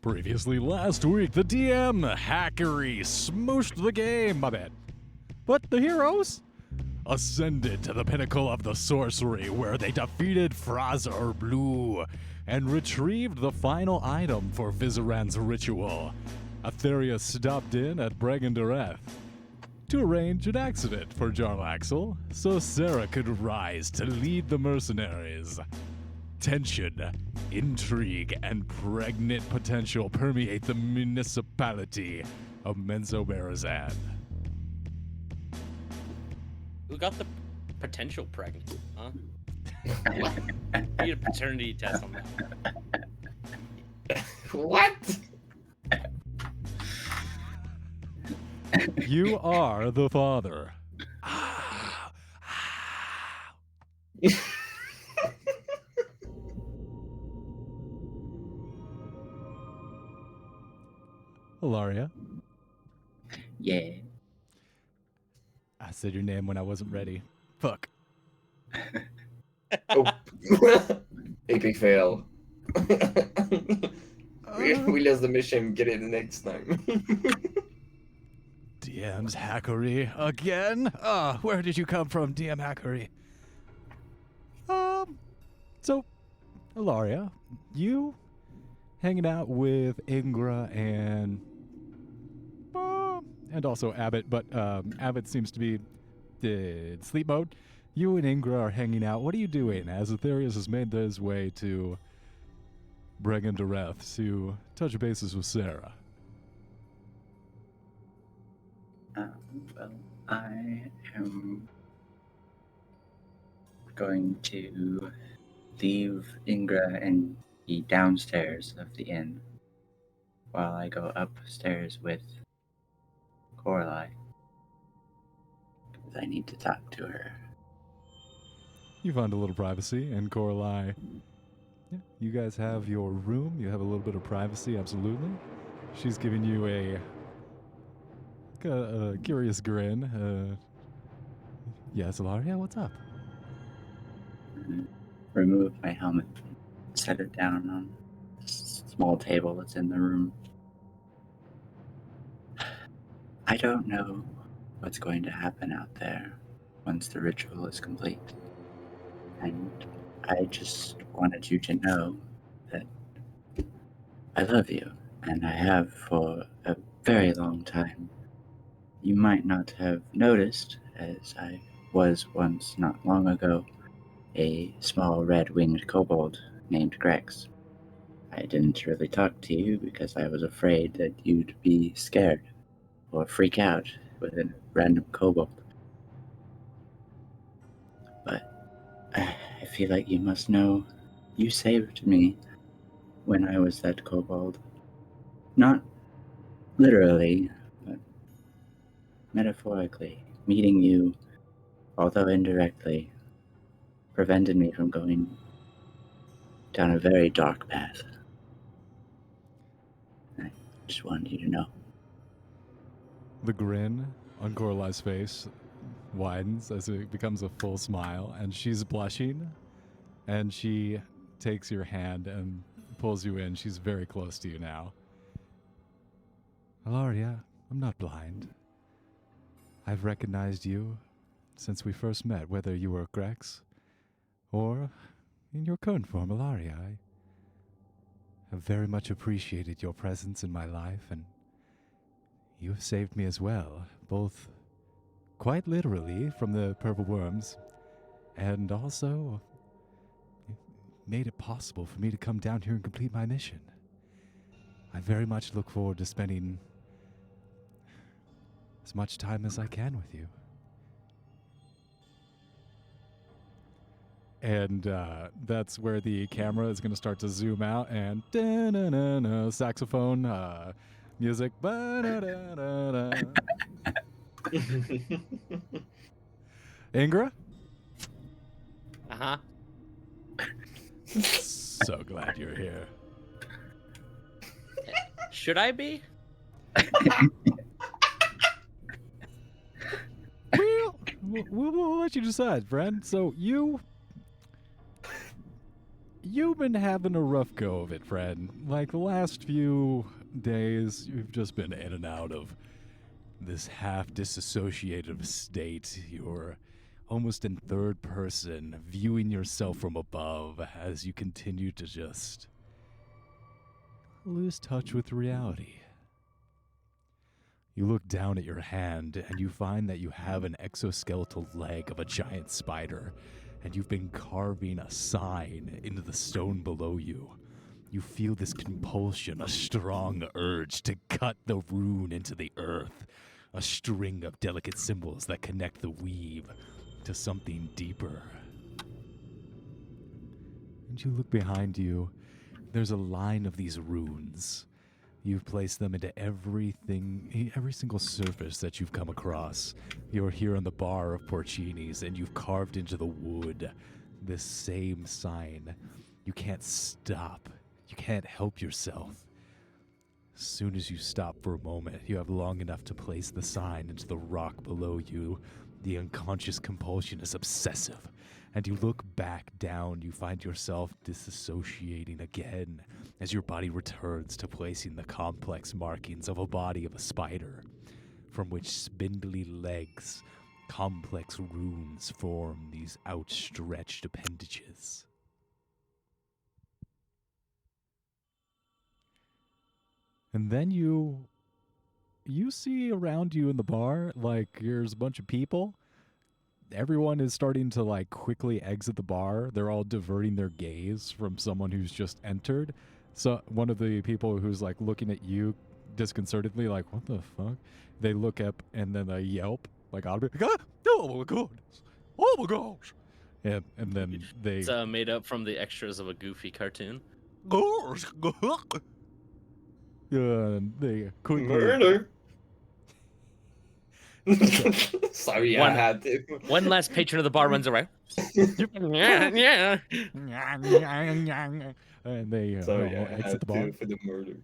Previously last week, the DM, Hackery, smooshed the game, my bad. But the heroes ascended to the pinnacle of the sorcery where they defeated Frazer Blue and retrieved the final item for Vizaran's ritual. Aetherius stopped in at Bregendareth to arrange an accident for Jarlaxle so Sarah could rise to lead the mercenaries. Tension, intrigue, and pregnant potential permeate the municipality of Menzoberranzan. Who got the potential pregnant, huh? Need a paternity test on that. What? You are the father. Hilaria. Yeah. I said your name when I wasn't ready. Fuck. Oh. Epic fail. We lost the mission. Get it next time. DM's Hackery again? Where did you come from, DM Hackery? So, Hilaria, you hanging out with Ingra and also Abbott, but Abbott seems to be in sleep mode. You and Ingra are hanging out. What are you doing as Aetherius has made his way to Bregendareth to touch bases with Sarah? Well, I am going to leave Ingra and be downstairs of the inn while I go upstairs with Coralie. Because I need to talk to her. You find a little privacy, and Coralie, yeah, you guys have your room. You have a little bit of privacy, absolutely. She's giving you a curious grin. Yes, Hilaria, what's up? Remove my helmet, set it down on a small table that's in the room. I don't know what's going to happen out there once the ritual is complete. And I just wanted you to know that I love you, and I have for a very long time. You might not have noticed, as I was once not long ago, a small red-winged kobold named Grex. I didn't really talk to you because I was afraid that you'd be scared or freak out with a random kobold. But I feel like you must know you saved me when I was that kobold. Not literally, but metaphorically. Meeting you, although indirectly, prevented me from going down a very dark path. I just wanted you to know. The grin on Coralie's face widens as it becomes a full smile, and she's blushing, and she takes your hand and pulls you in. She's very close to you now. Hilaria, I'm not blind. I've recognized you since we first met, whether you were Grex or in your current form, Hilaria. I have very much appreciated your presence in my life, and you have saved me as well, both quite literally from the purple worms, and also made it possible for me to come down here and complete my mission. I very much look forward to spending as much time as I can with you. And that's where the camera is going to start to zoom out, and da-na-na-na, saxophone music. Ba-da-da-da-da. Ingra? Uh-huh. So glad you're here. Should I be? We'll let you decide, friend. So you You've been having a rough go of it, friend. Like the last few days, you've just been in and out of this half disassociative state. You're almost in third person, viewing yourself from above as you continue to just lose touch with reality. You look down at your hand and you find that you have an exoskeletal leg of a giant spider, and you've been carving a sign into the stone below you. You feel this compulsion, a strong urge to cut the rune into the earth, a string of delicate symbols that connect the weave to something deeper. And you look behind you, there's a line of these runes. You've placed them into every single surface that you've come across. You're here on the bar of Porcini's, and you've carved into the wood this same sign. You can't stop. You can't help yourself. As soon as you stop for a moment, you have long enough to place the sign into the rock below you. The unconscious compulsion is obsessive. And you look back down, you find yourself disassociating again as your body returns to placing the complex markings of a body of a spider, from which spindly legs, complex runes form these outstretched appendages. And then you see around you in the bar, like, there's a bunch of people. Everyone is starting to, like, quickly exit the bar. They're all diverting their gaze from someone who's just entered. So one of the people who's, like, looking at you disconcertedly, like, what the fuck? They look up and then they yelp, like, audibly, like, ah! Oh my goodness! Oh my gosh! And then they... It's made up from the extras of a Goofy cartoon. They quickly... Murder. Sorry, I had to. One last patron of the bar runs away. yeah. And they Sorry, I exit had the bar. to for the murder.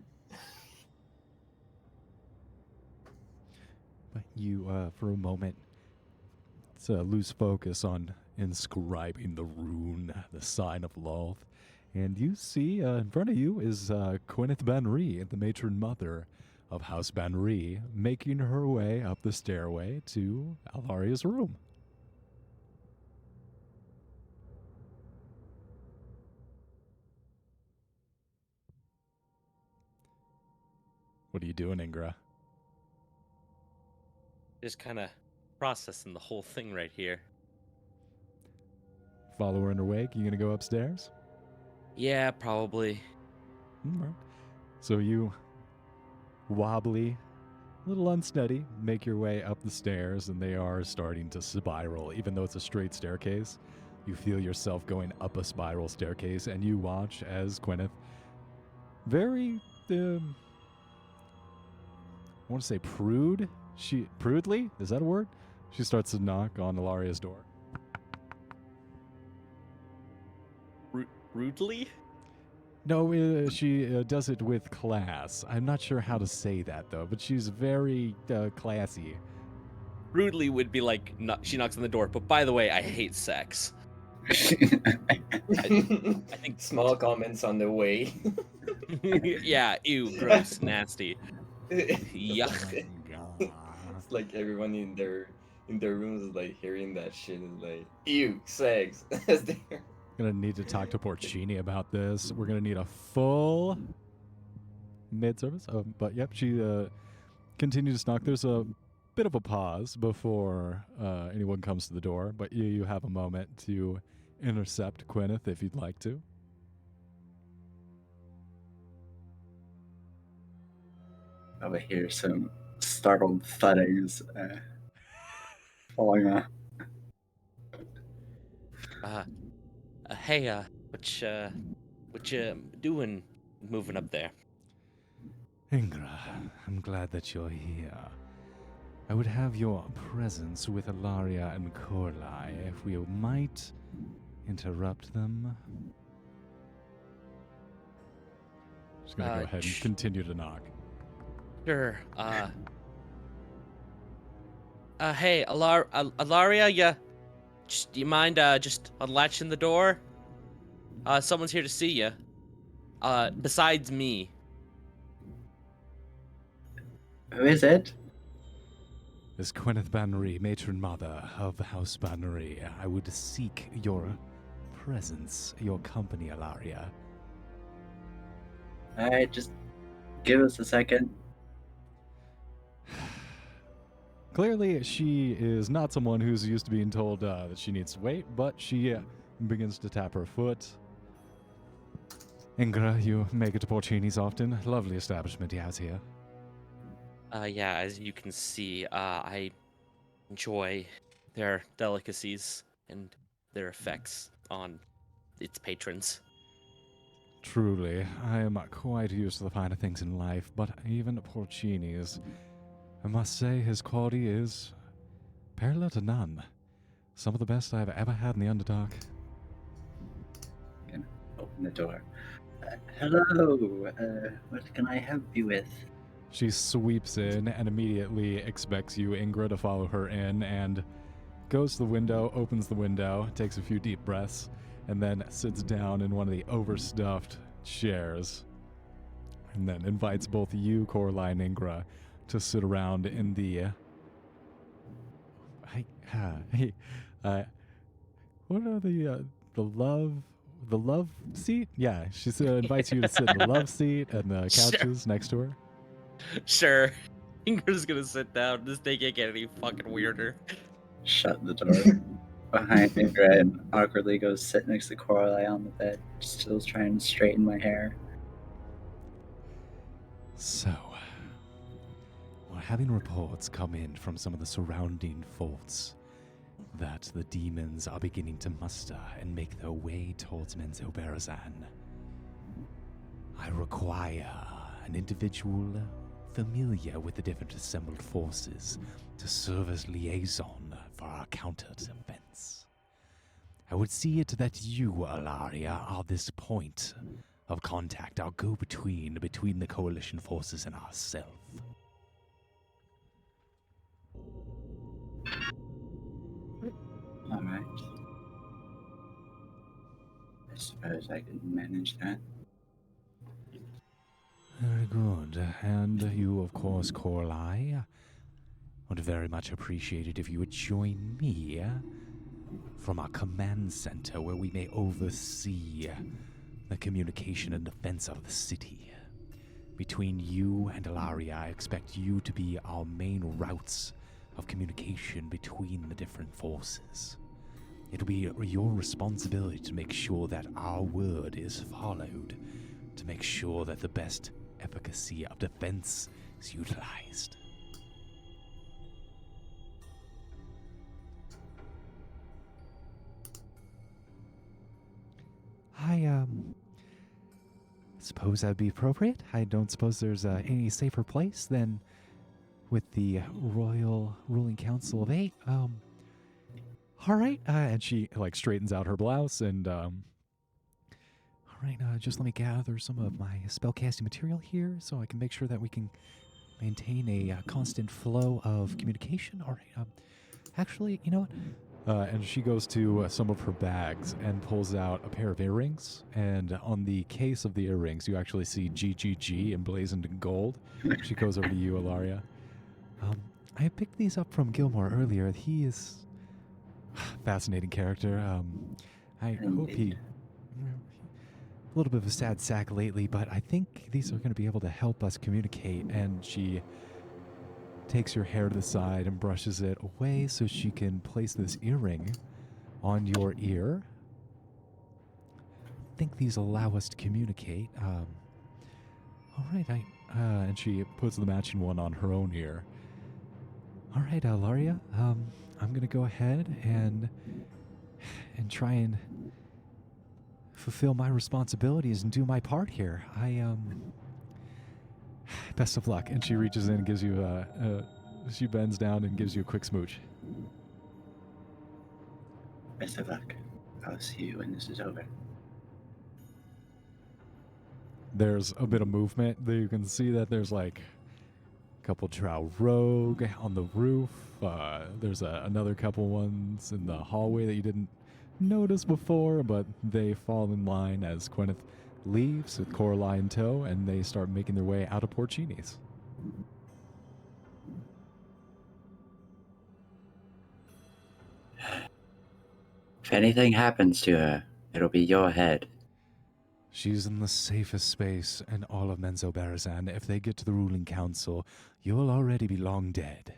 But you, for a moment, lose focus on inscribing the rune, the sign of Lolth. And you see in front of you is Gwyneth Banri, the matron mother of House Banri, making her way up the stairway to Alaria's room. What are you doing, Ingra? Just kind of processing the whole thing right here. Follow her in her wake. You gonna go upstairs? Yeah, probably. All right. So you wobbly, a little unsteady, make your way up the stairs, and they are starting to spiral. Even though it's a straight staircase, you feel yourself going up a spiral staircase, and you watch as Gwyneth, very, I want to say prudely? Is that a word? She starts to knock on Ilaria's door. Rudely? No, she does it with class. I'm not sure how to say that, though, but she's very classy. Rudely would be like, she knocks on the door, but by the way, I hate sex. I think Small comments on the way. yeah, ew, gross, nasty. Yuck. It's like everyone in their rooms is like hearing that shit is like, ew, sex. As they're Gonna need to talk to Porcini about this. We're gonna need a full mid-service. But yep, she continues to knock. There's a bit of a pause before anyone comes to the door, but you have a moment to intercept Gwyneth if you'd like to. Over here, some startled thuddings falling on. Hey, what you doing moving up there? Ingra, I'm glad that you're here. I would have your presence with Ilaria and Korlai if we might interrupt them. Just gonna go ahead and continue to knock. Sure. Hey, Ilaria, do you mind just unlatching the door? Someone's here to see you. Besides me. Who is it? Miss Gwyneth Bannery, matron mother of the House Bannery. I would seek your presence, your company, Alaria. Alright, just give us a second. Clearly, she is not someone who's used to being told that she needs to wait, but she begins to tap her foot. Ingra, you make it to Porcini's often. Lovely establishment he has here. Yeah, as you can see, I enjoy their delicacies and their effects on its patrons. Truly, I am quite used to the finer things in life, but even Porcini's, I must say his quality is parallel to none. Some of the best I've ever had in the Underdark. Gonna open the door. Hello, what can I help you with? She sweeps in and immediately expects you, Ingra, to follow her in, and goes to the window, opens the window, takes a few deep breaths, and then sits down in one of the overstuffed chairs, and then invites both you, Coraline, and Ingra, to sit around in the what are the love seat? Yeah, she invites you to sit in the love seat and the couches next to her. Sure. Ingra's gonna sit down. This thing can't get any fucking weirder. Shut the door behind Ingra and awkwardly goes sit next to Coraline on the bed, still trying to straighten my hair. So, we're having reports come in from some of the surrounding forts that the demons are beginning to muster and make their way towards Menzoberranzan. I require an individual familiar with the different assembled forces to serve as liaison for our counter-defense. I would see it that you, Alaria, are this point of contact, our go-between between the coalition forces and ourselves. Alright. I suppose I can manage that. Very good. And you, of course, Coraline, would very much appreciate it if you would join me from our command center where we may oversee the communication and defense of the city. Between you and Alaria, I expect you to be our main routes of communication between the different forces. It'll be your responsibility to make sure that our word is followed, to make sure that the best efficacy of defense is utilized. I suppose that'd be appropriate. I don't suppose there's any safer place than with the Royal Ruling Council of Eight. All right. And she straightens out her blouse and all right. Just let me gather some of my spellcasting material here so I can make sure that we can maintain a constant flow of communication. All right. Actually, you know what? And she goes to some of her bags and pulls out a pair of earrings. And on the case of the earrings, you actually see GGG emblazoned in gold. She goes over to you, Alaria. I picked these up from Gilmore earlier. He is a fascinating character. I hope he... A little bit of a sad sack lately, but I think these are going to be able to help us communicate. And she takes your hair to the side and brushes it away so she can place this earring on your ear. I think these allow us to communicate. All right, and she puts the matching one on her own ear. All right, Alaria, I'm going to go ahead and try and fulfill my responsibilities and do my part here. Best of luck. And she reaches in and gives you she bends down and gives you a quick smooch. Best of luck. I'll see you when this is over. There's a bit of movement. You can see that there's a couple Drow Rogue on the roof. There's another couple ones in the hallway that you didn't noticed before, but they fall in line as Gwyneth leaves with Coralie in tow, and they start making their way out of Porcini's. If anything happens to her, it'll be your head. She's in the safest space in all of Menzo Barazan. If they get to the ruling council, you'll already be long dead.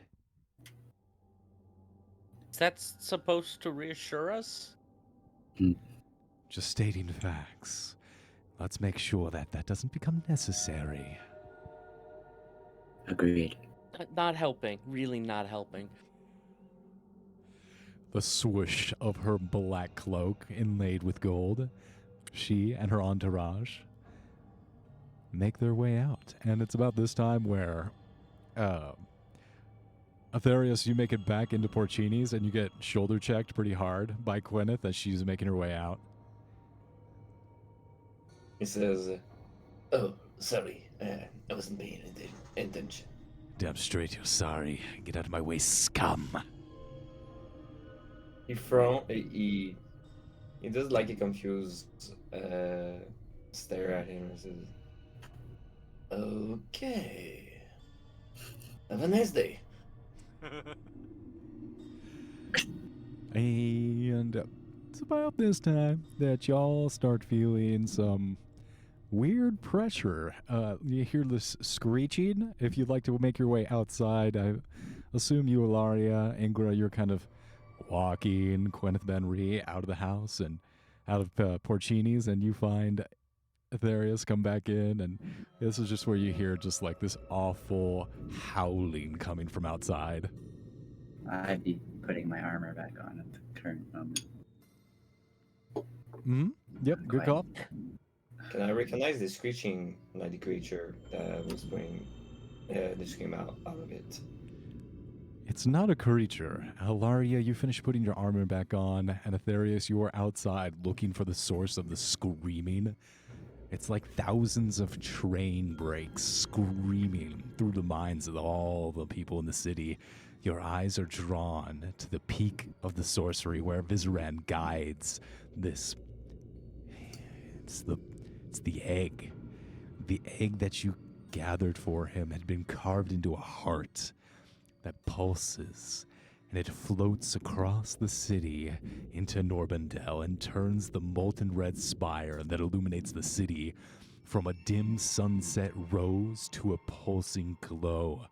Is that supposed to reassure us? Just stating facts. Let's make sure that that doesn't become necessary. Agreed. Not helping. Really not helping. The swoosh of her black cloak inlaid with gold. She and her entourage make their way out. And it's about this time where, Aetherius, you make it back into Porcini's and you get shoulder checked pretty hard by Gwyneth as she's making her way out. He says, "Oh, sorry, I wasn't paying attention." Damn straight you're sorry. Get out of my way, scum. He does like a confused stare at him and says, "Okay, have a nice day." And it's about this time that y'all start feeling some weird pressure. You hear this screeching. If you'd like to make your way outside, I assume you, Ilaria, Ingra, you're kind of walking Gwyneth Benri out of the house and out of Porcini's, and you find Aetherius come back in, and this is just where you hear just like this awful howling coming from outside. I'd be putting my armor back on at the current moment. Mm-hmm. Yep, good call. Can I recognize the screeching like the creature that was going, that came out of it? It's not a creature. Hilaria, you finish putting your armor back on, and Aetherius, you are outside looking for the source of the screaming. It's like thousands of train brakes screaming through the minds of all the people in the city. Your eyes are drawn to the peak of the sorcery where Vizeran guides this. It's the egg. The egg that you gathered for him had been carved into a heart that pulses, and it floats across the city into Norbandel and turns the molten red spire that illuminates the city from a dim sunset rose to a pulsing glow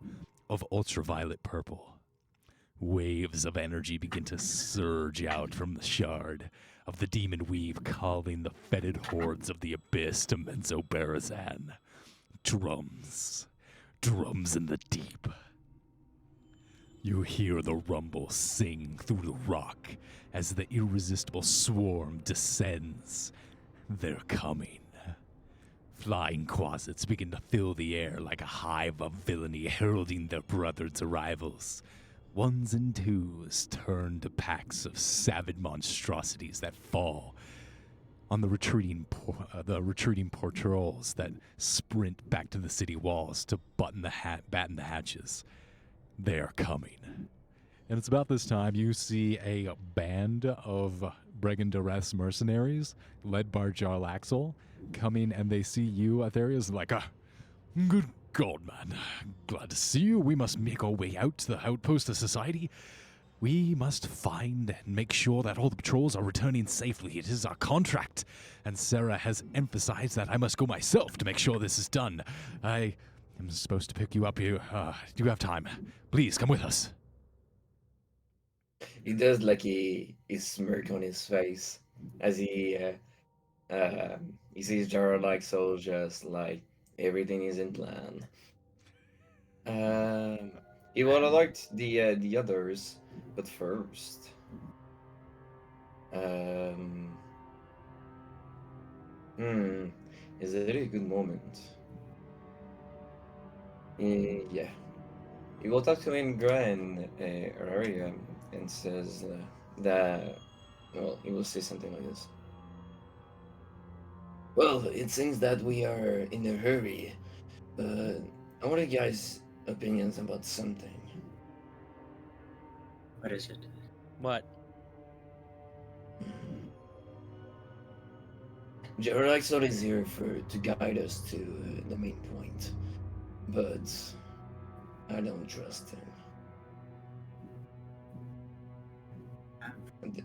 of ultraviolet purple. Waves of energy begin to surge out from the shard of the demon weave, calling the fetid hordes of the abyss to Menzo Barazan. Drums in the deep. You hear the rumble sing through the rock as the irresistible swarm descends. They're coming. Flying quasits begin to fill the air like a hive of villainy heralding their brothers' arrivals. Ones and twos turn to packs of savage monstrosities that fall on the retreating patrols that sprint back to the city walls to batten the hatches. They are coming. And it's about this time you see a band of Brigand Duress mercenaries led by Jarl Axel coming, and they see you, Aetherius, like, good God, man. Glad to see you. We must make our way out to the outpost of society. We must find and make sure that all the patrols are returning safely. It is our contract. And Sarah has emphasized that I must go myself to make sure this is done. I am supposed to pick you up here. Do you have time? Please, come with us. He does like a smirk on his face as he sees Jarl like so just like everything is in plan. He would have liked the others, but first, is it a good moment? Yeah. He will talk to Ingra and Araria and says that, well, he will say something like this. Well, it seems that we are in a hurry, but I want you guys' opinions about something. What is it? What? Relaxor is here to guide us to the main point, but I don't trust him. And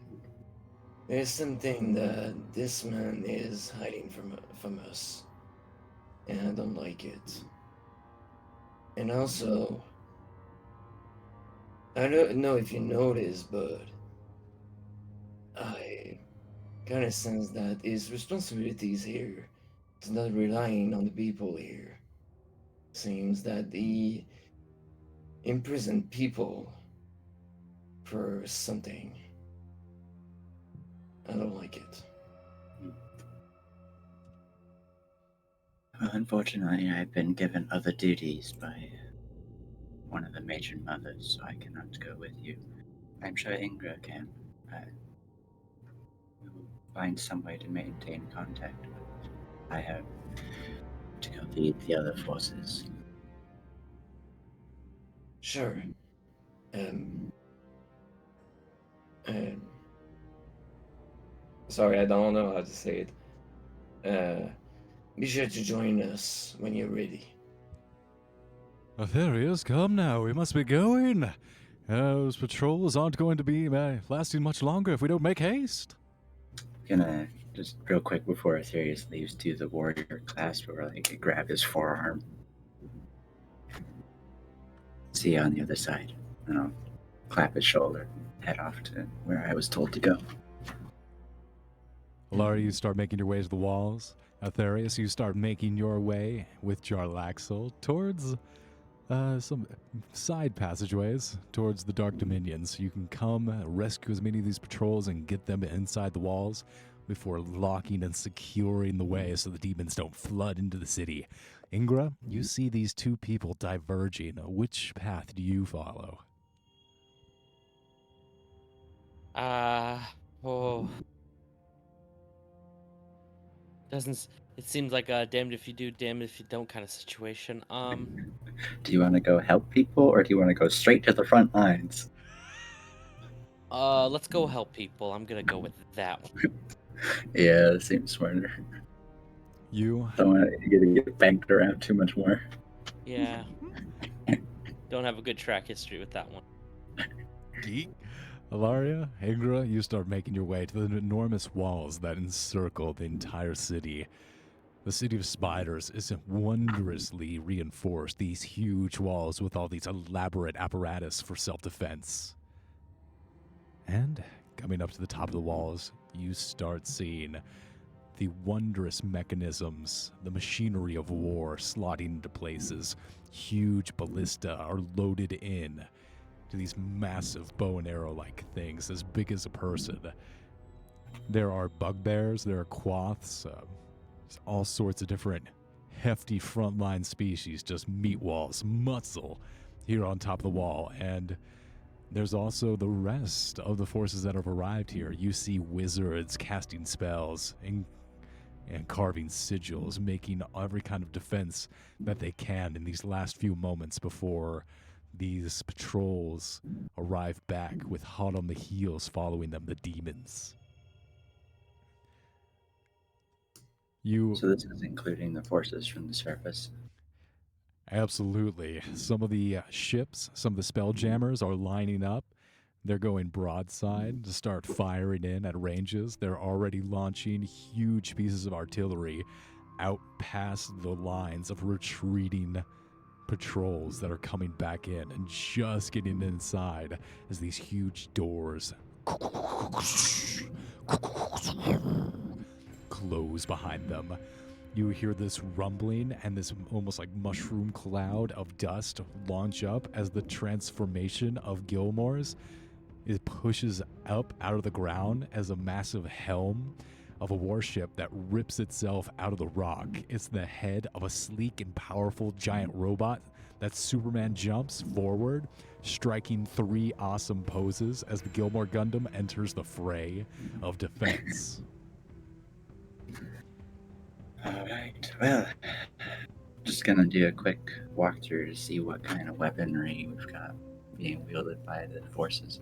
there's something that this man is hiding from us, and I don't like it. And also, I don't know if you noticed, but I kind of sense that his responsibilities here is not relying on the people here. Seems that he imprisoned people for something. I don't like it. Well, unfortunately, I've been given other duties by one of the matron mothers, so I cannot go with you. I'm sure Ingra can. We will find some way to maintain contact, but I have to go lead the other forces. Sure. Um, um, Sorry, I don't know how to say it. Be sure to join us when you're ready. There he is. Come now, we must be going. Those patrols aren't going to be lasting much longer if we don't make haste. Gonna just real quick before Aetherius leaves, do the warrior clasp where I could grab his forearm. See you on the other side. And I'll clap his shoulder, head off to where I was told to go. Alara, you start making your way to the walls. Aetherius, you start making your way with Jarlaxle towards some side passageways towards the Dark Dominions. You can come rescue as many of these patrols and get them inside the walls before locking and securing the way so the demons don't flood into the city. Ingra, you see these two people diverging. Which path do you follow? Oh. It seems like a damned if you do, damned if you don't kind of situation. Do you want to go help people, or do you want to go straight to the front lines? Let's go help people. I'm gonna go with that one. Yeah, it seems smarter. You Don't want you to get banked around too much more. Yeah. Don't have a good track history with that one. geek. Alaria, Ingra, you start making your way to the enormous walls that encircle the entire city. The city of spiders is wondrously reinforced, these huge walls with all these elaborate apparatus for self-defense. And coming up to the top of the walls, you start seeing the wondrous mechanisms, the machinery of war slotting into places. Huge ballista are loaded in to these massive bow and arrow-like things as big as a person. There are bugbears, there are quoths, all sorts of different hefty frontline species, just meat walls, muscle here on top of the wall. And there's also the rest of the forces that have arrived here. You see wizards casting spells and carving sigils, making every kind of defense that they can in these last few moments before these patrols arrive back with hot on the heels following them, the demons. So this is including the forces from the surface. Absolutely. Some of the ships, some of the spelljammers are lining up. They're going broadside to start firing in at ranges. They're already launching huge pieces of artillery out past the lines of retreating patrols that are coming back in and just getting inside as these huge doors close behind them. You hear this rumbling and this almost like mushroom cloud of dust launch up as the transformation of Gilmore's. It pushes up out of the ground as a massive helm of a warship that rips itself out of the rock. It's the head of a sleek and powerful giant robot that Superman jumps forward, striking 3 awesome poses as the Gilmore Gundam enters the fray of defense. Alright, well, just gonna do a quick walkthrough to see what kind of weaponry we've got being wielded by the forces.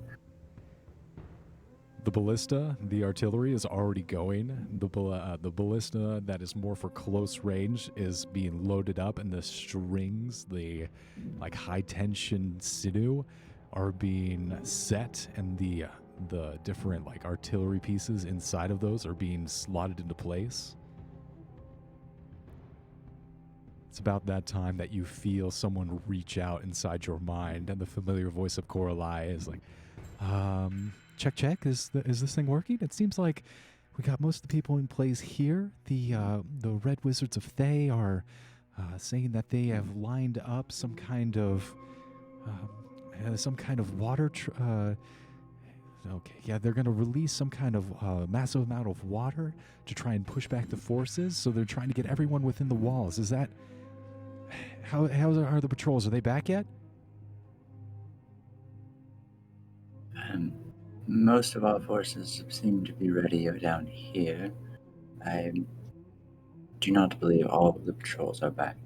The ballista, the artillery is already going. The ballista that is more for close range is being loaded up, and the strings, the like high tension sinew, are being set, and the different like artillery pieces inside of those are being slotted into place. It's about that time that you feel someone reach out inside your mind, and the familiar voice of Coralie is like, check. Is this thing working? It seems like we got most of the people in place here. The Red Wizards of Thay are saying that they have lined up some kind of water. Okay, yeah, they're going to release some kind of massive amount of water to try and push back the forces. So they're trying to get everyone within the walls. Is that how are the patrols? Are they back yet? Most of our forces seem to be ready down here. I do not believe all of the patrols are back.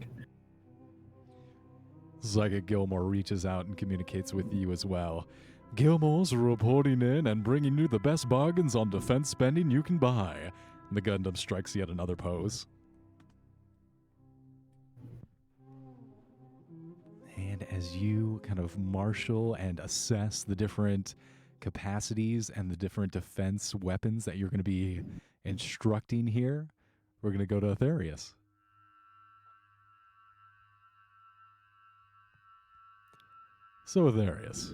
Psychic Gilmore reaches out and communicates with you as well. Gilmore's reporting in and bringing you the best bargains on defense spending you can buy. The Gundam strikes yet another pose. And as you kind of marshal and assess the different capacities and the different defense weapons that you're going to be instructing here, we're going to go to Aetherius. So Aetherius.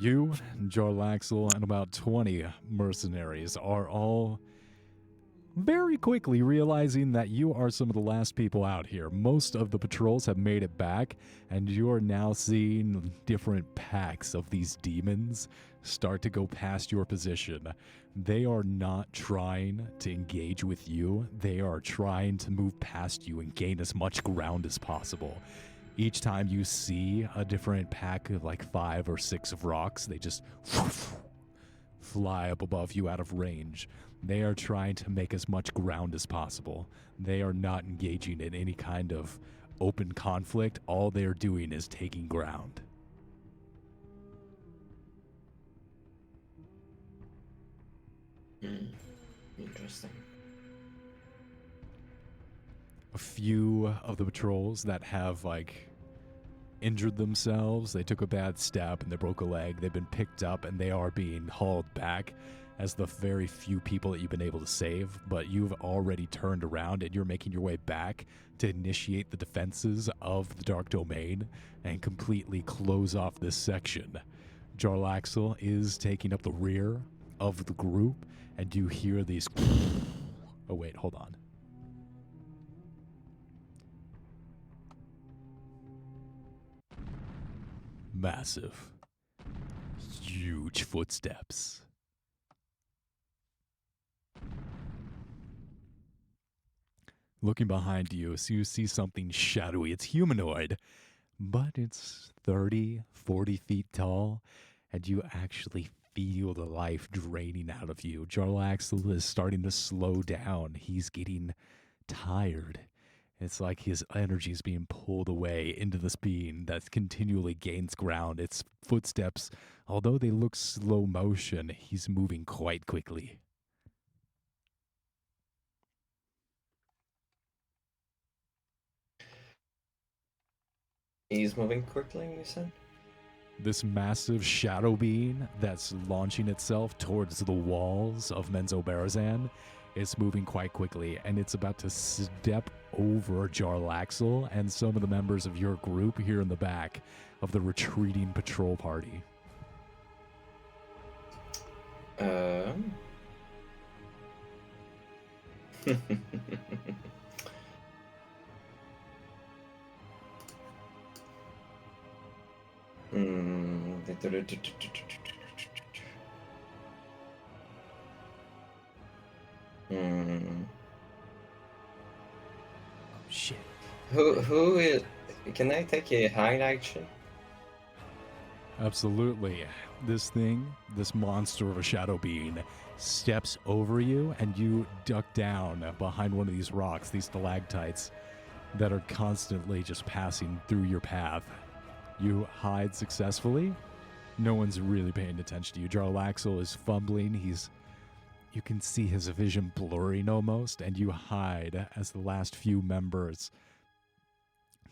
You, Jarlaxle, and about 20 mercenaries are all very quickly realizing that you are some of the last people out here. Most of the patrols have made it back, and you are now seeing different packs of these demons start to go past your position. They are not trying to engage with you. They are trying to move past you and gain as much ground as possible. Each time you see a different pack of like 5 or 6 of rocks, they just fly up above you out of range. They are trying to make as much ground as possible. They are not engaging in any kind of open conflict. All they are doing is taking ground. Interesting. A few of the patrols that have like injured themselves, they took a bad step and they broke a leg, they've been picked up and they are being hauled back as the very few people that you've been able to save. But you've already turned around and you're making your way back to initiate the defenses of the Dark Domain and completely close off this section. Jarlaxle is taking up the rear of the group, and you hear these oh wait, hold on. Massive, huge footsteps. Looking behind you, so you see something shadowy. It's humanoid, but it's 30, 40 feet tall, and you actually feel the life draining out of you. Jarlaxle is starting to slow down. He's getting tired. It's like his energy is being pulled away into this being that continually gains ground. Its footsteps, although they look slow motion, he's moving quite quickly. He's moving quickly, you said? This massive shadow being that's launching itself towards the walls of Menzoberranzan is moving quite quickly, and it's about to step over Jarlaxle and some of the members of your group here in the back of the retreating patrol party. Shit. Who is? Can I take a hide action? Absolutely. This thing, this monster of a shadow being, steps over you, and you duck down behind one of these rocks, these stalactites. that are constantly just passing through your path. You hide successfully. No one's really paying attention to you. Jarlaxle is fumbling. You can see his vision blurring almost, and you hide as the last few members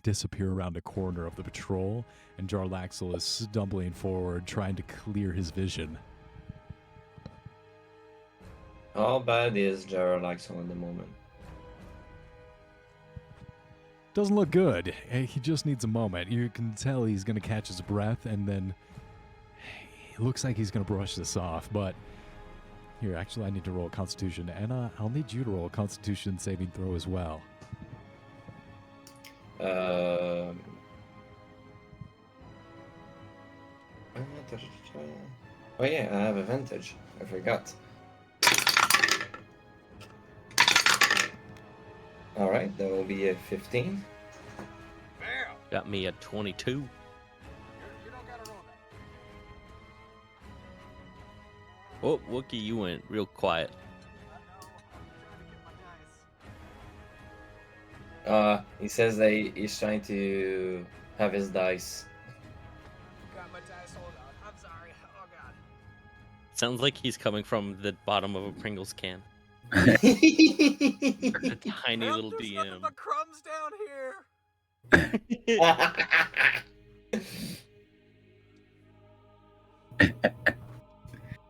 disappear around a corner of the patrol, and Jarlaxle is stumbling forward, trying to clear his vision. How bad is Jarlaxle at the moment? Doesn't look good. He just needs a moment. You can tell he's going to catch his breath, and then it looks like he's going to brush this off. But here, actually, I need to roll a Constitution, and I'll need you to roll a Constitution saving throw as well. Oh yeah, I have advantage. I forgot. All right, that will be a 15. Got me a 22. You don't gotta roll that. Oh, Wookie, you went real quiet. I know. I'm trying to get my dice. He says that he's trying to have his dice. Got my dice. Hold on. I'm sorry. Oh god. Sounds like he's coming from the bottom of a Pringles can. A tiny Help, little there's nothing DM. but crumbs down here.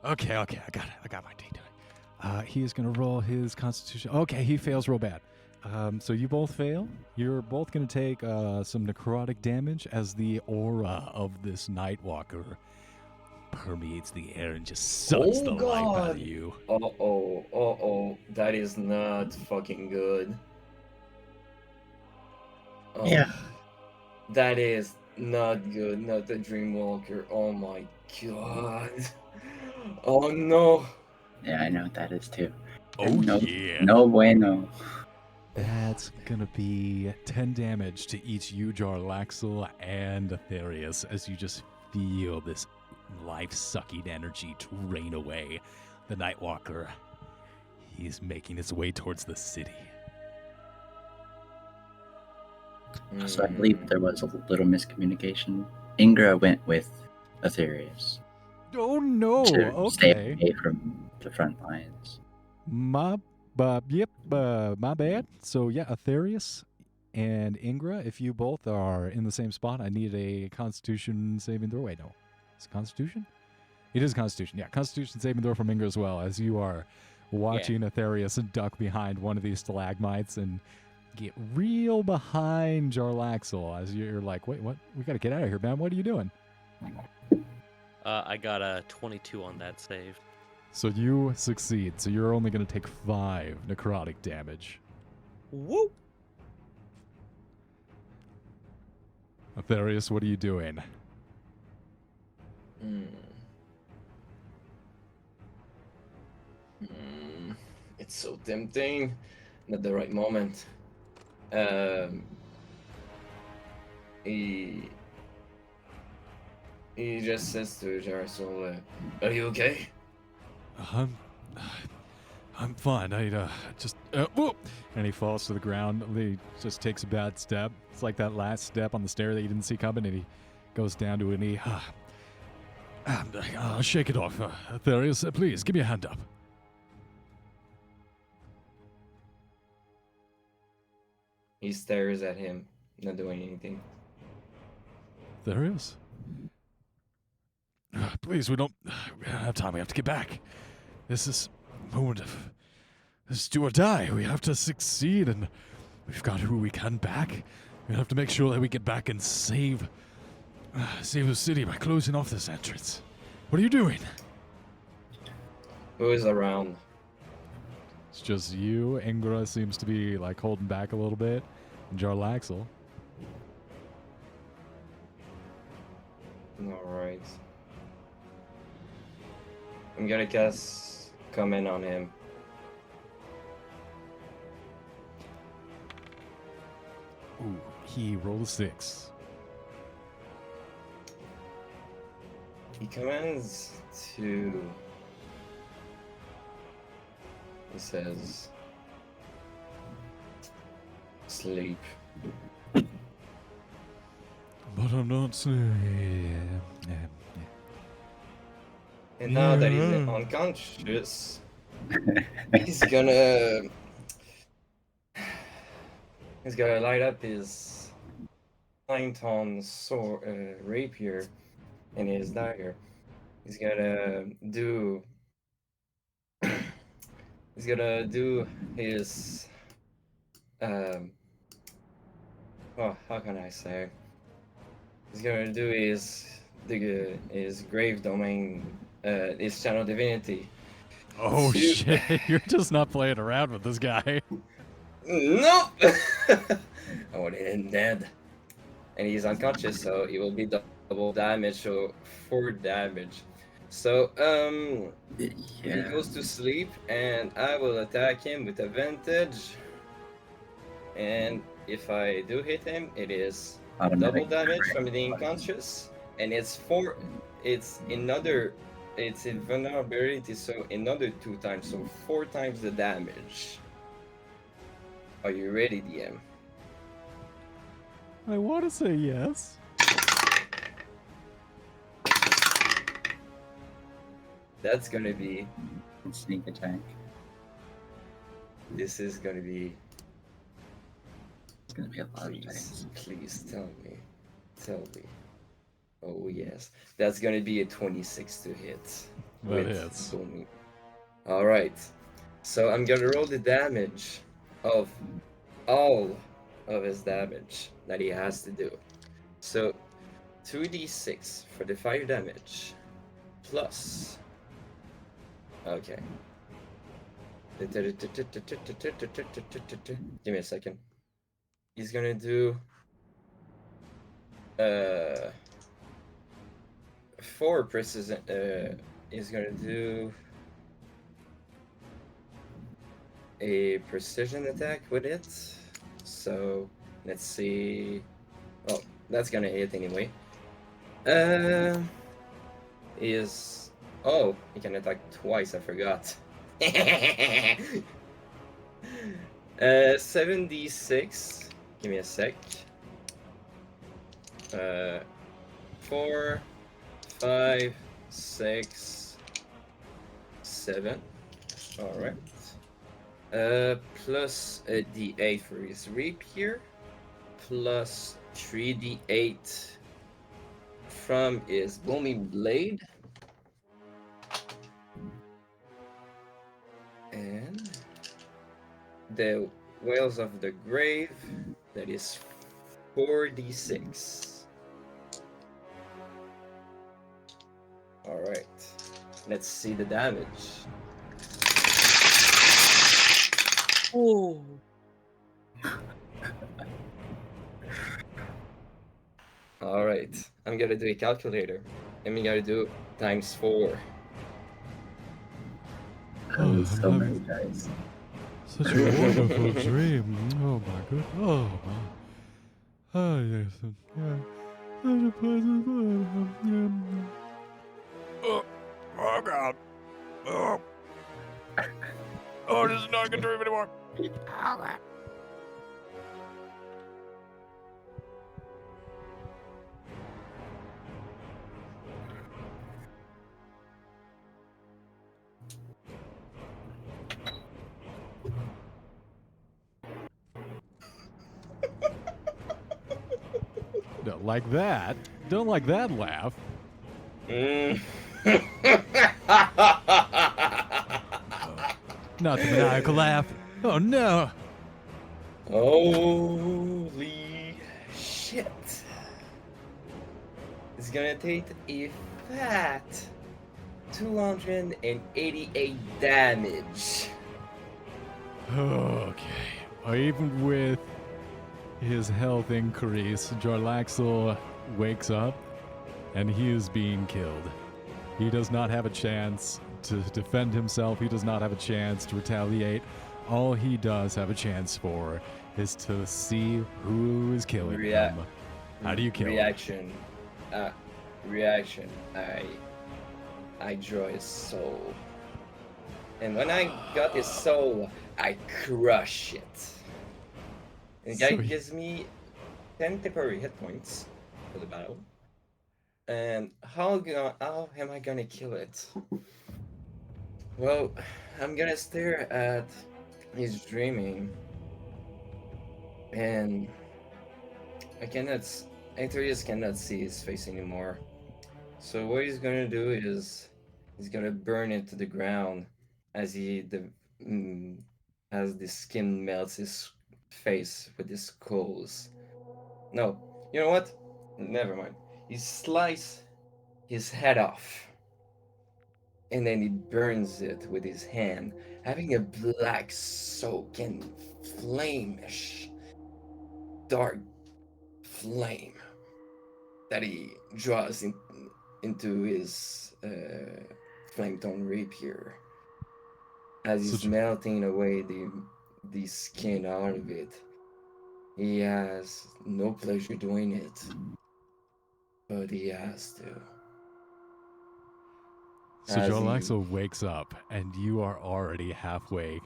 Okay, I got it. I got my D20. He is going to roll his Constitution. Okay, he fails real bad. So you both fail. You're both going to take some necrotic damage as the aura of this Nightwalker permeates the air and just sucks the life out God. of you. Uh-oh, that is not fucking good. Oh, Yeah. That is not good, not the Dreamwalker. Oh my god. Oh no. Yeah, I know what that is too. Oh, no, yeah. No bueno. That's going to be 10 damage to each you, Jarlaxle, and Aetherius, as you just feel this life-sucking energy drain away. The Nightwalker, he's making his way towards the city. So I believe there was a little miscommunication. Ingra went with Aetherius Oh, no. to stay Okay. away from the front lines. My bad. So, yeah, Aetherius and Ingra, if you both are in the same spot, I need a Constitution saving throw. Wait, no. Is it Constitution? It is Constitution. Yeah, Constitution saving throw from Ingra as well, as you are watching Aetherius duck behind one of these stalagmites and get real behind Jarlaxle as you're like, wait, what? We got to get out of here, man. What are you doing? I got a 22 on that save. So you succeed. So you're only going to take 5 necrotic damage. Woo! Aetherius, what are you doing? It's so tempting. Not the right moment. He just says to Jarlaxle, "Are you okay?" I'm fine. I just whoop, and he falls to the ground. He just takes a bad step. It's like that last step on the stair that you didn't see coming, and he goes down to a knee. Shake it off, Aetherius. Please give me a hand up. He stares at him, not doing anything. Aetherius, please, we don't have time. We have to get back. This is a moment of this is do or die. We have to succeed, and we've got who we can back. We have to make sure that we get back and save the city by closing off this entrance. What are you doing? Who is around? It's just you. Ingra seems to be like holding back a little bit, and Jarlaxle. Alright. I'm gonna cast Comment on him. Ooh, he rolled a 6. He commands to... He says... sleep. But I'm not saying. And now that he's Yeah. unconscious, he's gonna light up his 9-ton sword, rapier and his dagger. He's gonna do his oh, how can I say? He's gonna do his grave domain, his channel divinity. Oh to- shit! You're just not playing around with this guy. Nope. I want him dead, and he's unconscious, so he will be double damage, so 4 damage. So he Yeah. goes to sleep, and I will attack him with advantage. And if I do hit him, it is double Automatic damage crit. from the unconscious, and it's in vulnerability, so another 2 times, so 4 times the damage. Are you ready, DM? I want to say yes. That's gonna be. Sneak attack. This is gonna be. It's gonna be a lot of Please, attacks. please tell me. Tell me. Oh yes, that's gonna be a 26 to hit. That with hits. booming. All right, so I'm gonna roll the damage of all of his damage that he has to do. So 2d6 for the fire damage plus. Okay. Give me a second. He's gonna do 4 precision. He's gonna do a precision attack with it. So let's see. Oh, that's gonna hit anyway. Is oh, he can attack twice. I forgot. 7d6. Give me a sec. 4, 5, 6, 7. All right. Plus a d8 for his rapier, plus 3d8 from his booming blade, and the Whales of the Grave, that is 4d6. Alright, let's see the damage. Oh. Alright, I'm gonna do a calculator. And we gotta do times 4. Oh, So I'm many dice. Such a wonderful dream. Oh my god. Oh my. Oh yes. Yeah. Such a pleasant oh god. Oh. Oh, this is not a good dream anymore. Don't like that. Don't like that laugh. Not the maniacal laugh. Oh no. Holy shit. It's gonna take a fat 288 damage. Okay. Even with his health increase, Jarlaxle wakes up and he is being killed. He does not have a chance to defend himself. He does not have a chance to retaliate. All he does have a chance for is to see who is killing him. How do you kill him? Reaction. I draw his soul. And when I got his soul, I crush it. The So guy he- gives me 10 temporary hit points for the battle. And how am I gonna kill it? Well, I'm gonna stare at his dreaming, and Aetherius cannot see his face anymore. So what he's gonna do is he's gonna burn it to the ground as mm, as the skin melts his face with his coals. No, you know what? Never mind. He slices his head off, and then he burns it with his hand, having a black soak and flameish dark flame that he draws into his flametone rapier as he's So- melting away the skin out of it. He has no pleasure doing it, but he has to. So As he Jarlaxle wakes up, and you are already halfway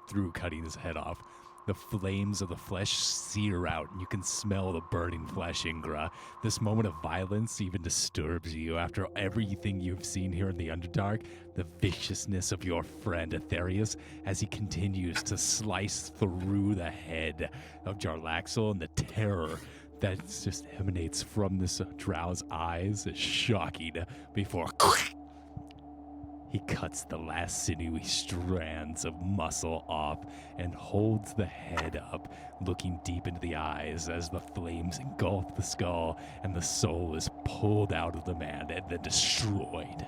through cutting his head off. The flames of the flesh sear out, and you can smell the burning flesh, Ingra. This moment of violence even disturbs you after everything you've seen here in the Underdark. The viciousness of your friend Aetherius as he continues to slice through the head of Jarlaxle, and the terror that just emanates from this drow's eyes is shocking before he cuts the last sinewy strands of muscle off and holds the head up, looking deep into the eyes as the flames engulf the skull and the soul is pulled out of the man and then destroyed.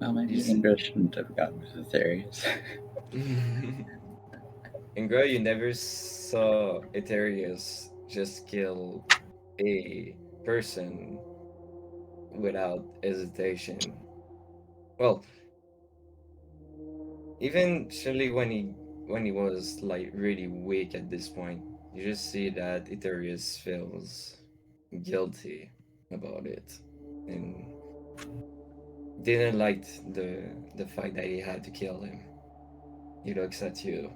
Well, maybe Yes. Indra shouldn't have gone with the theories. Ingra, you never saw Aetherius just kill a person without hesitation. Well, eventually when he was like really weak at this point, you just see that Aetherius feels guilty about it and didn't like the fact that he had to kill him. He looks at you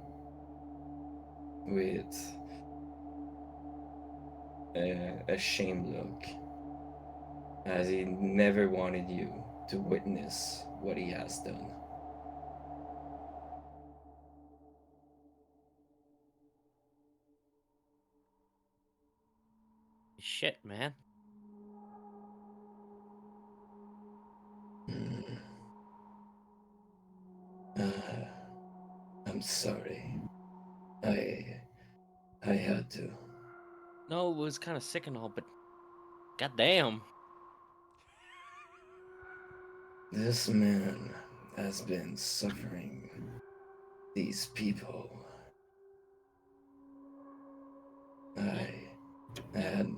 with a shame look, as he never wanted you to witness what he has done. Shit, man. Uh, I'm sorry. I had to. No, it was kind of sick and all, but goddamn. This man has been suffering these people. I had.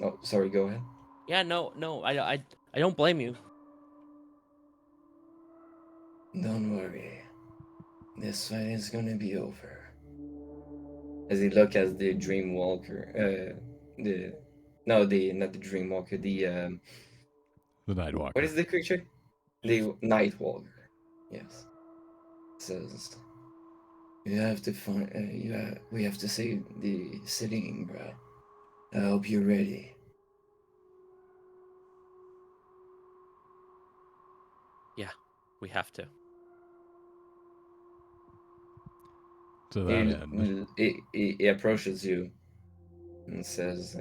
Oh, sorry, go ahead. Yeah, no, I don't blame you. Don't worry. This fight is gonna be over. As he look at the Dreamwalker, the no, the not the Dreamwalker, The Nightwalker. what is the creature? The Nightwalker. Yes. Says you have to find. We have to save the city, Ingra. I hope you're ready. Yeah, we have to. To that end, He approaches you and says,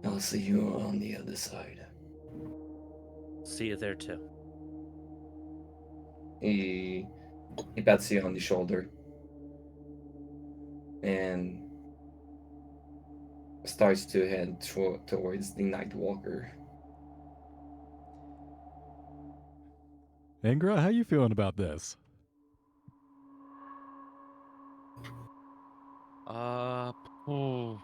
"I'll see you on the other side." See you there too. He pats you on the shoulder and starts to head towards the Nightwalker. Ingra, how you feeling about this? Oh.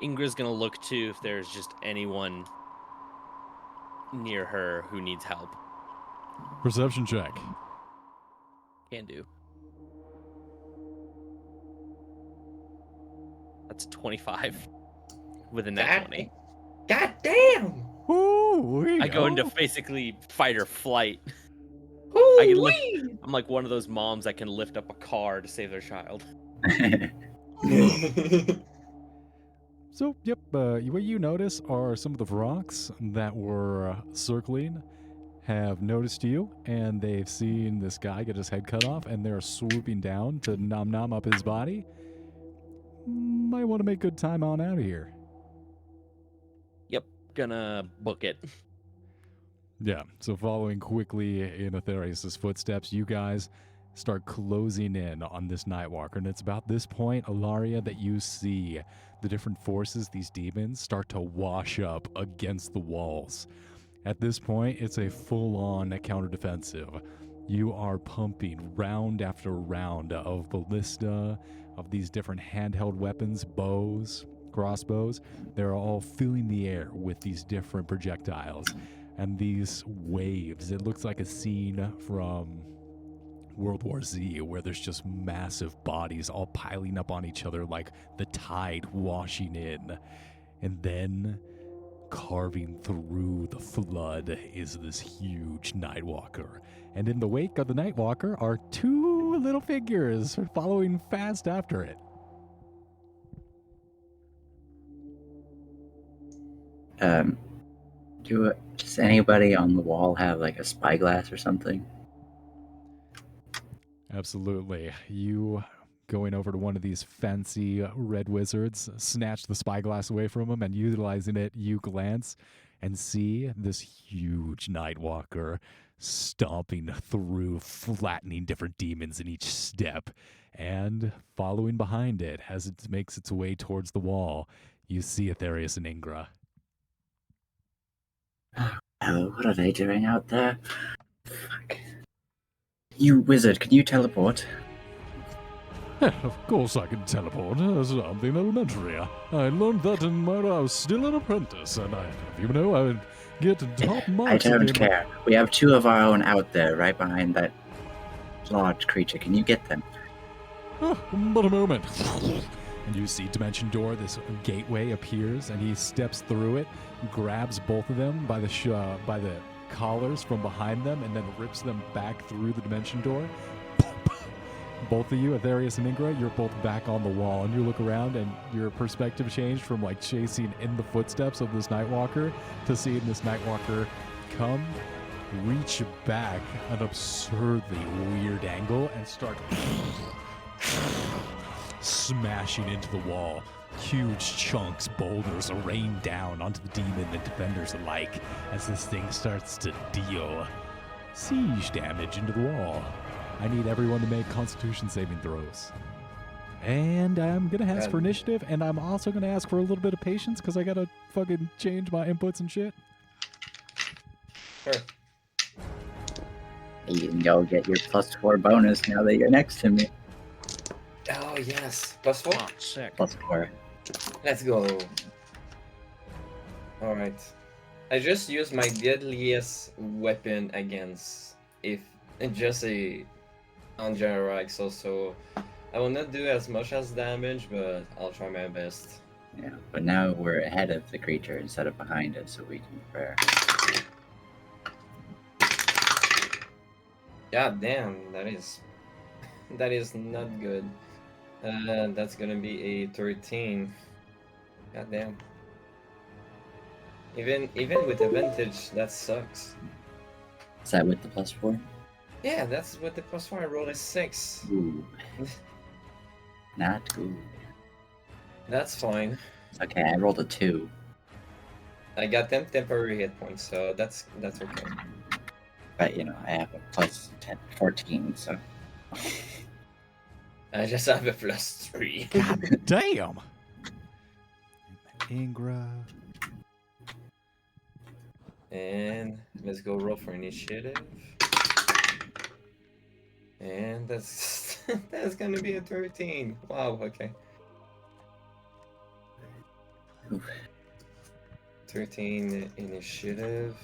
Ingra's gonna look too if there's just anyone near her who needs help. Perception check. Can do. That's 25. with a nat 20. God damn! Ooh, I go into basically fight or flight. Ooh-wee! I'm like one of those moms that can lift up a car to save their child. So, yep, what you notice are some of the rocks that were circling have noticed you, and they've seen this guy get his head cut off, and they're swooping down to nom up his body. Might want to make good time on out of here. Yep, gonna book it. Yeah, so following quickly in Aetherius' footsteps, you guys start closing in on this Nightwalker, and it's about this point, Ilaria, that you see the different forces, these demons, start to wash up against the walls. At this point, it's a full-on counter-defensive. You are pumping round after round of ballista, of these different handheld weapons, bows, crossbows. They're all filling the air with these different projectiles. And these waves, it looks like a scene from World War Z, where there's just massive bodies all piling up on each other like the tide washing in. And then, carving through the flood, is this huge Nightwalker. And in the wake of the Nightwalker are two little figures following fast after it. Does anybody on the wall have like a spyglass or something? Absolutely. You going over to one of these fancy red wizards, snatch the spyglass away from him, and utilizing it, you glance and see this huge Nightwalker stomping through, flattening different demons in each step. And following behind it, as it makes its way towards the wall, you see Aetherius and Ingra. Oh, what are they doing out there? Fuck. You wizard, can you teleport? Of course I can teleport. Something elementary. I learned that when I was still an apprentice, and I would get top I marks. don't care. We have two of our own out there, right behind that large creature. Can you get them? But a moment. And you see Dimension Door, this gateway appears, and he steps through it, grabs both of them by the collars from behind them, and then rips them back through the Dimension Door. Both of you, Aetherius and Ingra, you're both back on the wall, and you look around, and your perspective changed from like chasing in the footsteps of this Nightwalker to seeing this Nightwalker come, reach back an absurdly weird angle, and start smashing into the wall. Huge chunks, boulders rain down onto the demon and defenders alike as this thing starts to deal siege damage into the wall. I need everyone to make Constitution saving throws. And I'm going to ask for initiative, and I'm also going to ask for a little bit of patience because I got to fucking change my inputs and shit. Sure. You can go get your +4 bonus now that you're next to me. Oh, yes. +4? Oh, sick. +4. Let's go. Alright. I just used my deadliest weapon against just a non-general Exo, so I will not do as much as damage, but I'll try my best. Yeah, but now we're ahead of the creature instead of behind it, so we can prepare. God damn, that is not good. That's gonna be a 13. God damn. Even with advantage, that sucks. Is that with the +4? Yeah, that's with the +4. I rolled a 6. Ooh. Not good. That's fine. Okay, I rolled a 2. I got 10 temporary hit points, so that's okay. But, you know, I have a +10, 14, so... I just have a +3. God damn! Ingra. And let's go roll for initiative. And that's that's gonna be a 13. Wow, okay. Oof. 13 initiative.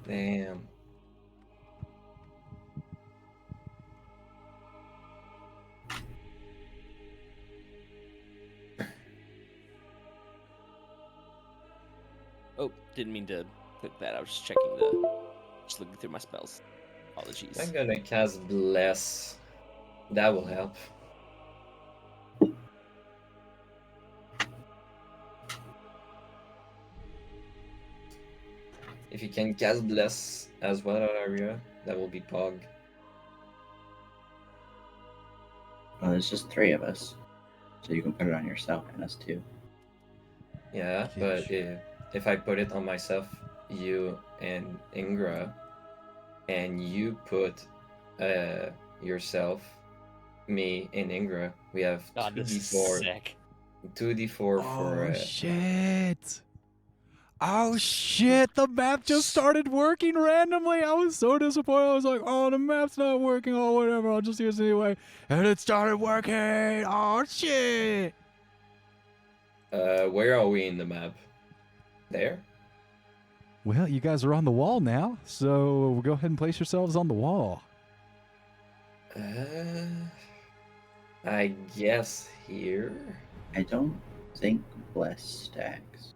Damn. Didn't mean to click that. I was just checking just looking through my spells. Apologies. I'm gonna cast Bless. That will help. If you can cast Bless as well out area, that will be Pog. Well, there's just 3 of us, so you can put it on yourself and us too. Yeah, Yeah, but sure. if I put it on myself, you and Ingra, and you put yourself, me and Ingra, we have God, this is 2d4, sick. 2d4 for Oh shit! Oh shit! The map just started working randomly. I was so disappointed. I was like, "Oh, the map's not working. Oh, whatever. I'll just use it anyway." And it started working. Oh shit! where are we in the map? There? Well, you guys are on the wall now, so go ahead and place yourselves on the wall. I guess here. I don't think Bless stacks.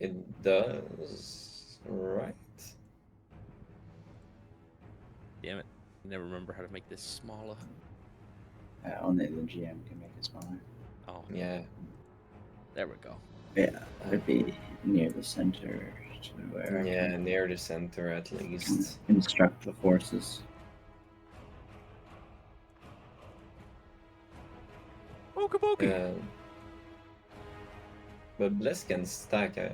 It does, right? Damn it. I never remember how to make this smaller. Only the GM can make it smaller. Oh, Yeah. there we go. Yeah, it'd be near the center to where I Yeah, can near the center at least. instruct the forces. Okie dokie. But Bless can stack, I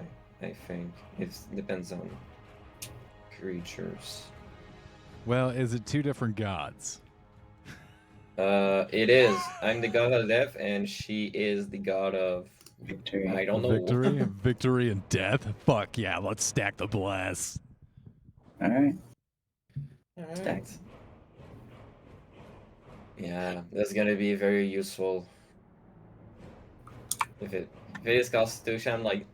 think. It depends on creatures. Well, is it 2 different gods? It is. I'm the god of death, and she is the god of Victory. I don't know. Victory and death? Fuck yeah, let's stack the bless. Alright. Alright. Stacked. Yeah, that's gonna be very useful. If it is Constitution, I'm like,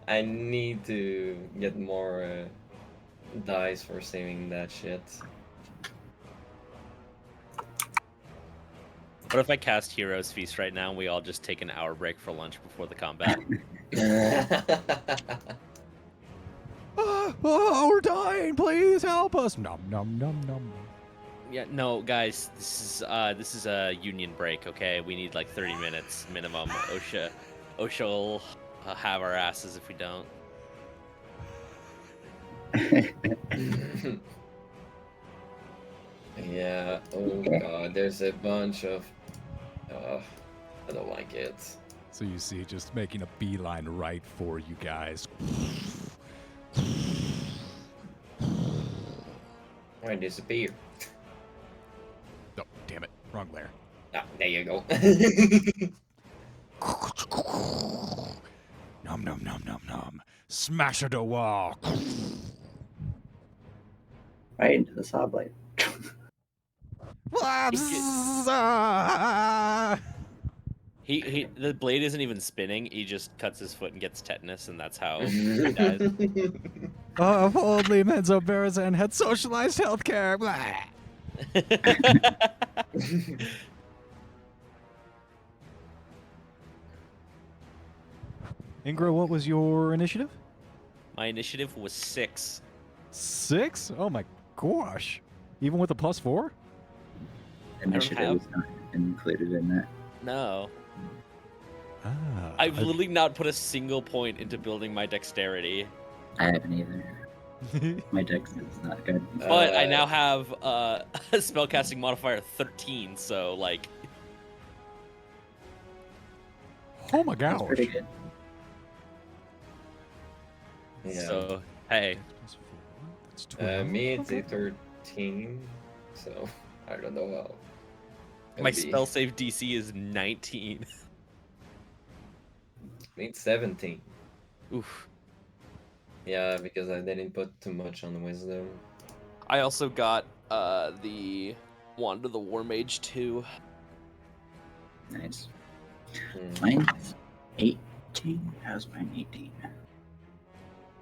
I need to get more dice for saving that shit. What if I cast Hero's Feast right now and we all just take an hour break for lunch before the combat? Oh, we're dying! Please help us! Nom nom nom nom. Yeah, no, guys, this is a union break, okay? We need like 30 minutes minimum. OSHA will have our asses if we don't. Yeah. Oh god, there's a bunch of. I don't like it. So you see, just making a beeline right for you guys. I disappear. Oh, damn it! Wrong layer. There you go. Nom nom nom nom nom. Smash at the wall. Right into the saw blade. The blade isn't even spinning. He just cuts his foot and gets tetanus, and that's how he dies. Oh, if only Menzo Barazan had socialized healthcare. Blah. Ingra, what was your initiative? My initiative was 6. 6? Oh my gosh. Even with a +4? Initiative is not included in that. No. Ah. I've literally not put a single point into building my dexterity. I haven't either. My dex is not good. But I now have a spellcasting modifier 13, so like. Oh my That's gosh. pretty good. Yeah. So hey, That's 12. Me, it's a 13, so I don't know how. my it'll be. spell save DC is 19. It's 17. Oof. Yeah, because I didn't put too much on wisdom. I also got the Wand of the War Mage 2. Nice. Hmm. Mine's 18. How's mine 18?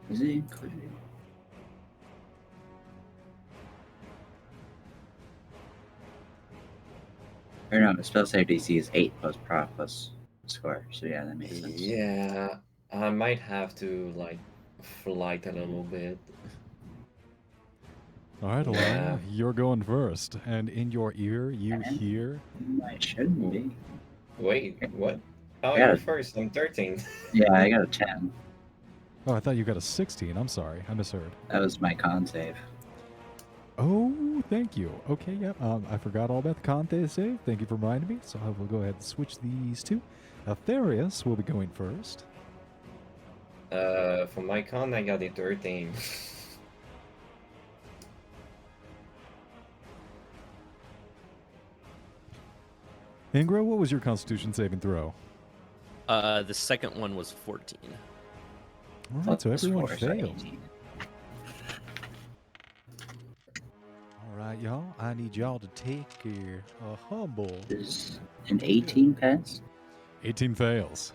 Is it included? Or no, the spell save DC is 8 plus proc plus score. So yeah, that makes sense. Yeah, I might have to like flight a little bit. All right, Yeah. Alana, you're going first. And in your ear, you And hear. I shouldn't be. Wait, what? How Yeah. are you first? I'm 13. Yeah, I got a 10. Oh, I thought you got a 16. I'm sorry. I misheard. That was my con save. Oh, thank you. Okay, yep. I forgot all about the contest save. Thank you for reminding me. So I will go ahead and switch these two. Aetherius will be going first. For my con, I got a 13. Ingro, what was your Constitution saving throw? The second one was 14. All right, so Plus everyone 4, so failed. 18. All right, y'all. I need y'all to take a humble. Is an 18 pass? 18 fails.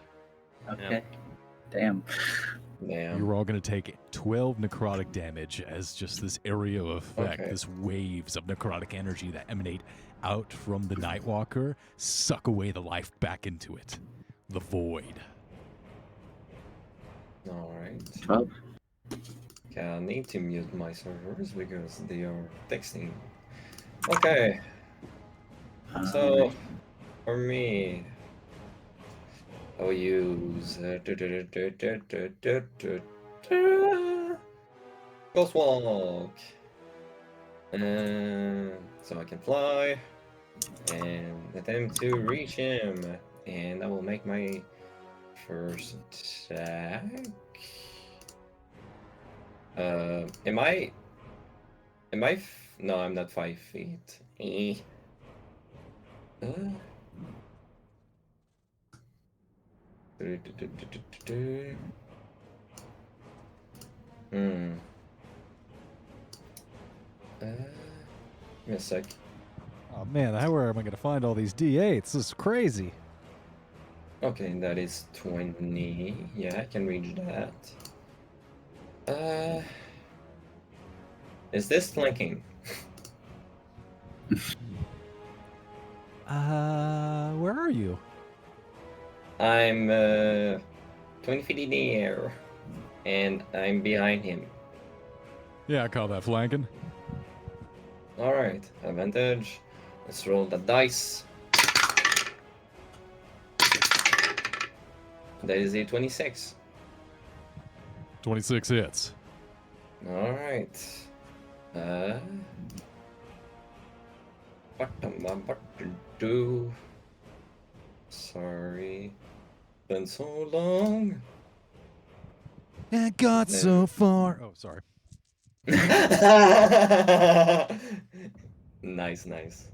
Okay. Damn. Damn. You're all going to take 12 necrotic damage as just this area of effect, Okay. this waves of necrotic energy that emanate out from the Nightwalker, suck away the life back into it. The void. Alright. 12. Okay, I need to mute my servers because they are texting. Okay, so for me, I'll use Ghost Walk, so I can fly and attempt to reach him, and I will make my first attack. Am I? No, I'm not 5 feet. Eh. Hmm. Give me a sec. Oh man, where am I going to find all these D8s? This is crazy. Okay, that is 20. Yeah, I can reach that. Is this flanking? Where are you? I'm 20 feet in the air, and I'm behind him. Yeah, I call that flanking. Alright, advantage. Let's roll the dice. That is a 26. 26 hits. Alright. What am I about to do? Sorry. Been so long. And got so far. Oh, sorry. Nice, nice.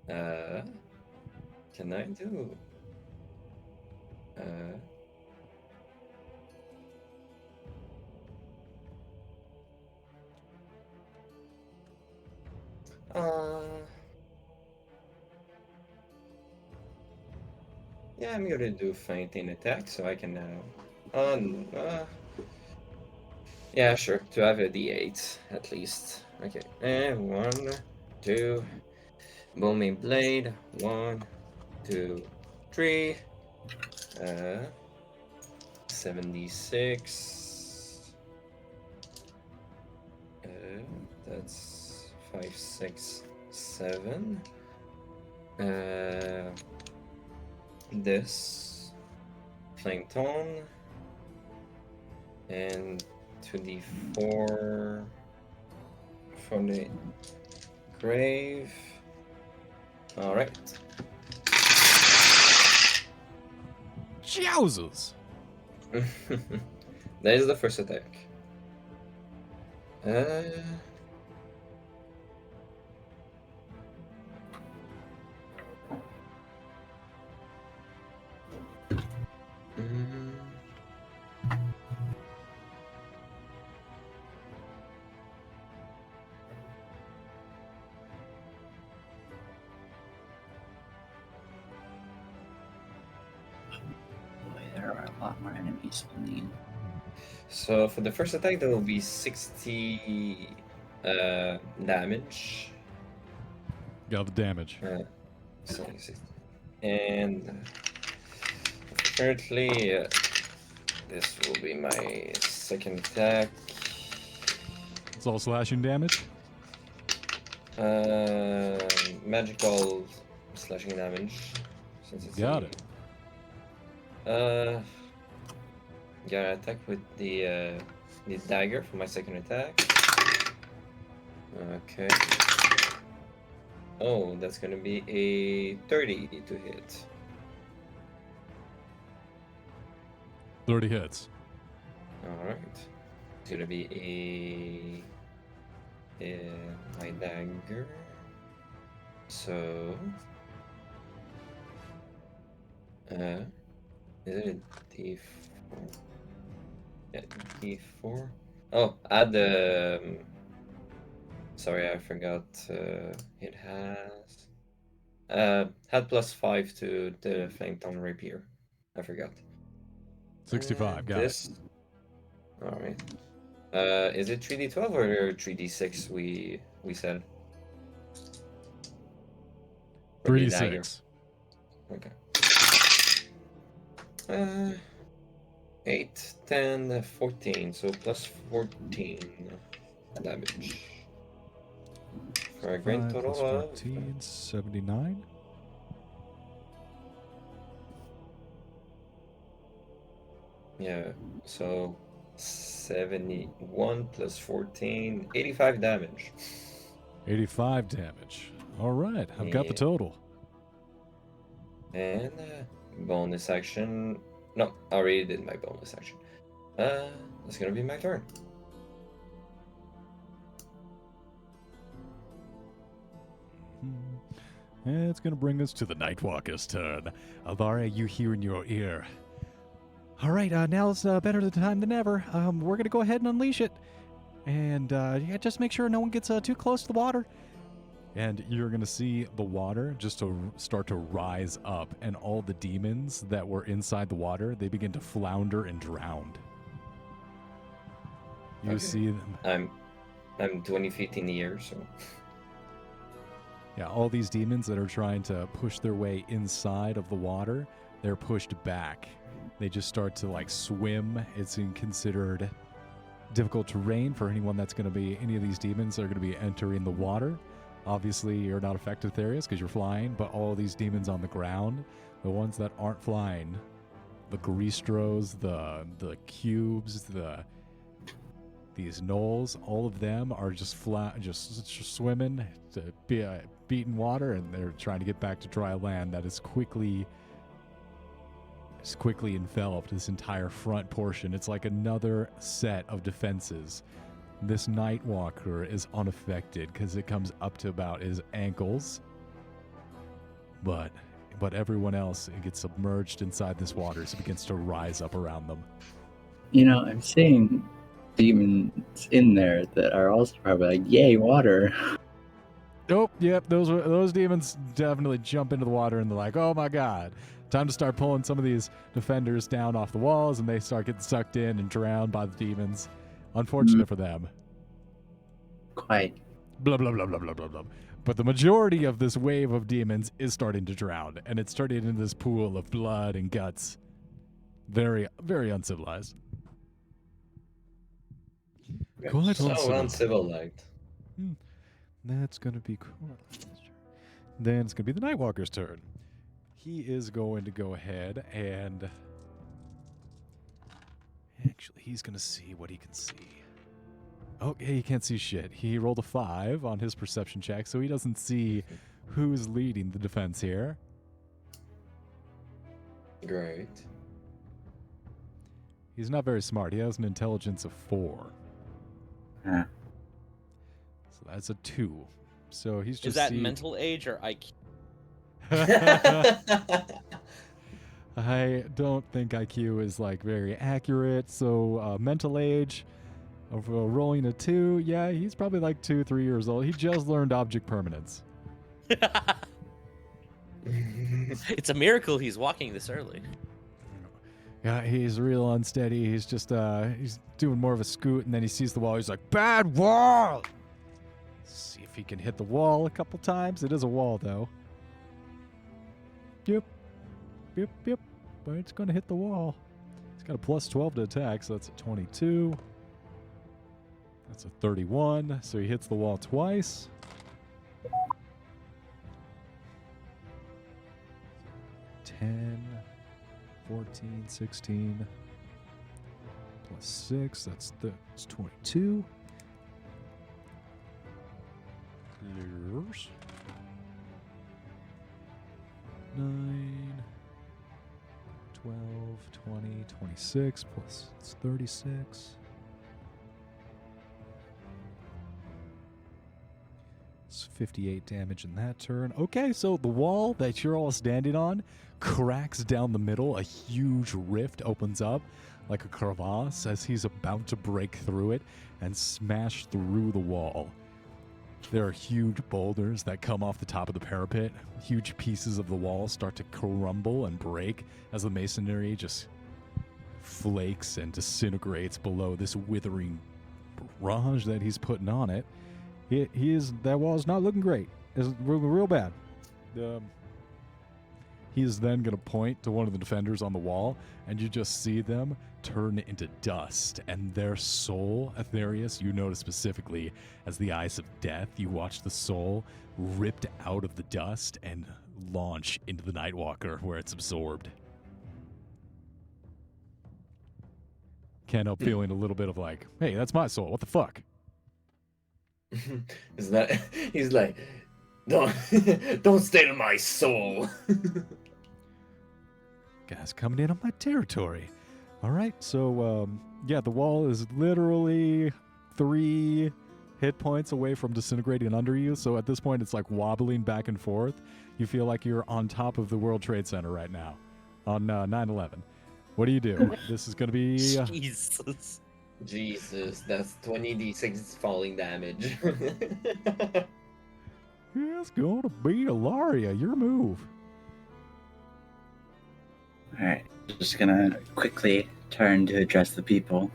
Can I do? Yeah, I'm gonna do fainting attack so I can yeah, sure, to have a d8 at least. Okay, and 1, 2, booming blade, 1, 2, 3, 76. That's 5, 6, 7. This flame tone and 2d4 for the grave. All right. Jousers! That is the first attack. Boy, there are a lot more enemies than the. So for the first attack, there will be 60 damage. Got the damage. So 60. And of Currently, this will be my second attack. It's all slashing damage. Magical slashing damage. Since it's Got it. Yeah, attack with the dagger for my second attack. Okay. Oh, that's gonna be a 30 to hit. 30 hits. Alright. It's gonna be my dagger. So is it a D4? Yeah, D4. Oh, add the sorry, I forgot it has had +5 to the flanked on rapier. I forgot. 65. Got this. All right. Is it 3d12 or 3d6? We said. it. For the dagger. 3d6. Okay. 8, 10, 14. So +14 damage. For a grand 5 total plus of 14, 79. yeah. So 71 plus 14, 85 damage. 85 damage. All right, I've got the Yeah. total. And bonus action. No, I already did my bonus action. It's gonna be my turn. And it's going to bring us to the Nightwalker's turn. Alvara, you hear in your ear. All right, now's better the time than ever. We're going to go ahead and unleash it. And yeah, just make sure no one gets too close to the water. And you're going to see the water just to start to rise up. And all the demons that were inside the water, they begin to flounder and drown. You Okay. see them. I'm 20 feet in the air, so Yeah, all these demons that are trying to push their way inside of the water, they're pushed back. They just start to like swim. It's considered difficult terrain for anyone that's going to be, any of these demons that are going to be entering the water. Obviously, you're not affected with areas because you're flying, but all of these demons on the ground, the ones that aren't flying, the Greastros, the cubes, these gnolls, all of them are just just swimming to be beaten water, and they're trying to get back to dry land that is quickly enveloped this entire front portion. It's like another set of defenses. This Nightwalker is unaffected because it comes up to about his ankles, but everyone else, it gets submerged inside this water, so it begins to rise up around them. You know, I'm seeing demons in there that are also probably like, yay, water. Nope, yep, those demons definitely jump into the water and they're like, oh my god, time to start pulling some of these defenders down off the walls, and they start getting sucked in and drowned by the demons. Unfortunate for them. Quite. Blah, blah, blah, blah, blah, blah, blah. But the majority of this wave of demons is starting to drown, and it's turning into this pool of blood and guts. Very, very uncivilized. Quite so uncivilized. uncivilized. That's going to be cool. Then it's going to be the Nightwalker's turn. He is going to go ahead and... Actually, he's going to see what he can see. Okay, he can't see shit. He rolled a 5 on his perception check, so he doesn't see who's leading the defense here. Great. He's not very smart. He has an intelligence of 4. Huh. So that's a 2. So he's just Is that see- mental age or IQ? I don't think IQ is like very accurate. So mental age of rolling a 2, yeah, he's probably like 2-3 years old. He just learned object permanence. It's a miracle he's walking this early. Yeah, he's real unsteady. He's just he's doing more of a scoot, and then he sees the wall. He's like, bad wall. See if he can hit the wall a couple times. It is a wall though. Yep. but it's going to hit the wall. It's got a plus 12 to attack, so that's a 22. That's a 31, so he hits the wall twice. $10, 14, 16, plus 6, that's 22. Clears. 9, 12, 20, 26, plus it's 36. It's 58 damage in that turn. Okay, so the wall that you're all standing on cracks down the middle. A huge rift opens up like a crevasse as he's about to break through it and smash through the wall. There are huge boulders that come off the top of the parapet. Huge pieces of the wall start to crumble and break as the masonry just flakes and disintegrates below this withering barrage that he's putting on it. That wall is not looking great. It's real bad. He is then going to point to one of the defenders on the wall, and you just see them turn into dust. And their soul, Aetherius, you notice specifically, as the eyes of death, you watch the soul ripped out of the dust and launch into the Nightwalker, where it's absorbed. Can't help feeling a little bit of like, hey, that's my soul. What the fuck? Is that he's like, don't stay to my soul. Guys coming in on my territory. All right, so yeah, the wall is literally 3 hit points away from disintegrating under you. So at this point, it's like wobbling back and forth. You feel like you're on top of the World Trade Center right now on 9/11. What do you do? This is going to be... Jesus. Jesus, that's 20d6 falling damage. It's going to be Ilaria. Your move. Alright, just gonna quickly turn to address the people.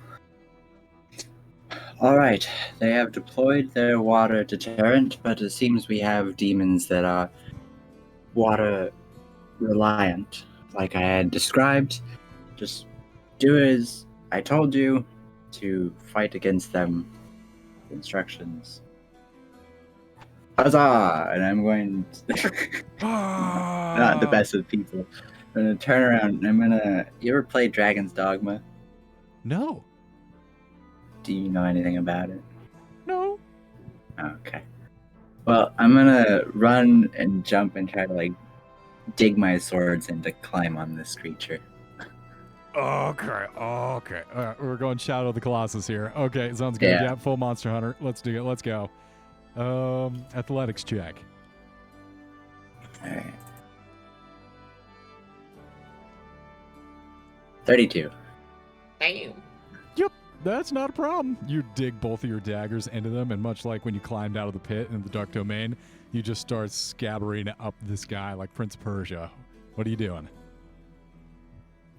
Alright, they have deployed their water deterrent, but it seems we have demons that are water reliant. Like I had described, just do as I told you to fight against them. Instructions. Huzzah! And I'm going to not the best of people. I'm gonna turn around and I'm gonna. You ever play Dragon's Dogma? No. Do you know anything about it? No. Okay. Well, I'm gonna run and jump and try to like dig my swords in to climb on this creature. Okay. All right, we're going Shadow of the Colossus here. Okay, sounds good. Yeah. Yeah, full Monster Hunter. Let's do it. Let's go. Athletics check. Alright. 32. Damn. That's not a problem. You dig both of your daggers into them, and much like when you climbed out of the pit in the Dark Domain, you just start scabbering up this guy like Prince of Persia. What are you doing?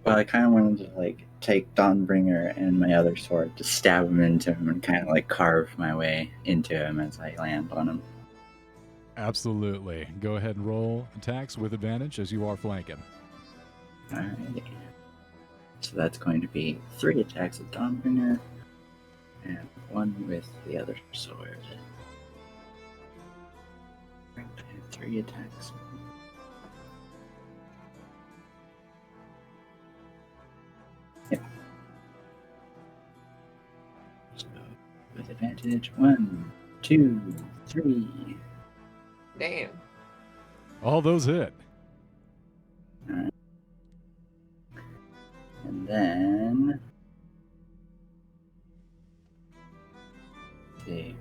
Well, I kind of wanted to like take Dawnbringer and my other sword to stab him into him and kind of like carve my way into him as I land on him. Absolutely. Go ahead and roll attacks with advantage as you are flanking. Alright. So that's going to be 3 attacks with Dawnbringer and 1 with the other sword. Right, 3 attacks. Yep. So with advantage, 1, 2, 3. Damn. All those hit. Alright. And then... see.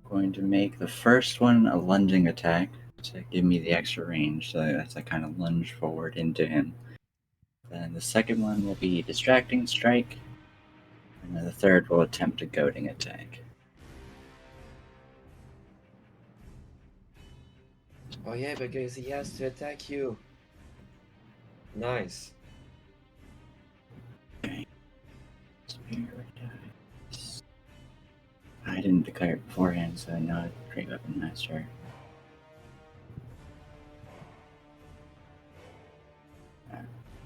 Going to make the first one a lunging attack to give me the extra range, so that's I kind of lunge forward into him. Then the second one will be distracting strike, and then the third will attempt a goading attack. Oh yeah, because he has to attack you. Nice. Spirit dice. I didn't declare it beforehand, so I know it's Great Weapon Master.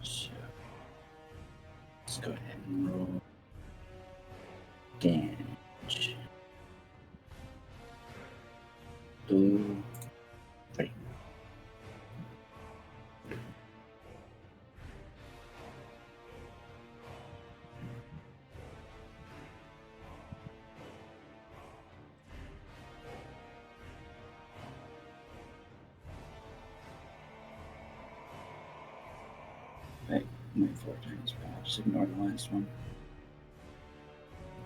So let's go ahead and roll damage. 2, 3. Wait, went 4 times, but I'll just ignore the last one.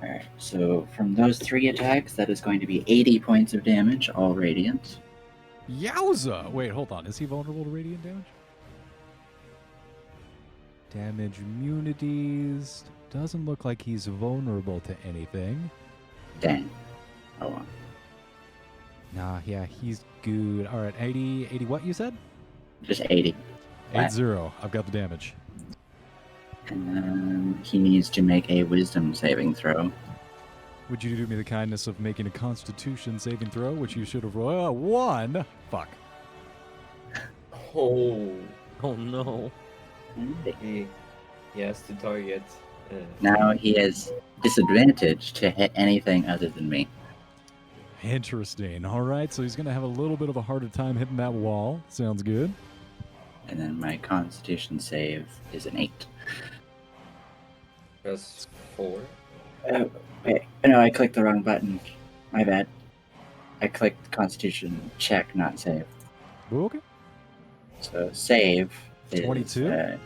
Alright, so from those 3 attacks, that is going to be 80 points of damage, all radiant. Yowza! Wait, hold on. Is he vulnerable to radiant damage? Damage immunities. Doesn't look like he's vulnerable to anything. Dang. Oh well. Nah, yeah, he's good. All right, 80 what you said? Just 80. 80. I've got the damage. And then he needs to make a wisdom saving throw. Would you do me the kindness of making a Constitution saving throw, which you should have rolled? 1. Fuck. Oh, Oh no. he has to target. Now he has disadvantage to hit anything other than me. Interesting. All right, so he's going to have a little bit of a harder time hitting that wall. Sounds good. And then my Constitution save is an 8. Plus 4. Oh, wait. No, I clicked the wrong button. My bad. I clicked Constitution check, not save. Okay. So save is 22?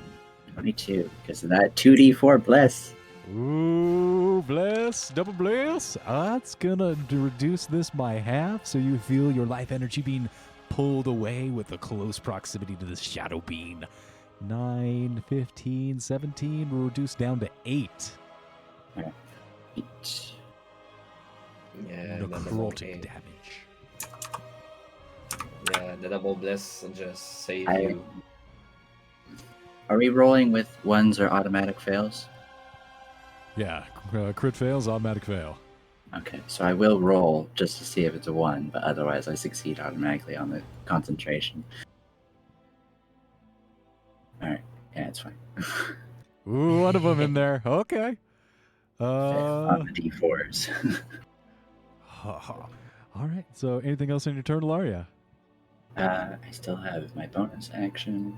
22, because of that 2d4 bless. Ooh, bless, double bless. That's gonna reduce this by half, so you feel your life energy being pulled away with a close proximity to the shadow being. 9, 15, 17 will reduce down to 8. 8. Yeah, the double Necrotic eight. damage. Yeah, the double bless will just save I- you. Are we rolling with ones or automatic fails? Yeah, crit fails, automatic fail. Okay, so I will roll just to see if it's a 1, but otherwise I succeed automatically on the concentration. Alright, yeah, it's fine. Ooh, one of them in there. Okay. On the d4s. All right. So, anything else in your turn, Ilaria? I still have my bonus action,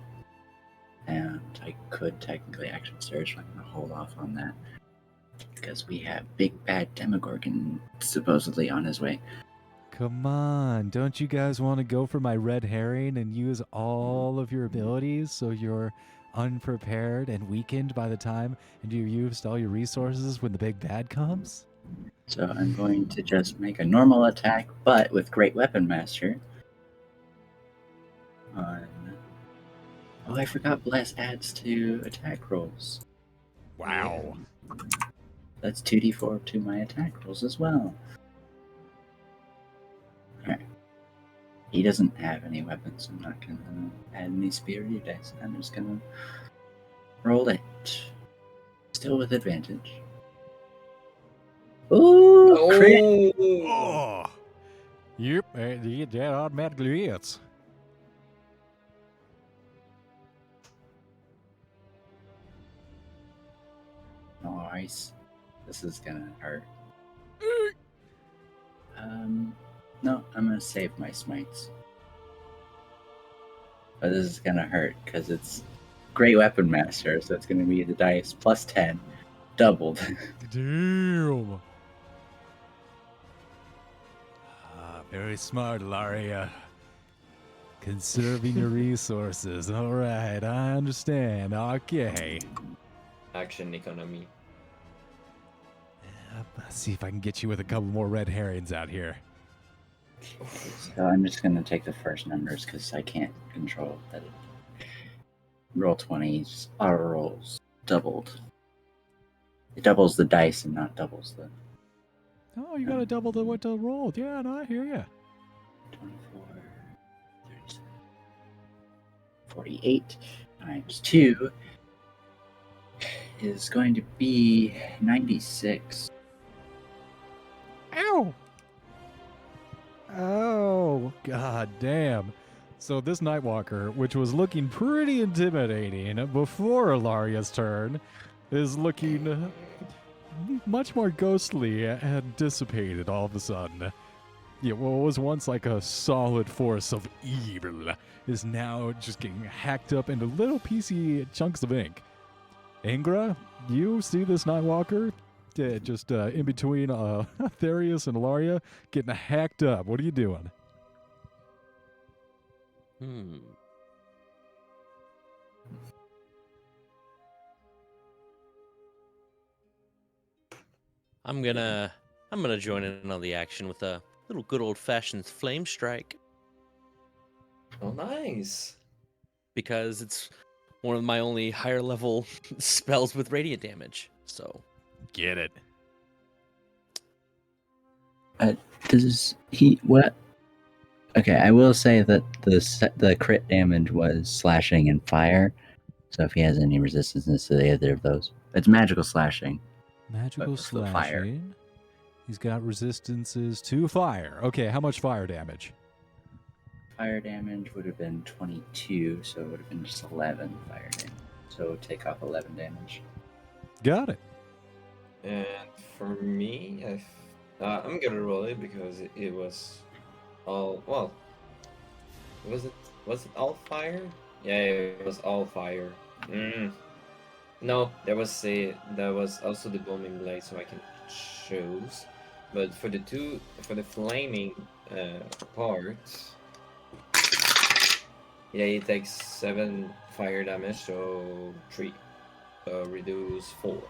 and I could technically action surge, but I'm going to hold off on that. Because we have Big Bad Demogorgon supposedly on his way. Come on. Don't you guys want to go for my red herring and use all of your abilities so you're unprepared and weakened by the time and you used all your resources when the big bad comes? So I'm going to just make a normal attack, but with Great Weapon Master. On... Oh, I forgot Bless adds to attack rolls. Wow. That's 2d4 to my attack rolls as well. Alright. He doesn't have any weapons, so I'm not going to add any spear dice. I'm just going to roll it. Still with advantage. Ooh, crit! Oh. Yep. That automatically hits. Nice. This is gonna hurt. No, I'm gonna save my smites. But this is gonna hurt because it's Great Weapon Master, so it's gonna be the dice plus 10, doubled. Damn. Very smart, Ilaria. Conserving your resources. All right, I understand. Okay. Action economy. Let's see if I can get you with a couple more red herrings out here. So I'm just gonna take the first numbers because I can't control that. Roll 20s, auto rolls, doubled. It doubles the dice and not doubles the Oh, you got to double the what to roll. Yeah, no, I hear you. 24, 37, 48 times 2 is going to be 96. Ow! Oh, god damn. So this Nightwalker, which was looking pretty intimidating before Ilaria's turn, is looking much more ghostly and dissipated all of a sudden. Yeah, what was once like a solid force of evil is now just getting hacked up into little piecey chunks of ink. Ingra, you see this Nightwalker just in between Therius and Ilaria getting hacked up. What are you doing? I'm gonna join in on the action with a little good old fashioned flame strike Oh, nice. because it's one of my only higher level spells with radiant damage. So Get it. Does he what? Okay, I will say that the crit damage was slashing and fire. So if he has any resistances to either of those, it's magical slashing. Magical But for the fire. slashing. He's got resistances to fire. Okay, how much fire damage? Fire damage would have been 22, so it would have been just 11 fire damage. So take off 11 damage. Got it. And for me, I'm gonna roll it because it was all well. Was it all fire? Yeah, it was all fire. No, there was also the booming blade, so I can choose. But for the flaming part, yeah, it takes 7 fire damage, so 3. So reduce 4.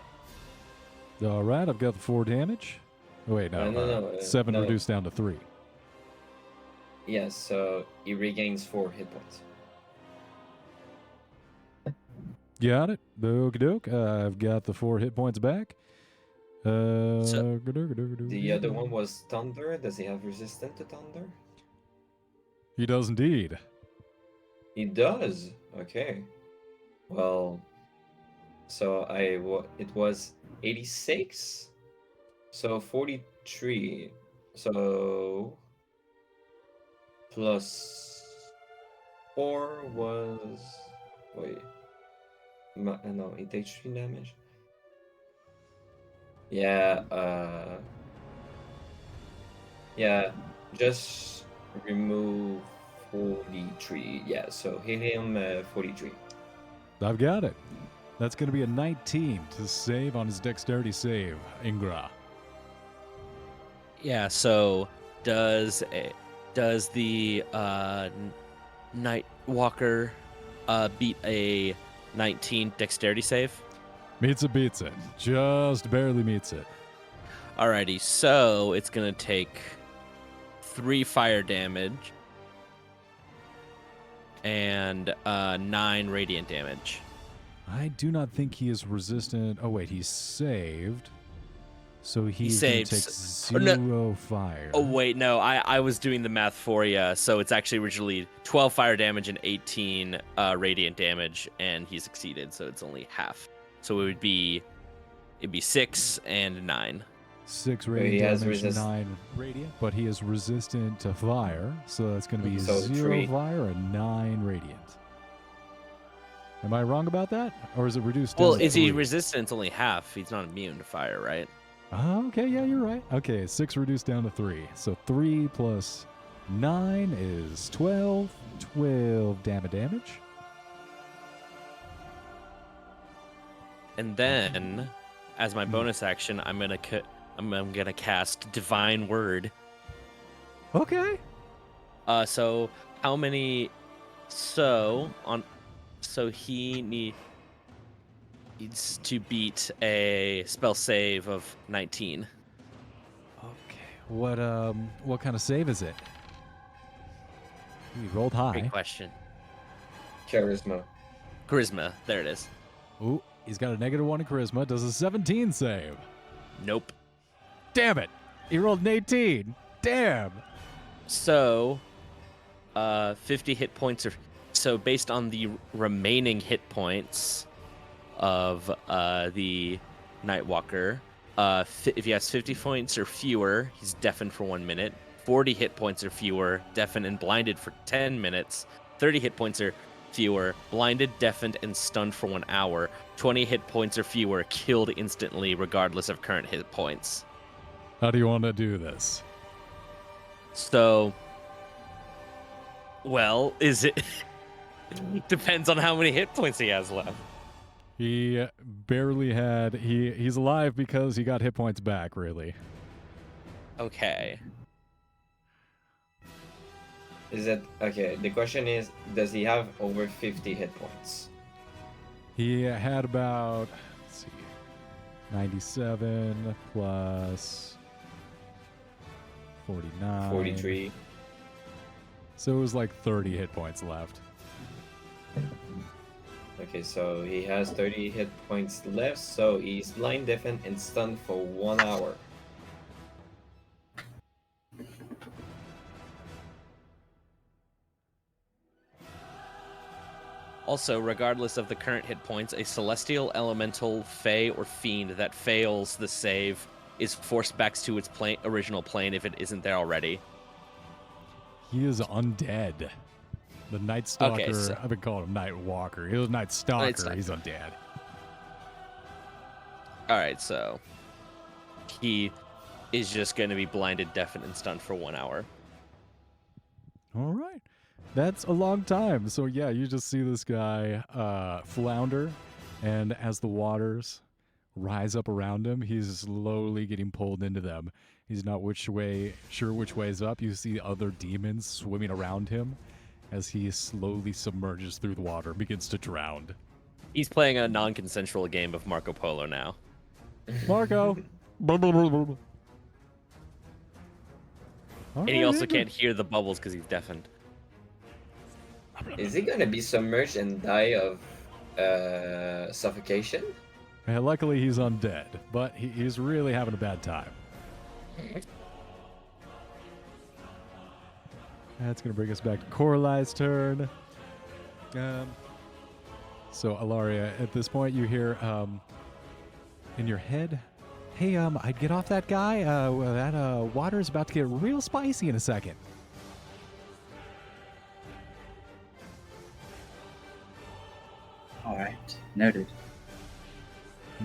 All right, I've got the 4 damage. Oh, wait, no. No, 7 no. reduced down to 3. Yes, so he regains 4 hit points. Got it. Okie doke. I've got the 4 hit points back. The other one was thunder. Does he have resistant to thunder? He does indeed. He does. Okay. Well, so it was 86. So 43. So plus 4 was no, it takes 3 damage. Yeah, just remove 43. Yeah, so hit him 43. I've got it. That's going to be a 19 to save on his dexterity save, Ingra. yeah, so does the Nightwalker beat a 19 dexterity save? Meets it, beats it. Just barely meets it. Alrighty, so it's gonna take 3 fire damage and 9 radiant damage. I do not think he is resistant. Oh, wait, he's saved. So he's saves. Going to take 0 no. fire. Oh wait, no, I was doing the math for you. So it's actually originally 12 fire damage and 18 radiant damage, and he succeeded. So it's only half. So it'd be 6 and 9. 6 he radiant has damage, resist- 9 radiant, but he is resistant to fire, so that's going to be So 0 3. fire and 9 radiant. Am I wrong about that, or is it reduced? Down Well, to is he 3? resistant? It's only half. He's not immune to fire, right? Oh, okay, yeah, you're right. Okay, 6 reduced down to 3, so 3 plus 9 is 12. 12 damage. And then, as my bonus action, I'm gonna cast Divine Word. Okay. So how many? So he needs to beat a spell save of 19. Okay. What kind of save is it? He rolled high. Great question. Charisma. Charisma. There it is. Ooh, he's got a -1 in charisma. Does a 17 save? Nope. Damn it! He rolled an 18. Damn. So, 50 hit points are. So based on the remaining hit points of the Nightwalker, if he has 50 points or fewer, he's deafened for 1 minute. 40 hit points or fewer, deafened and blinded for 10 minutes. 30 hit points or fewer, blinded, deafened, and stunned for 1 hour. 20 hit points or fewer, killed instantly, regardless of current hit points. How do you want to do this? So, well, is it... Depends on how many hit points he has left. He barely had. He's alive because he got hit points back. Really. Okay. Is it okay? The question is, does he have over 50 hit points? He had about, let's see, 97 plus 49. 43. So it was like 30 hit points left. Okay, so he has 30 hit points left, so he's blind, deafened, and stunned for 1 hour. Also, regardless of the current hit points, a celestial, elemental, fey, or fiend that fails the save is forced back to its original plane if it isn't there already. He is undead. The Night Stalker, Okay, so- I've been calling him Night Walker. He was Night Stalker. Stalker. He's undead. Alright, so he is just going to be blinded, deafened, and stunned for 1 hour. All right. That's a long time. So yeah, you just see this guy flounder, and as the waters rise up around him, he's slowly getting pulled into them. He's not sure which way is up. You see other demons swimming around him as he slowly submerges through the water, begins to drown. He's playing a non-consensual game of Marco Polo now. Marco. And he also can't hear the bubbles because he's deafened. Is he gonna be submerged and die of suffocation? Yeah, luckily he's undead, but he's really having a bad time. That's going to bring us back to Coralai's turn. So, Alaria, at this point, you hear in your head, hey, I'd get off that guy. That water is about to get real spicy in a second. All right, noted.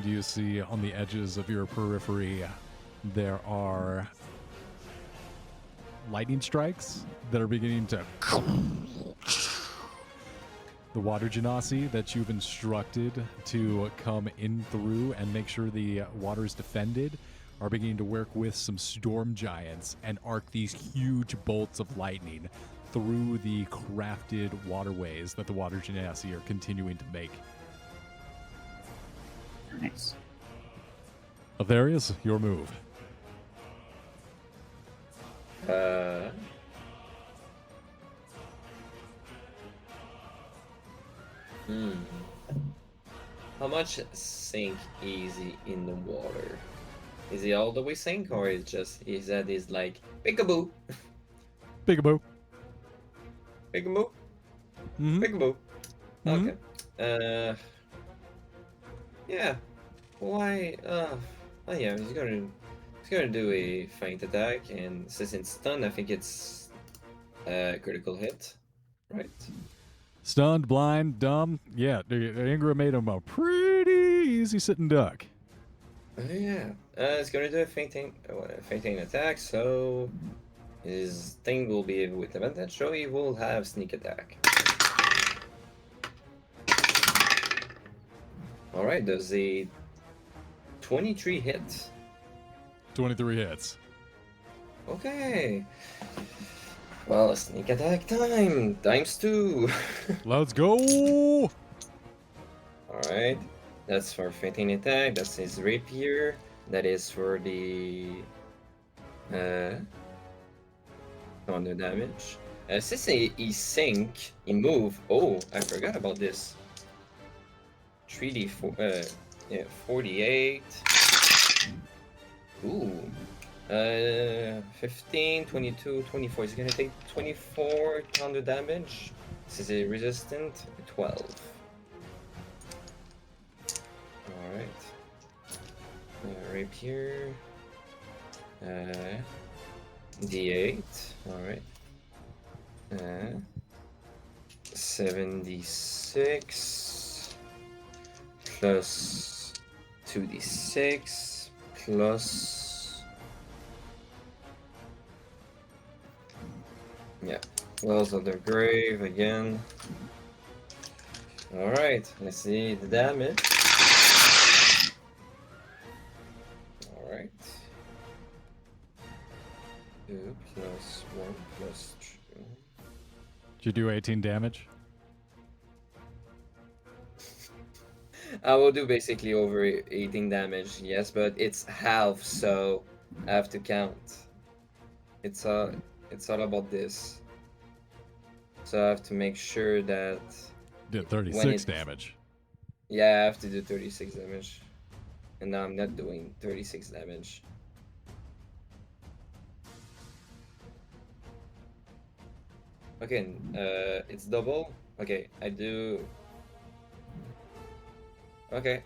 Do you see on the edges of your periphery, there are lightning strikes that are beginning to... The water genasi that you've instructed to come in through and make sure the water is defended are beginning to work with some storm giants and arc these huge bolts of lightning through the crafted waterways that the water genasi are continuing to make. Nice. Atherius, your move. How much sink is he in the water? Is he all the way sink, or is just his head is like peekaboo, Peekaboo. peekaboo, Mm-hmm. peekaboo? Mhm. Okay. Yeah. Why? Oh yeah. He's gonna do a feint attack, and since it's stun, I think it's a critical hit, right? Stunned, blind, dumb. Yeah, Ingra made him a pretty easy sitting duck. Yeah. It's gonna do a fainting attack, so his thing will be with advantage, so he will have sneak attack. Alright, does a 23 hit? 23 hits. Okay. Well, sneak attack time! Times 2! Let's go! Alright. That's for fainting attack, that's his rapier. That is for the thunder damage. Since he sink, he move. Oh, I forgot about this. 3d4 yeah, 48. Ooh. 15, 22, 24. He's gonna take 24 thunder damage. This is a resistant 12. Alright. Rapier. D8. Alright. 76 plus 2d6 plus. Yeah, Wells of the Grave again. Alright, let's see the damage. Alright. 2 plus 1 plus 2. Did you do 18 damage? I will do basically over 18 damage, yes, but it's half, so I have to count. It's all about this. So I have to make sure that, Did 36 damage. yeah, I have to do 36 damage. And now I'm not doing 36 damage. Okay, it's double. Okay, I do. Okay,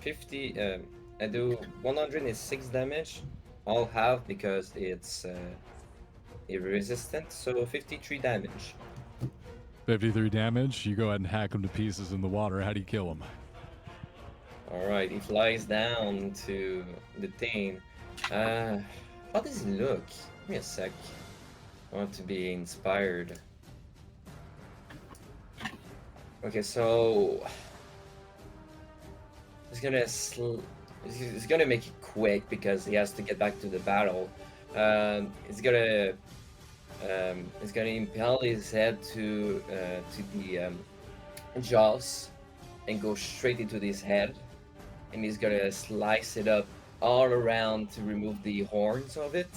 50. I do 106 damage. I'll have because it's resistant, so 53 damage. 53 damage. You go ahead and hack him to pieces in the water. How do you kill him? Alright, he flies down to the thing. How does he look? Give me a sec. I want to be inspired. Okay, so he's gonna he's gonna make it quick because he has to get back to the battle. He's gonna impel his head to the jaws and go straight into his head, and he's gonna slice it up all around to remove the horns of it,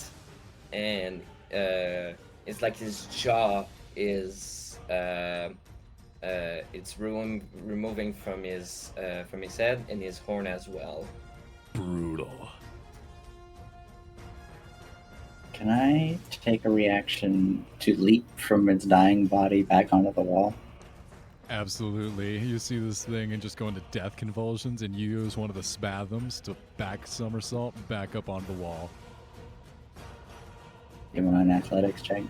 and it's like his jaw is it's removing from his head and his horn as well. Brutal. Can I take a reaction to leap from its dying body back onto the wall? Absolutely. You see this thing and just go into death convulsions, and you use one of the spasms to back somersault back up onto the wall. You want an athletics check?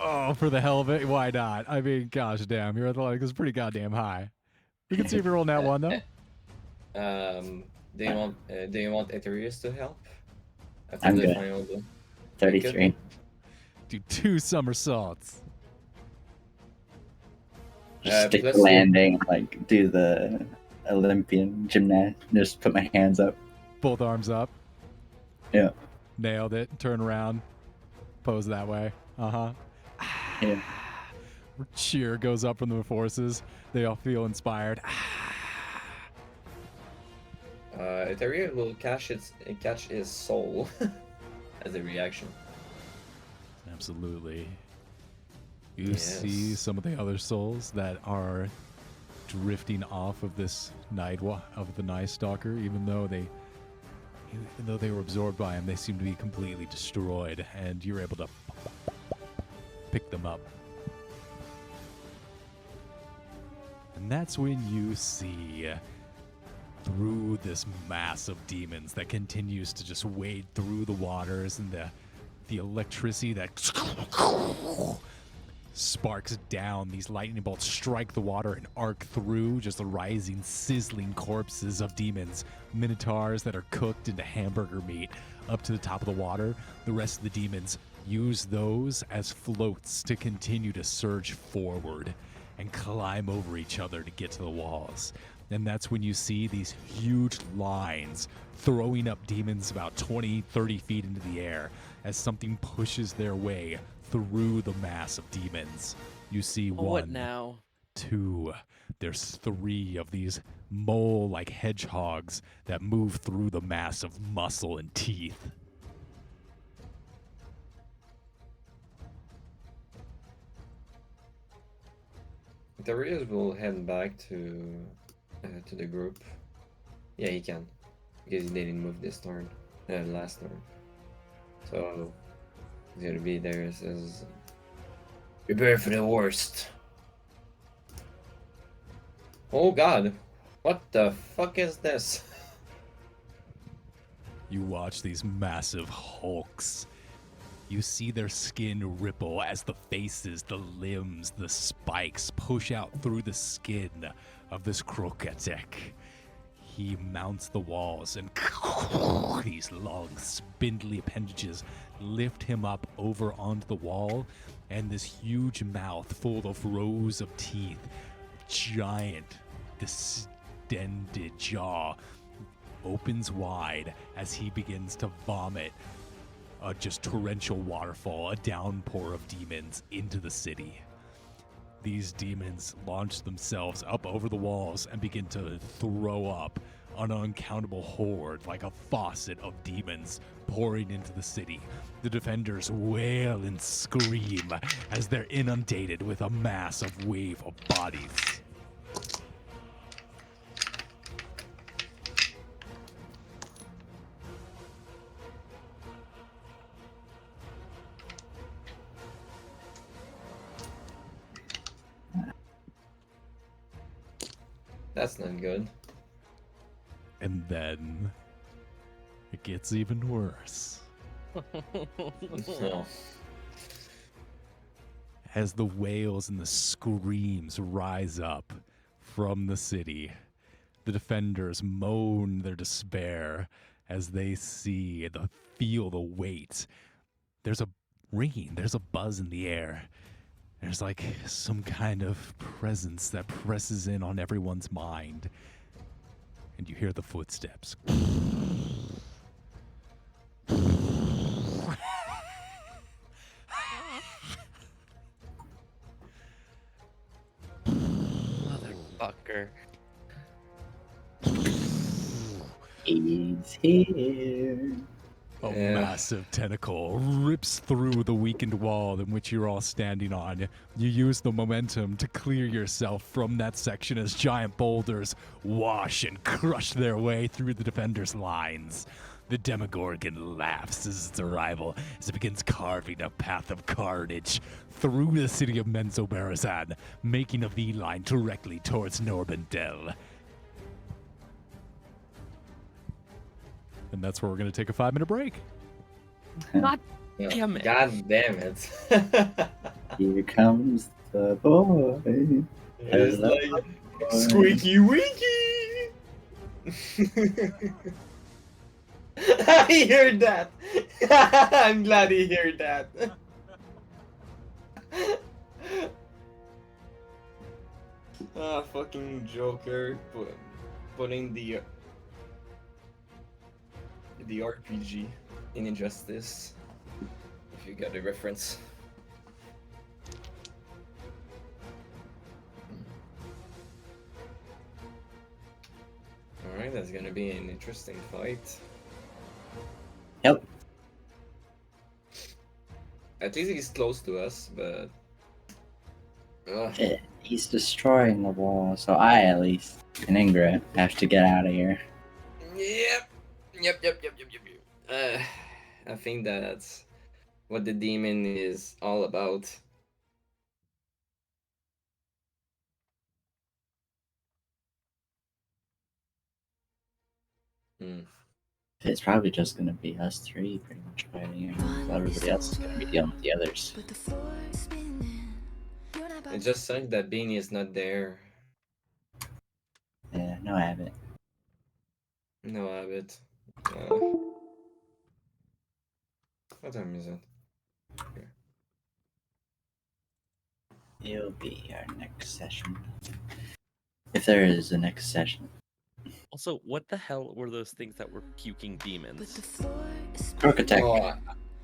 Oh, for the hell of it, why not? I mean, gosh damn, your athletics is pretty goddamn high. We can see if you roll that one though. Do you want Ethereus to help? After I'm the good. final blow? 33. Do 2 somersaults. Just stick plus the landing, like do the Olympian gymnast. Just put my hands up. Both arms up. Yeah. Nailed it. Turn around. Pose that way. Uh-huh. Yeah. Cheer goes up from the forces. They all feel inspired. Ethereus will catch his soul as a reaction. Absolutely. You Yes. see some of the other souls that are drifting off of this of the Night Stalker, even though they were absorbed by him, they seem to be completely destroyed, and you're able to pick them up. And that's when you see through this mass of demons that continues to just wade through the waters, and the electricity that sparks down. These lightning bolts strike the water and arc through just the rising, sizzling corpses of demons, minotaurs that are cooked into hamburger meat up to the top of the water. The rest of the demons use those as floats to continue to surge forward and climb over each other to get to the walls. And that's when you see these huge lines throwing up demons about 20, 30 feet into the air as something pushes their way through the mass of demons. You see Oh, one, what now? 2, there's 3 of these mole-like hedgehogs that move through the mass of muscle and teeth. Ethereus will head back to the group. Yeah, he can, because he didn't move this turn, last turn. So he's gonna be there. It says, prepare for the worst. Oh God, what the fuck is this? You watch these massive hulks You see their skin ripple as the faces, the limbs, the spikes push out through the skin of this Krokatek. He mounts the walls, and these long, spindly appendages lift him up over onto the wall, and this huge mouth full of rows of teeth, giant, distended jaw, opens wide as he begins to vomit a just torrential waterfall, a downpour of demons into the city. These demons launch themselves up over the walls and begin to throw up an uncountable horde, like a faucet of demons pouring into the city. The defenders wail and scream as they're inundated with a massive wave of bodies. That's not good. And then it gets even worse. No. As the wails and the screams rise up from the city, the defenders moan their despair as they feel the weight. There's a ringing, there's a buzz in the air. There's like some kind of presence that presses in on everyone's mind. And you hear the footsteps. Motherfucker. He's here. A Yeah. massive tentacle rips through the weakened wall in which you're all standing on. You use the momentum to clear yourself from that section as giant boulders wash and crush their way through the defenders' lines. The Demogorgon laughs as its arrival as it begins carving a path of carnage through the city of Menzoberranzan, making a V-line directly towards Norbandel. And that's where we're going to take a 5-minute break. God Yeah. damn it. God damn it. Here comes the boy. It's Hello, like boy. squeaky wiki. I heard that. I'm glad he heard that. Fucking Joker putting the RPG in Injustice. If you get the reference. Alright, that's gonna be an interesting fight. Yep. At least he's close to us, but... Ugh. He's destroying the wall, so I, at least, and Ingrid, have to get out of here. Yep. I think that's what the demon is all about. It's probably just gonna be us three pretty much fighting here. So everybody else is gonna be dealing with the others. It just sucks that Beanie is not there. Yeah, no habit. No habit. What time is it? It'll be our next session. If there is a next session. Also, what the hell were those things that were puking demons? Crocotech. Oh,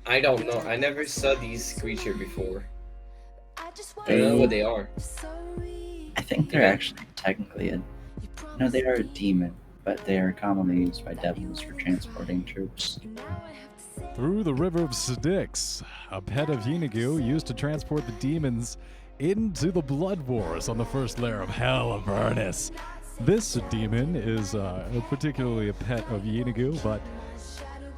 I don't know. I never saw these creatures before. I don't know what they are. I think they're actually technically they are a demon, but they are commonly used by devils for transporting troops. Through the river of Styx, a pet of Yenigu used to transport the demons into the blood wars on the first layer of Hell Avernus. This demon is particularly a pet of Yenigu, but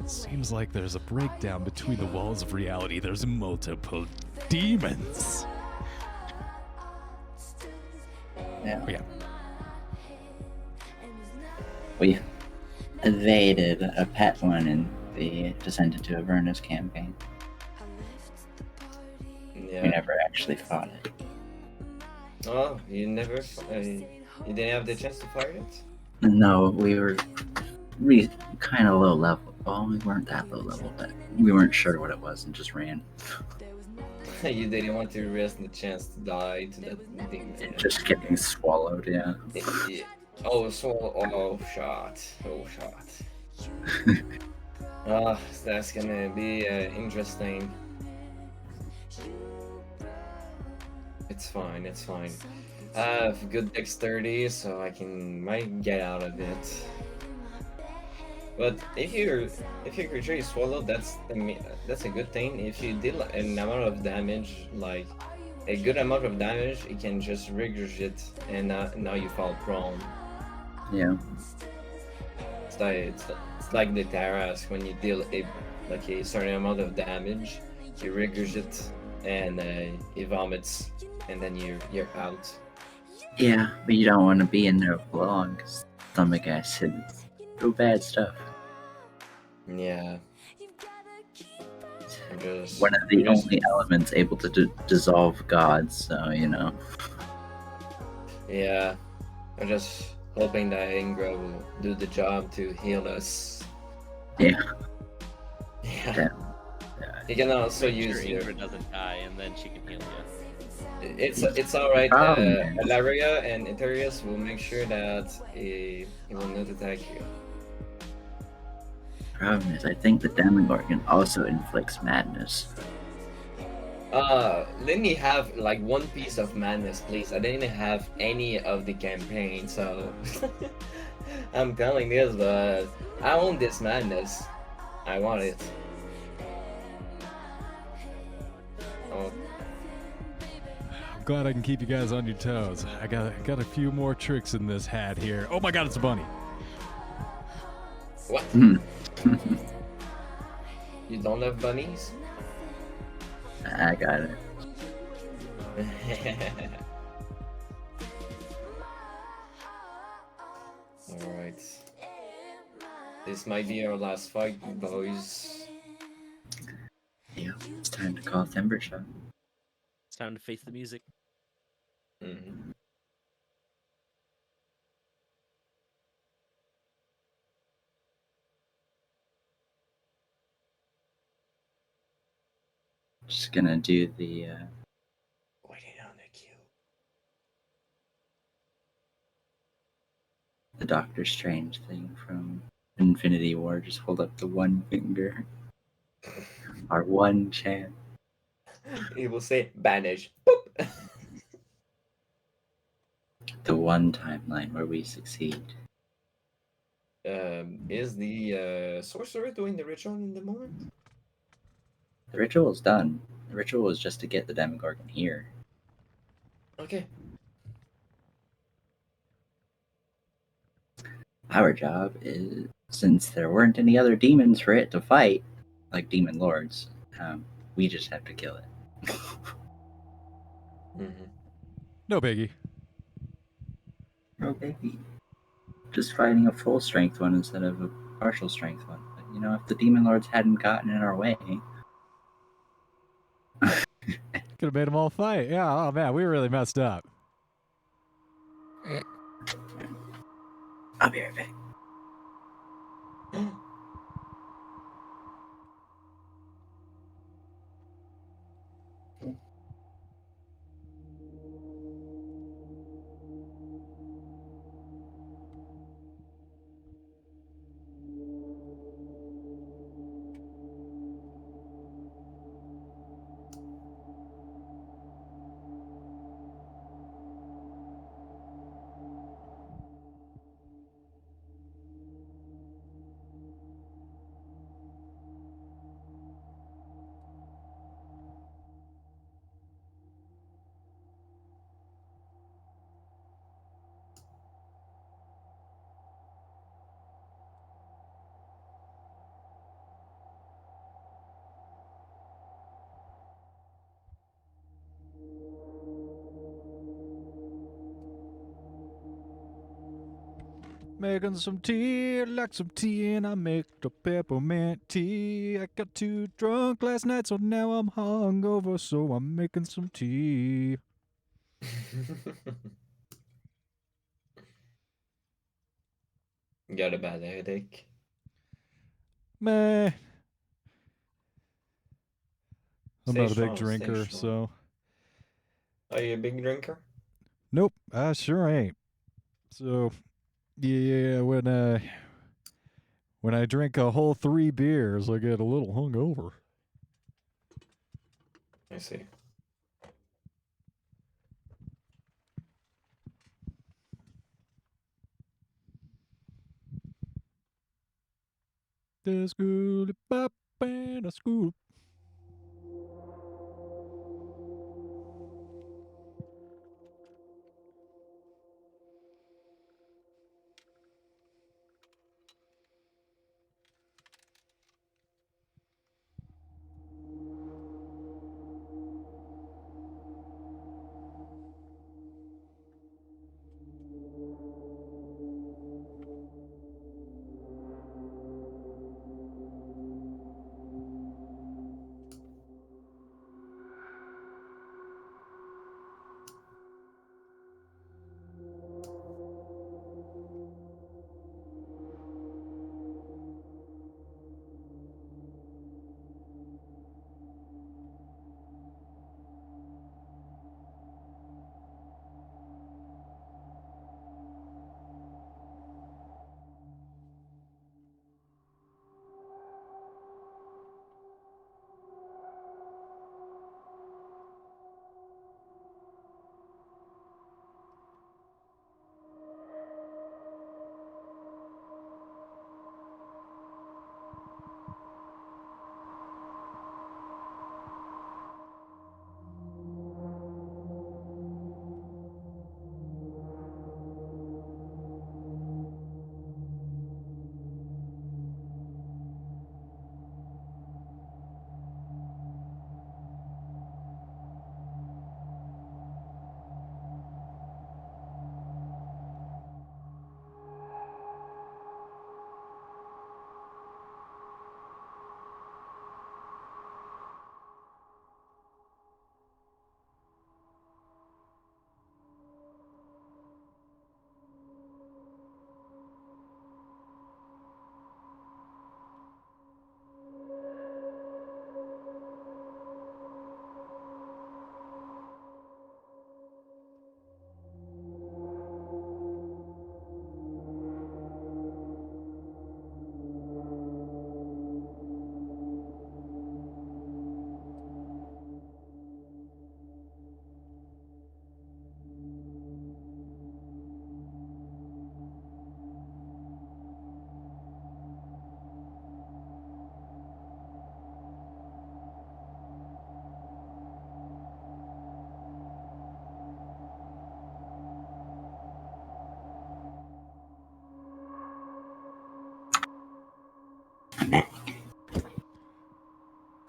it seems like there's a breakdown between the walls of reality. There's multiple demons. Yeah. Yeah. We evaded a pet one in the Descent into Avernus campaign. We Yeah. never actually fought it. Oh, you never. You didn't have the chance to fight it. No, we were kind of low level. Well, we weren't that low level, but we weren't sure what it was and just ran. You didn't want to risk the chance to die to that demon. Just getting swallowed, yeah. Yeah. Oh, so shot. Oh, shot. Ah, that's gonna be interesting. It's fine. It's fine. I have good dexterity, so I might get out of it. But if your creature is swallowed, that's a good thing. If you deal an amount of damage, like a good amount of damage, it can just regurgitate, and now you fall prone. Yeah. It's like the Tarask when you deal a certain amount of damage, you regurgitate and he vomits, and then you're out. Yeah, but you don't want to be in there for long because stomach acid is real bad stuff. Yeah. I'm just, One of the I'm just- only elements able to dissolve gods, so you know. Yeah. I'm just hoping that Ingra will do the job to heal us. Yeah. Yeah. Yeah. You can also Make use sure your. Ingrid doesn't die, and then she can heal you. It's all right. Problem is- Alaria and Eterius will make sure that he will not attack you. Problem is, I think the Demogorgon also inflicts madness. Let me have like one piece of madness, please. I didn't have any of the campaign, so I'm telling this, but I want this madness. I want it. Oh, I'm glad I can keep you guys on your toes. I got a few more tricks in this hat here. Oh my god, it's a bunny. what? Hmm. You don't love bunnies? I got it. Alright. This might be our last fight, boys. Yeah, it's time to call Timber Shot. It's time to face the music. Mhm. Just gonna do the Waiting on the queue. Doctor Strange thing from Infinity War. Just hold up the one finger. Our one chance. It will say banish. Boop. The one timeline where we succeed. Is the sorcerer doing the ritual in the moment? The ritual is done. The ritual is just to get the Demogorgon here. Okay. Our job is, since there weren't any other demons for it to fight, like demon lords, we just have to kill it. Mm-hmm. No biggie. Oh, baby. Just fighting a full strength one instead of a partial strength one. But, you know, if the demon lords hadn't gotten in our way, Could have made them all fight. Yeah, oh man, we really messed up. I'll be right back. Making some tea, like some tea, and I make the peppermint tea. I got too drunk last night, so now I'm hungover, so I'm making some tea. Got a bad headache. Meh. I'm Stay not a strong, big stay drinker, strong. so. Are you a big drinker? Nope, I sure ain't. So, yeah, when I drink a whole 3 beers, I get a little hungover. I see. The school pop and a school.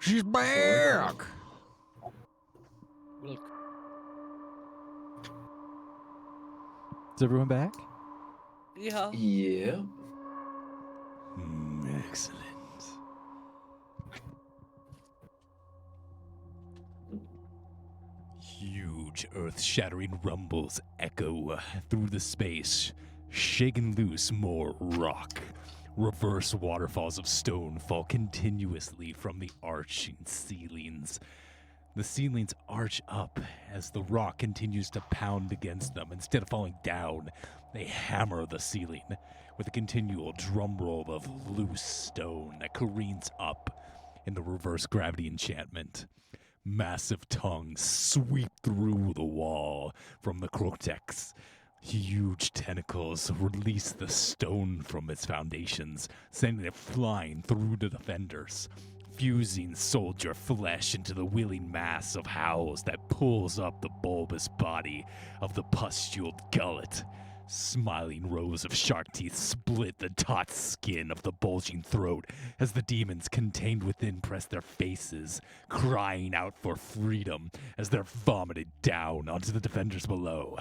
She's back! Is everyone back? Yeah. Yeah. Excellent. Huge earth-shattering rumbles echo through the space, shaking loose more rock. Reverse waterfalls of stone fall continuously from the arching ceilings. The ceilings arch up as the rock continues to pound against them. Instead of falling down, they hammer the ceiling with a continual drum roll of loose stone that careens up in the reverse gravity enchantment. Massive tongues sweep through the wall from the cortex. Huge tentacles release the stone from its foundations, sending it flying through the defenders, fusing soldier flesh into the willing mass of howls that pulls up the bulbous body of the pustuled gullet. Smiling rows of shark teeth split the taut skin of the bulging throat as the demons contained within press their faces, crying out for freedom as they're vomited down onto the defenders below.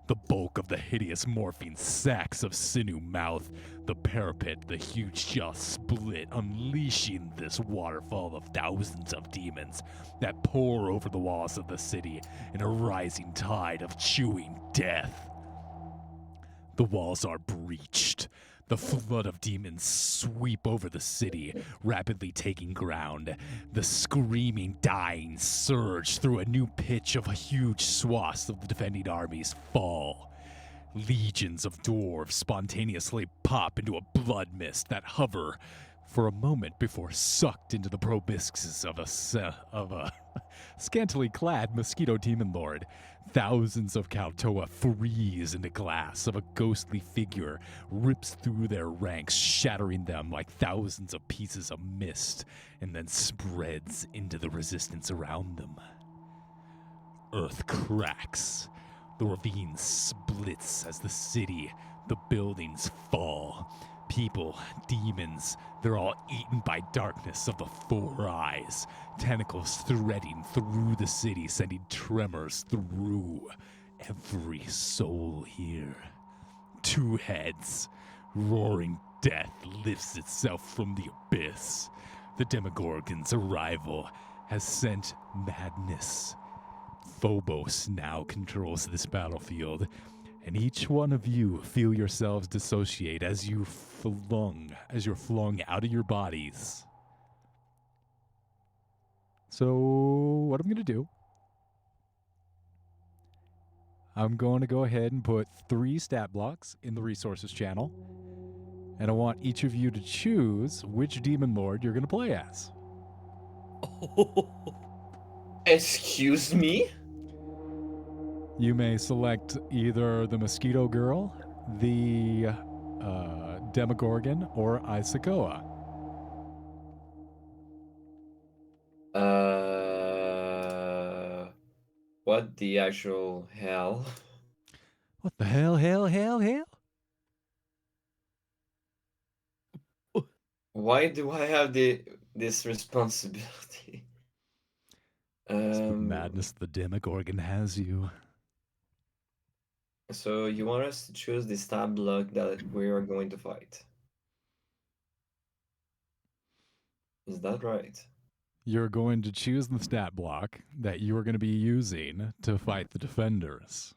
The bulk of the hideous morphine sacks of sinew mouth, the parapet, the huge jaw split, unleashing this waterfall of thousands of demons that pour over the walls of the city in a rising tide of chewing death. The walls are breached. The flood of demons sweep over the city, rapidly taking ground. The screaming, dying surge through a new pitch of huge swaths of the defending armies fall. Legions of dwarves spontaneously pop into a blood mist that hover for a moment before sucked into the proboscis of a scantily clad mosquito demon lord. Thousands of Kautoa freeze into glass of a ghostly figure rips through their ranks, shattering them like thousands of pieces of mist, and then spreads into the resistance around them. Earth cracks. The ravine splits as the city, the buildings fall. People, demons, they're all eaten by darkness of the four eyes. Tentacles threading through the city, sending tremors through every soul here. Two heads. Roaring death lifts itself from the abyss. The Demogorgon's arrival has sent madness. Phobos now controls this battlefield, and each one of you feel yourselves dissociate as you're flung out of your bodies. So, what I'm going to do, I'm going to go ahead and put 3 stat blocks in the resources channel, and I want each of you to choose which demon lord you're going to play as. Excuse me? You may select either the Mosquito Girl, the Demogorgon, or Isakoa. What the actual hell? What the hell? Why do I have this responsibility? It's the madness the Demogorgon has you. So you want us to choose the stab block that we are going to fight? Is that right? You're going to choose the stat block that you are going to be using to fight the defenders.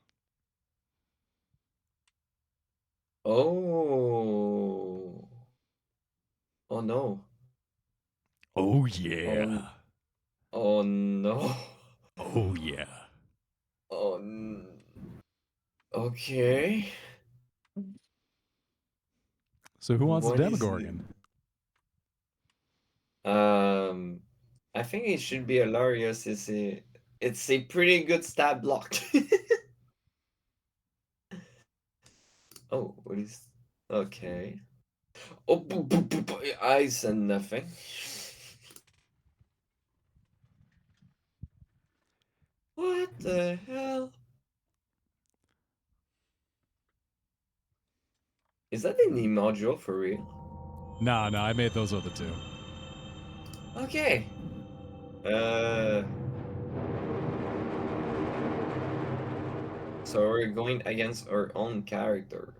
Oh. Oh no. Oh yeah. Oh no. Oh yeah. Oh. Okay. So who wants What the is Demogorgon? I think it should be hilarious. It's a pretty good stab block. Oh, what is? Okay. Oh, I said nothing. What the hell? Is that a new module for real? No, I made those other 2. Okay. So we're going against our own character.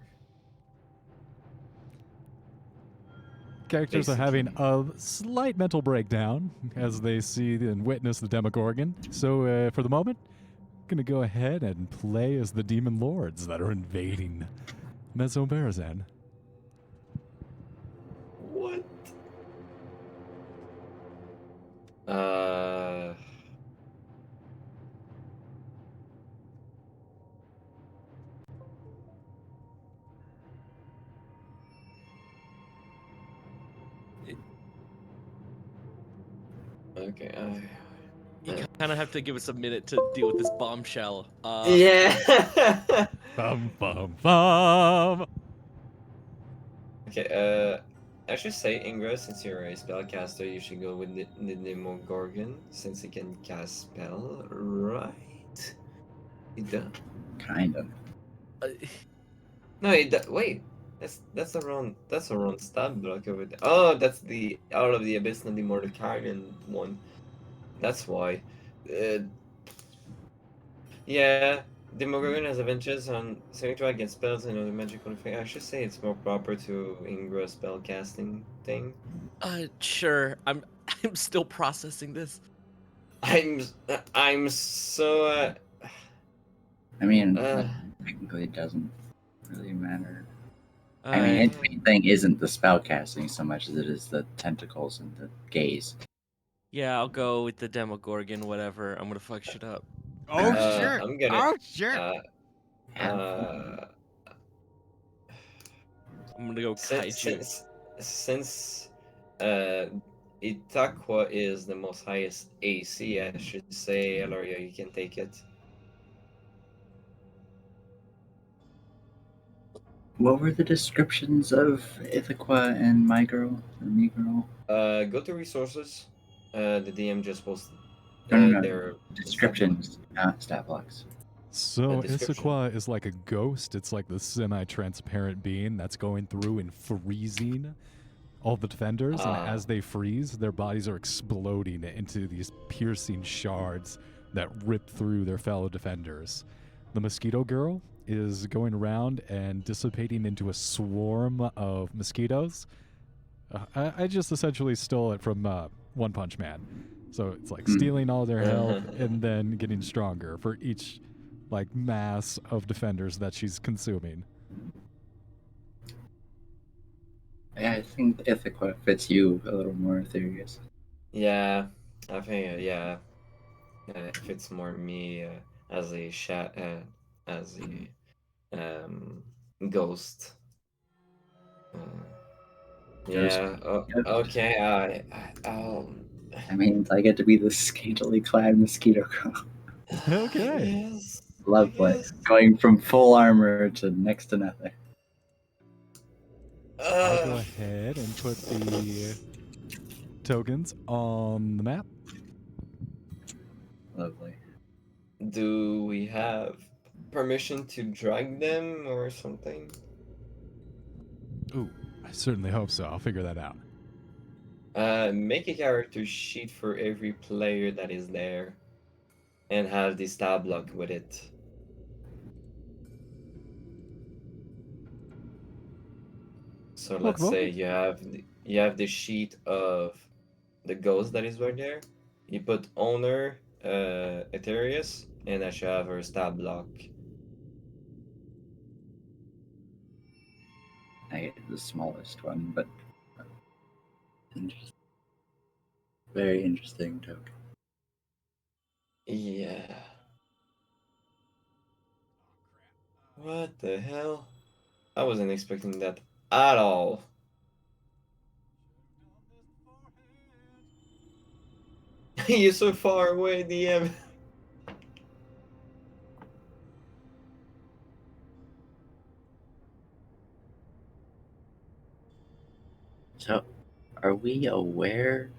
Characters are having a slight mental breakdown as they see and witness the Demogorgon. So for the moment, I'm going to go ahead and play as the demon lords that are invading Mesobarazan. What? Okay. You kind of have to give us a minute to deal with this bombshell. Yeah. Bum, bum, bum. Okay. I should say, Ingra, since you're a spellcaster, you should go with the Demogorgon, since it can cast spell, right? It does. Kind of. No, it does. Wait, that's a wrong stab block over there. Oh, that's the Out of the Abyss and the Mordecaian one. That's why. Yeah. Demogorgon has advantages on saving throw against spells and other magical effects. I should say it's more proper to Ingra spell casting thing. Sure. I'm still processing this. I'm so I mean, uh, technically it doesn't really matter. Uh, I mean, its main thing isn't the spell casting so much as it is the tentacles and the gaze. yeah, I'll go with the Demogorgon. Whatever. I'm gonna fuck shit up. Oh Uh, shit! I'm gonna Oh shit! Have uh I'm gonna go since Kaiju. since uh Itakwa is the most highest AC, I should say, Eloria, you can take it. What were the descriptions of Ithaca and my girl or me girl? Go to resources. The DM just posted No. their Descriptions, not stat blocks. So description. Issaquah is like a ghost. It's like the semi-transparent being that's going through and freezing all the defenders, and Ah. as they freeze, their bodies are exploding into these piercing shards that rip through their fellow defenders. The mosquito girl is going around and dissipating into a swarm of mosquitoes. I just essentially stole it from One Punch Man. So it's like stealing all their health and then getting stronger for each like mass of defenders that she's consuming. Yeah, I think Ithaca fits you a little more, Aetherius. Yeah, I think yeah, it fits more me as a as a ghost. Uh, Ghost. yeah. Okay. I'll. I mean, I get to be the scantily clad mosquito girl. Okay. Yes. Lovely. Yes. Going from full armor to next to nothing. I'll go ahead and put the tokens on the map. Lovely. Do we have permission to drag them or something? Ooh, I certainly hope so. I'll figure that out. Make a character sheet for every player that is there, and have the stab block with it. So let's say you have the sheet of the ghost that is right there. You put owner, Aetherius, and I should have her stab block. I get the smallest one, but interesting. Very interesting token. Yeah. What the hell? I wasn't expecting that at all. You're so far away, DM. So, are we aware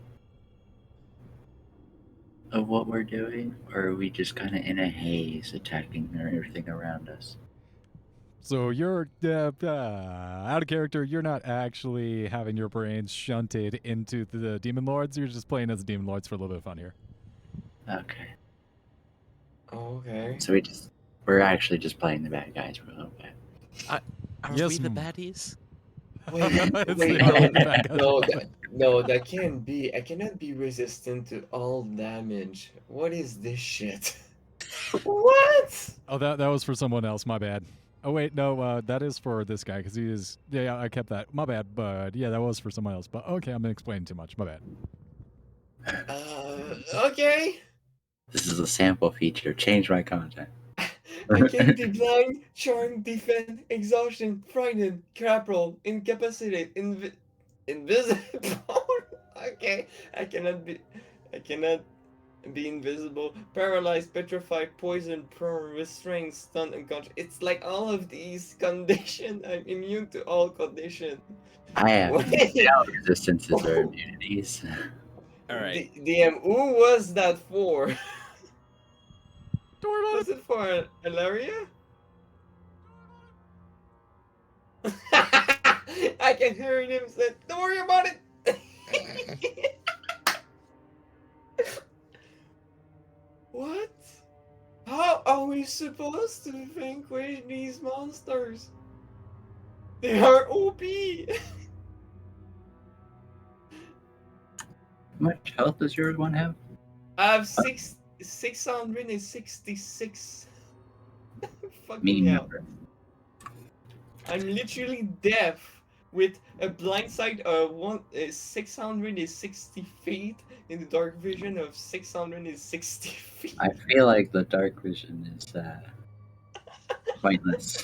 of what we're doing, or are we just kind of in a haze attacking everything around us? So you're out of character. You're not actually having your brains shunted into the demon lords. You're just playing as the demon lords for a little bit of fun here. Okay. Okay. So we're actually just playing the bad guys for a little bit. Are Yes, we the baddies? Wait, It's wait, the bad guys. that can't be. I cannot be resistant to all damage. What is this shit? What? Oh, that was for someone else. My bad. Oh wait, no, that is for this guy because he is. Yeah, I kept that. My bad, but yeah, that was for someone else. But okay, I'm explaining too much. My bad. Okay. This is a sample feature. Change my content. I can be blind, charm, defend, exhaustion, frightened, grapple, incapacitate, invisible. Okay, I cannot be invisible, paralyzed, petrified, poisoned, prone, restrained, stunned, unconscious. It's like all of these conditions. I'm immune to all conditions. I have Wait. no resistances or immunities. All right. DM, who was that for? Don't worry about Was it for Ilaria? I can hear him say, "Don't worry about it." What? How? are we supposed to vanquish these monsters? They are OP! How much health does your one have? I have 666. Fucking Mean hell. number. I'm literally deaf with a blind sight of 660 feet in the dark vision of 660 feet. I feel like the dark vision is pointless.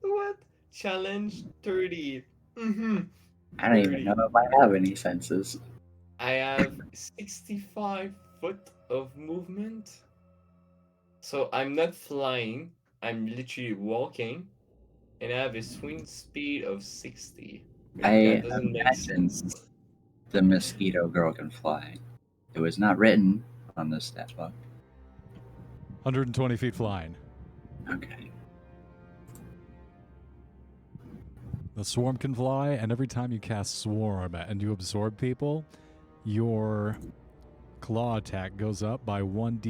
What? Challenge 30. Mm-hmm. I don't even 30. know if I have any senses. I have 65 foot of movement. So I'm not flying, I'm literally walking, and I have a swing speed of 60. I That doesn't make imagine sense. the mosquito girl can fly. It was not written on the stat book. 120 feet flying. Okay. The swarm can fly, and every time you cast swarm and you absorb people, your claw attack goes up by 1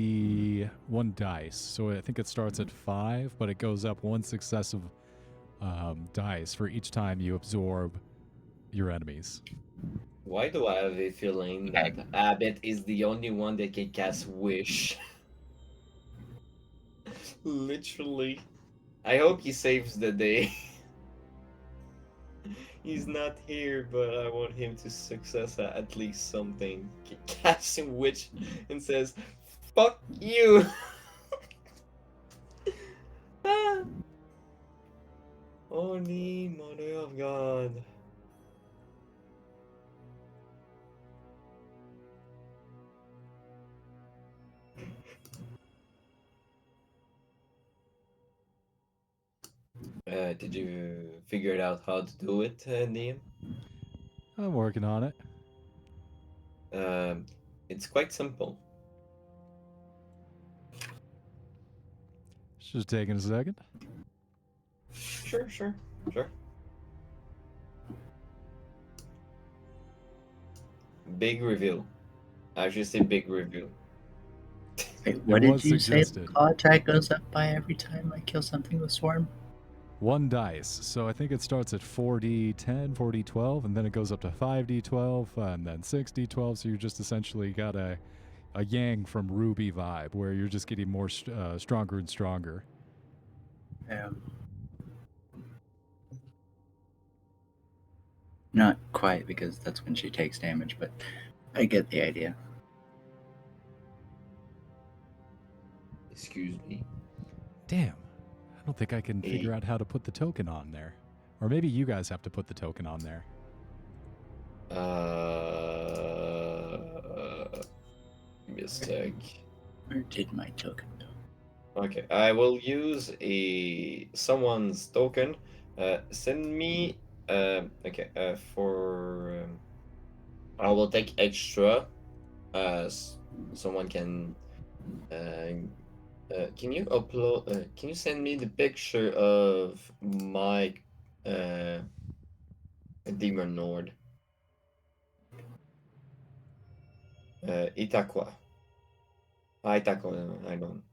dice. So I think it starts at 5, but it goes up 1 successive dice for each time you absorb your enemies. Why do I have a feeling that Abbott is the only one that can cast Wish? Literally. I hope he saves the day. He's not here, but I want him to success at least something. Casting Witch and says, "Fuck you!" Ah. Holy Mother of God. Did you figure it out how to do it, Liam? I'm working on it. It's quite simple. It's just taking a second. Sure. Big reveal. I should say big reveal. Wait, what It did was you say? The suggested. claw attack goes up by every time I kill something with swarm? 1 dice. So I think it starts at 4d10, 4d12, and then it goes up to 5d12, and then 6d12. So you just essentially got a Yang from Ruby vibe, where you're just getting more stronger and stronger. Not quite, because that's when she takes damage, but I get the idea. Excuse me. Damn. I don't think I can figure out how to put the token on there. Or maybe you guys have to put the token on there. Mistake. Where did my token go? Okay, I will use someone's token. Send me. For. I will take extra. Someone can. Can you upload? Can you send me the picture of my demon lord? Itakwa. Itakwa. I don't.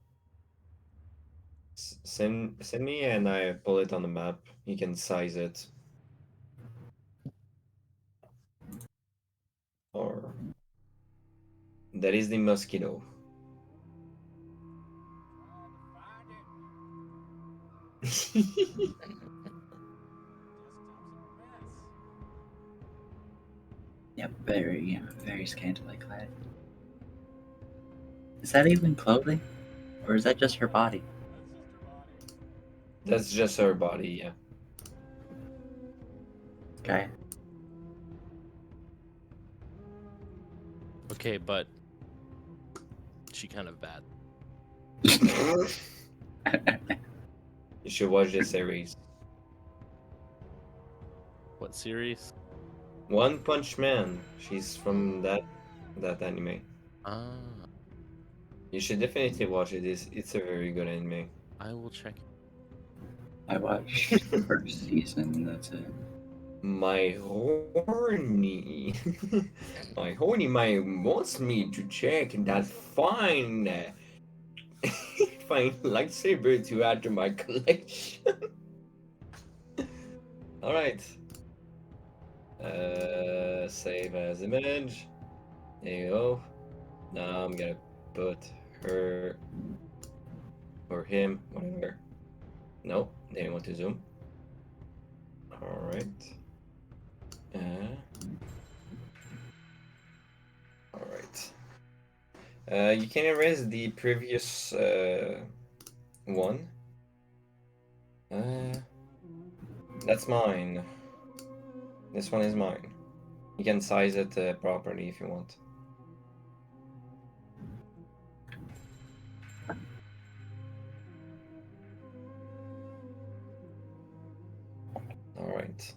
Send me and I pull it on the map. You can size it. Or that is the mosquito. Yep, very scantily clad. Is that even clothing? Or is that just her body? That's just her body, yeah. Okay. Okay, but she kind of bad. You should watch this series. What series? One Punch Man. She's from that anime. Ah, You should definitely watch it. It's a very good anime. I will check. I watched the first season, that's it. My horny, my horny mind wants me to check that fine, fine lightsaber to add to my collection. All right. Save as image. There you go. Now I'm gonna put her or him, whatever. Nope, they didn't want to zoom. All right. All right. You can erase the previous one. That's mine. This one is mine. You can size it properly if you want. All right.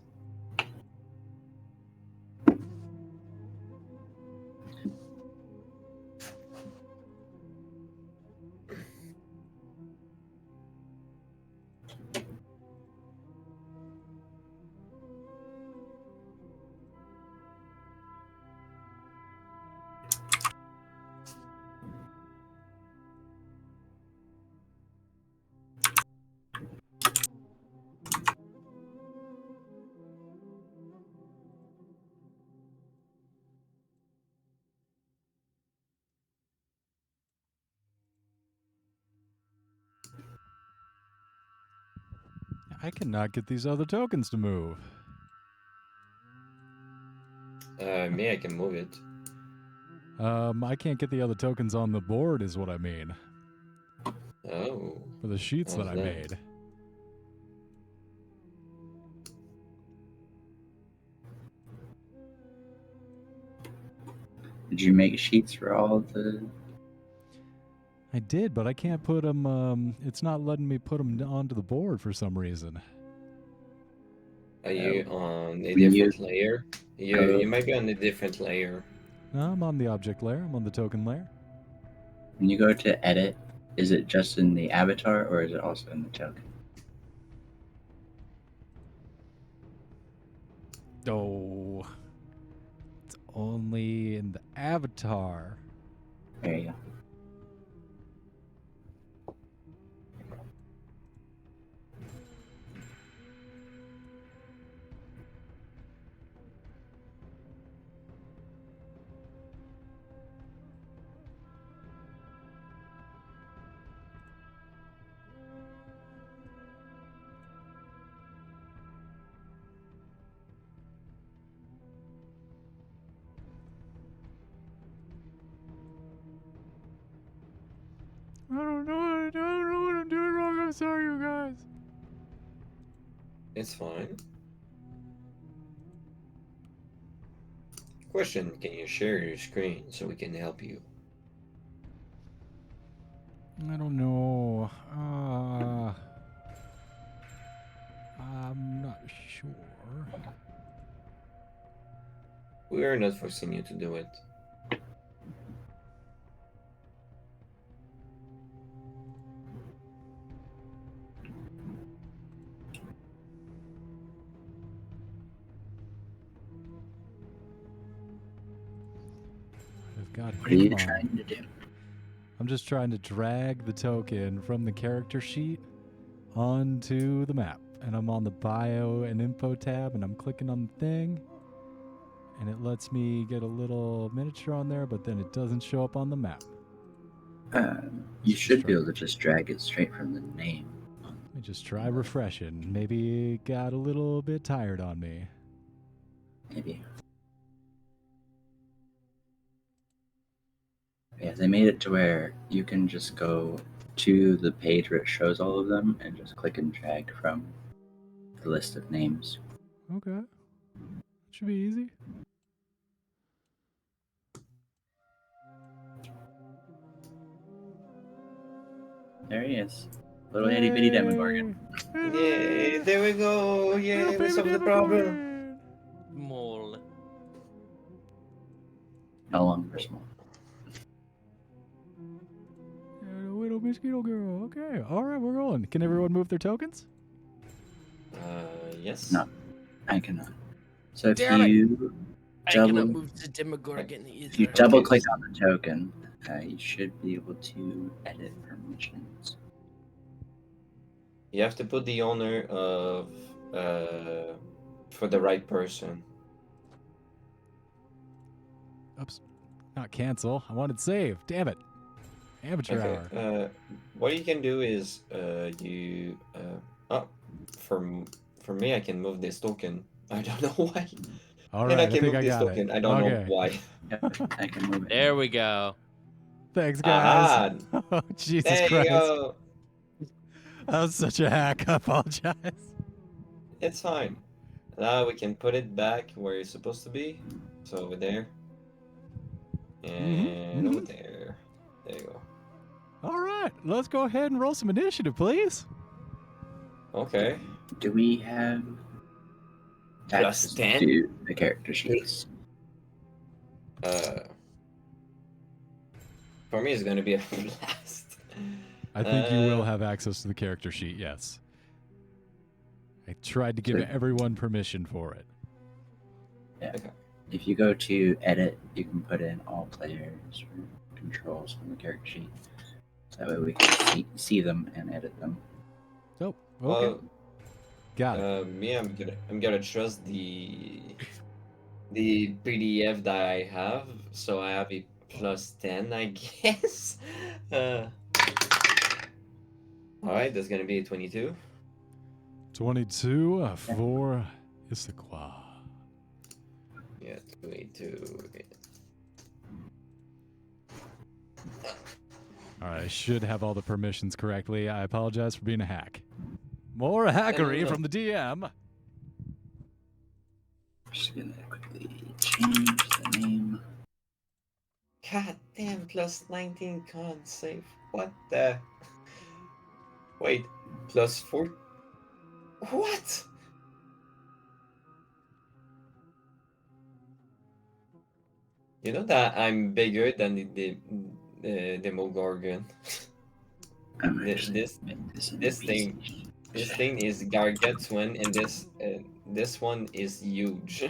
I cannot get these other tokens to move. Me, I can move it. I can't get the other tokens on the board is what I mean. Oh. For the sheets that How's I that? made. Did you make sheets for all of the? I did, but I can't put them, it's not letting me put them onto the board for some reason. Are you on a When different layer? You go- might be on a different layer. No, I'm on the object layer. I'm on the token layer. When you go to edit, is it just in the avatar or is it also in the token? Oh. It's only in the avatar. There you go. I don't know what I'm doing wrong. I'm sorry, you guys. It's fine. Question, can you share your screen so we can help you? I don't know. I'm not sure. We are not forcing you to do it. I've got What are you him on. trying to do? I'm just trying to drag the token from the character sheet onto the map. And I'm on the bio and info tab and I'm clicking on the thing. And it lets me get a little miniature on there, but then it doesn't show up on the map. You should be able to just drag it straight from the name. Let me just try refreshing. Maybe it got a little bit tired on me. Maybe. Yeah, they made it to where you can just go to the page where it shows all of them and just click and drag from the list of names. Okay. Should be easy. There he is. Little itty bitty Demogorgon. Yay, there we go. Yay, we solved the problem. Mole. No longer small. And a little mosquito girl. Okay. All right, we're rolling. Can everyone move their tokens? Yes. No. I cannot. So if Damn it. you I cannot double, move to Demogorgon either. if you double click on the token, you should be able to edit permissions. You have to put the owner of for the right person. Oops. Not cancel. I wanted save. Damn it. Amateur hour. Okay. What you can do is oh, for me I can move this token. I don't know why. All And right, I I can think move I this got token. it. I don't know Okay. why. Yep, I can move it. There we go. Thanks, guys. Ah, Oh, Jesus there Christ. you go. That was such a hack. I apologize. It's fine. Now we can put it back where it's supposed to be. So over there. And over there. There you go. All right, let's go ahead and roll some initiative, please. Okay. Do we have Plus access 10? to the character sheets? For me it's gonna be a blast. I think you will have access to the character sheet, yes. I tried to give So- everyone permission for it. Yeah. Okay. If you go to edit, you can put in all players or controls from the character sheet. So that way we can see them and edit them. Oh, okay. Well, Got it. me, I'm gonna trust the PDF that I have, so I have a plus 10, I guess. All right, that's gonna be a 22. 22 for Issaquah. Yeah, 22. All right, I should have all the permissions correctly. I apologize for being a hack. More hackery no. from the DM. Just gonna quickly change the name. God damn, plus 19 con save. What the? Wait, plus 4. What? You know that I'm bigger than the Demogorgon. I'm Thi- actually this- gonna make this in this the thing- PC. This thing is gargantuan, and this one is huge.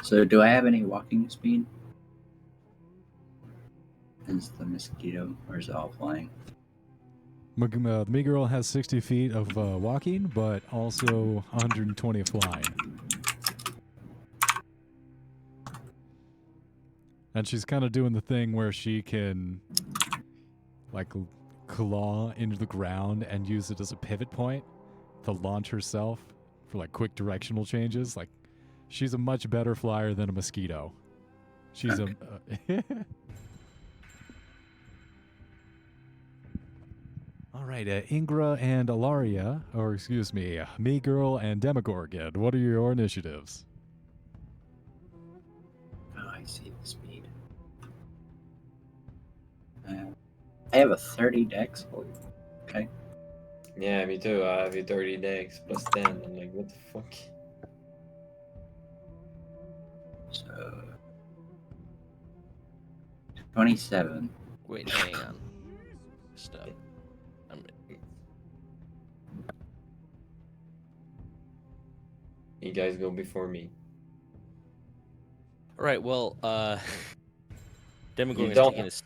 So do I have any walking speed? Is the mosquito or is it all flying? The me girl has 60 feet of walking, but also 120 of flying. And she's kind of doing the thing where she can, like, claw into the ground and use it as a pivot point to launch herself for, like, quick directional changes. Like, she's a much better flyer than a mosquito. She's a... All right, Ingra and Alaria, or excuse me, me girl and Demogorgon, what are your initiatives? Oh, I see the speed. I have a 30 dex. Okay. Yeah, me too. I have a 30 dex plus 10. I'm like, what the fuck? So 27. Wait, hang on. Stop. You guys go before me. All right, well, Demogorgon's don't- taking his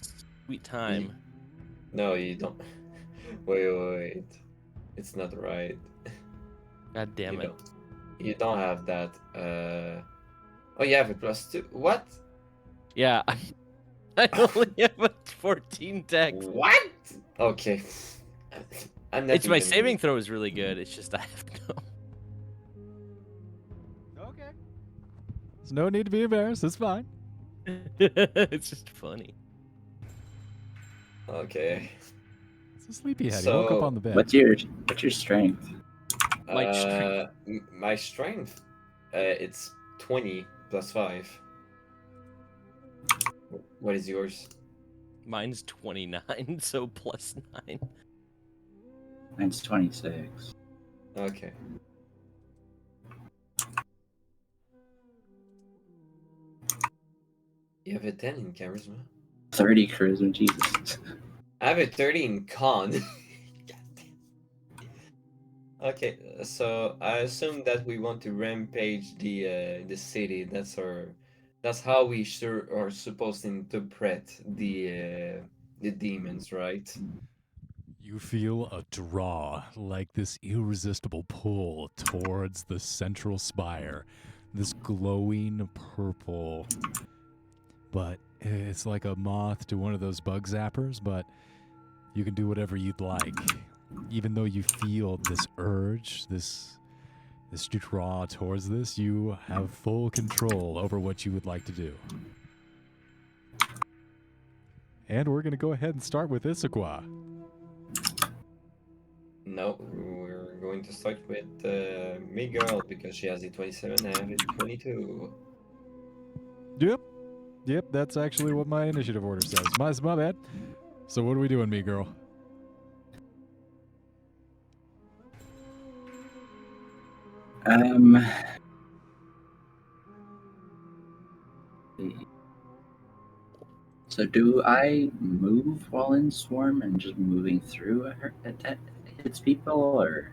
sweet time. No, you don't. Wait. It's not right. God damn you it. Don't. You don't have that. Oh, you have a plus 2. What? Yeah, I only have a 14 dex. What? Okay. I'm not It's my even- saving throw is really good. It's just I have no. Okay. There's no need to be embarrassed. It's fine. It's just funny. Okay. It's a sleepyhead. He woke up So, on the bed. What's your strength? My strength. My strength. It's 20 plus 5. What is yours? Mine's 29, so plus 9. Mine's 26. Okay. You have a 10 in charisma. 30 charisma, Jesus. I have a 30 in con. God damn. Okay, so I assume that we want to rampage the city. That's how we sure are supposed to interpret the demons, right? You feel a draw, like this irresistible pull towards the central spire. This glowing purple. But it's like a moth to one of those bug zappers, but you can do whatever you'd like. Even though you feel this urge, this draw towards this, you have full control over what you would like to do. And we're going to go ahead and start with Issaquah. No, we're going to start with Miguel because she has a 27 and I have a 22. Yep, that's actually what my initiative order says. My bad. So what are we doing, me girl? So do I move while in swarm and just moving through that hits people, or?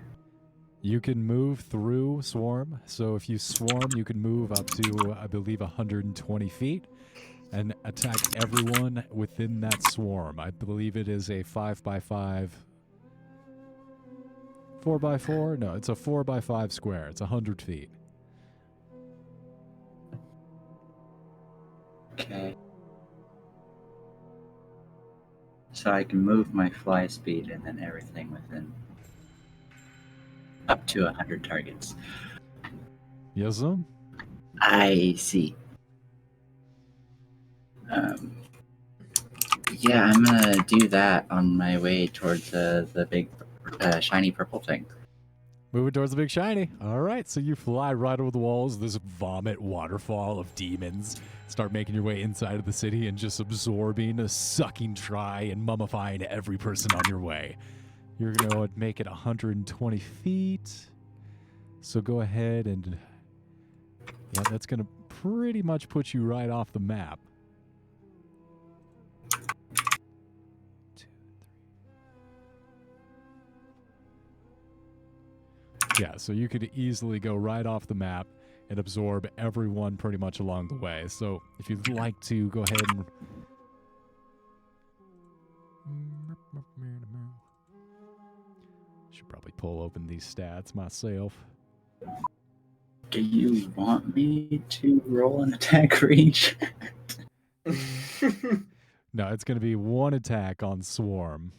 You can move through swarm. So if you swarm, you can move up to, I believe, 120 feet and attack everyone within that swarm. I believe it is a 5x5, 4x4. No, it's a 4x5 square. It's 100 feet. Okay. So I can move my fly speed and then everything within up to 100 targets. Yes, sir? I see. Yeah, I'm gonna do that on my way towards the big shiny purple thing. Moving towards the big shiny. All right, so you fly right over the walls. This vomit waterfall of demons start making your way inside of the city and just absorbing, sucking dry, and mummifying every person on your way. You're going to make it 120 feet. So go ahead and... yeah, that's going to pretty much put you right off the map. Yeah, so you could easily go right off the map and absorb everyone pretty much along the way. So if you'd like to go ahead and... should probably pull open these stats myself. Do you want me to roll an attack range? No, it's going to be one attack on Swarm.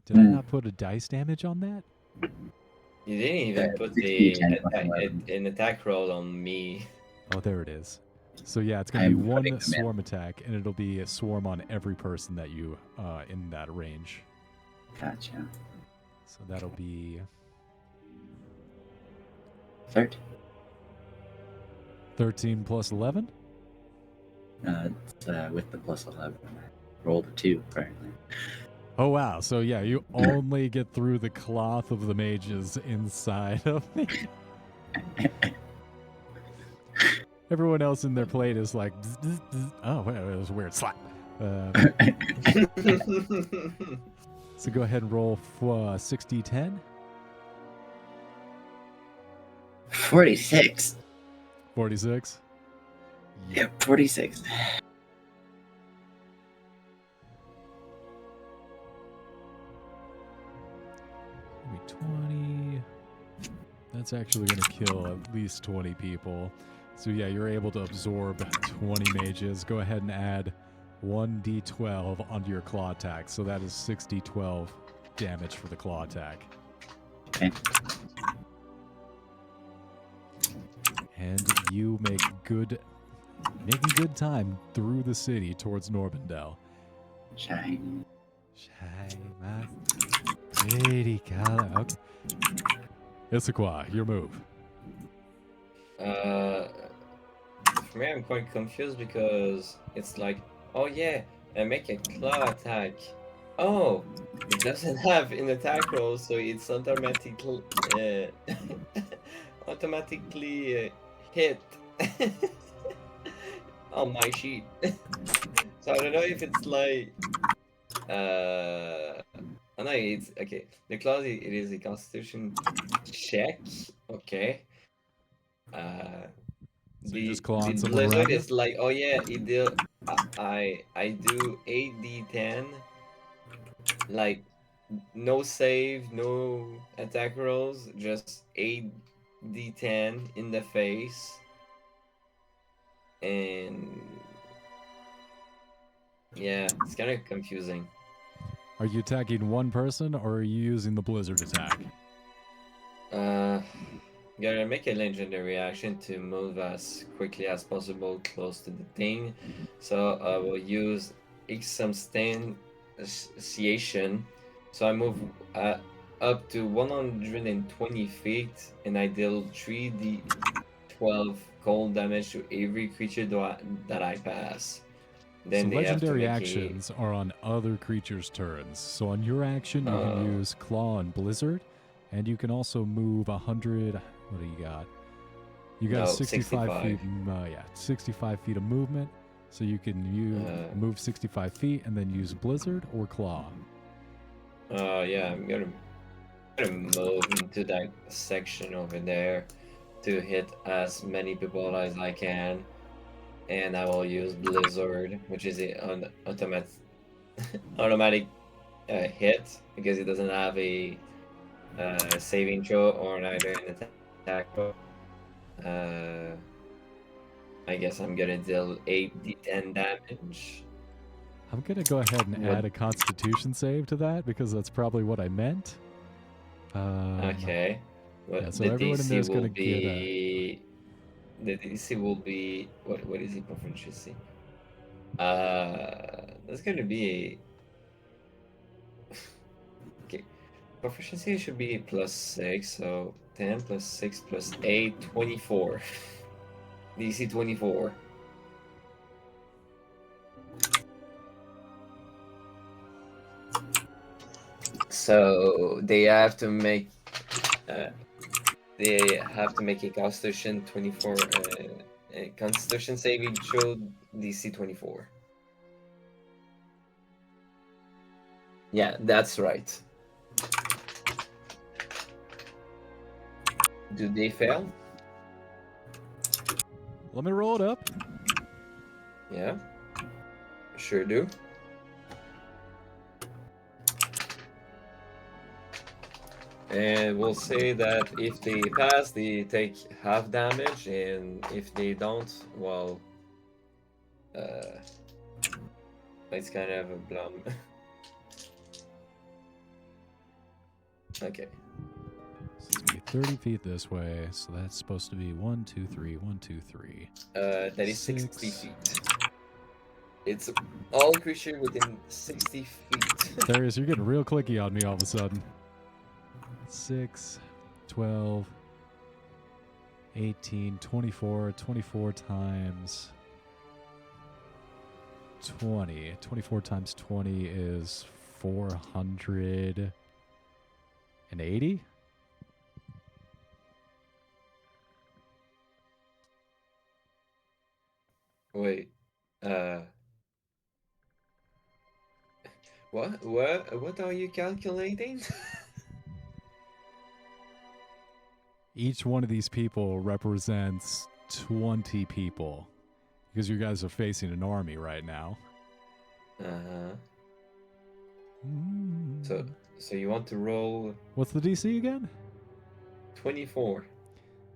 Did I not put a dice damage on that? You didn't even put 16, 10, an attack roll on me. Oh, there it is. So yeah, it's going to be one swarm attack, and it'll be a swarm on every person that you in that range. Gotcha. So that'll be 13. 13 plus 11? It's, with the plus 11. I rolled a 2, apparently. Oh, wow. So yeah, you only get through the cloth of the mages inside of me. Everyone else in their plate is like, bzz, bzz, bzz. Oh, wait, it was a weird slap. So go ahead and roll for 60-10. 46. 46. Yep, 46. Maybe 20. That's actually going to kill at least 20 people. So yeah, you're able to absorb 20 mages. Go ahead and add 1d12 onto your claw attack. So that is 6d12 damage for the claw attack. Okay. And you making good time through the city towards Norbandel. Shiny. My pretty color. Okay. Issaquah, your move. For me, I'm quite confused because it's like, oh yeah, I make a claw attack. Oh, it doesn't have an attack roll, so it's automatically hit on my sheet. So I don't know if it's like, oh no, it's okay. The claw, it is a Constitution check. Okay. Uh, So you just the claw on someone blizzard around you? is like, oh yeah, it do. I do 8d10. Like no save, no attack rolls, just 8d10 in the face, and yeah, it's kind of confusing. Are you attacking one person or are you using the blizzard attack? Gotta make a legendary action to move as quickly as possible close to the thing. So I will use Examstation. So I move up to 120 feet and I deal 3d12 cold damage to every creature that I pass. Then So they have to legendary make actions are on other creatures' turns. So on your action, you can use Claw and Blizzard, and you can also move 100. What do you got? You got No, 65 feet. 65. 65 feet of movement. So you can move 65 feet and then use Blizzard or Claw. Yeah, I'm gonna move into that section over there to hit as many people as I can, and I will use Blizzard, which is an automatic hit because it doesn't have a saving throw or neither an attack throw. I guess I'm gonna deal 8d10 damage. I'm going to go ahead and add a Constitution save to that because that's probably what I meant. Okay. Well, Yeah, so the everyone in there is DC going will to get a... be. The DC will be. What is the proficiency? That's gonna be a. Okay. Proficiency should be +6, so 10 plus 6 plus 8, 24. DC 24. So they have to make a Constitution 24 a Constitution saving throw DC 24. Yeah, that's right. Do they fail? Let me roll it up. Yeah. Sure do. And we'll say that if they pass, they take half damage, and if they don't, well, it's kind of a blum. Okay. So it's going to be 30 feet this way, so that's supposed to be 1, 2, 3, 1, 2, 3. That is 60 6. feet. It's all creature within 60 feet. Darius, you're getting real clicky on me all of a sudden. 6, 12, 18, 24, 24 times 20. 24 times 20 is 480? Wait, what are you calculating? Each one of these people represents 20 people. Because you guys are facing an army right now. Uh-huh. So you want to roll What's the DC again? 24.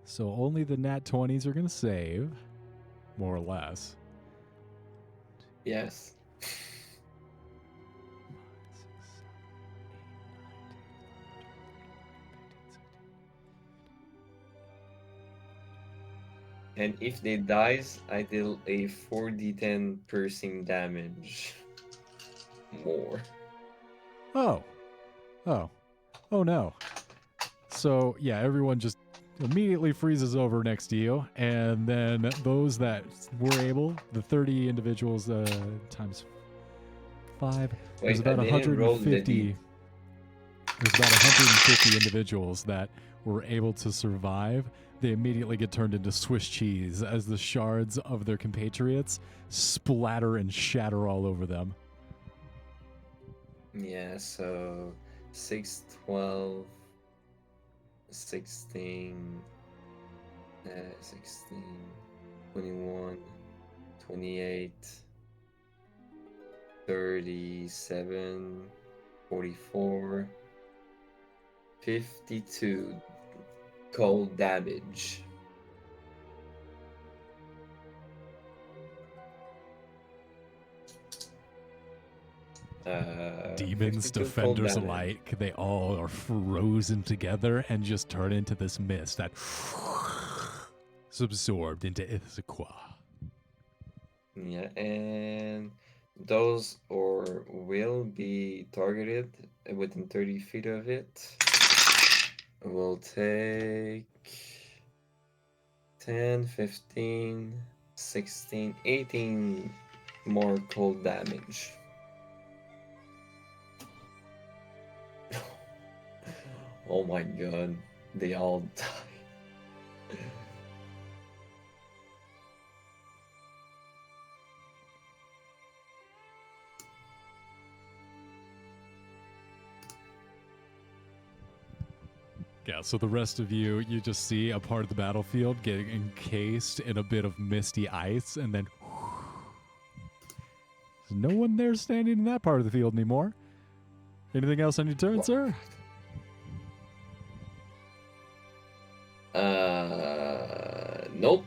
So only the nat 20s are going to save. More or less. Yes. And if they dies, I deal a 4d10 piercing damage. More. Oh. Oh. Oh no. So, yeah, everyone just immediately freezes over next to you. And then those that were able, the 30 individuals times 5, there's Wait, about I didn't roll the 150. There's about 150 individuals that were able to survive. They immediately get turned into Swiss cheese as the shards of their compatriots splatter and shatter all over them. Yeah, so 6, 12, 16, 16, 21, 28, 37, 44, 52 cold damage. Demons, 52 cold defenders damage. alike, they all are frozen together and just turn into this mist that is absorbed into Ithaca. Yeah, and those or will be targeted within 30 feet of it. Will take 10, 15, 16, 18 more cold damage. Oh my god, they all die. Yeah, so the rest of you just see a part of the battlefield getting encased in a bit of misty ice, and then there's no one there standing in that part of the field anymore. Anything else on your turn, sir? Nope.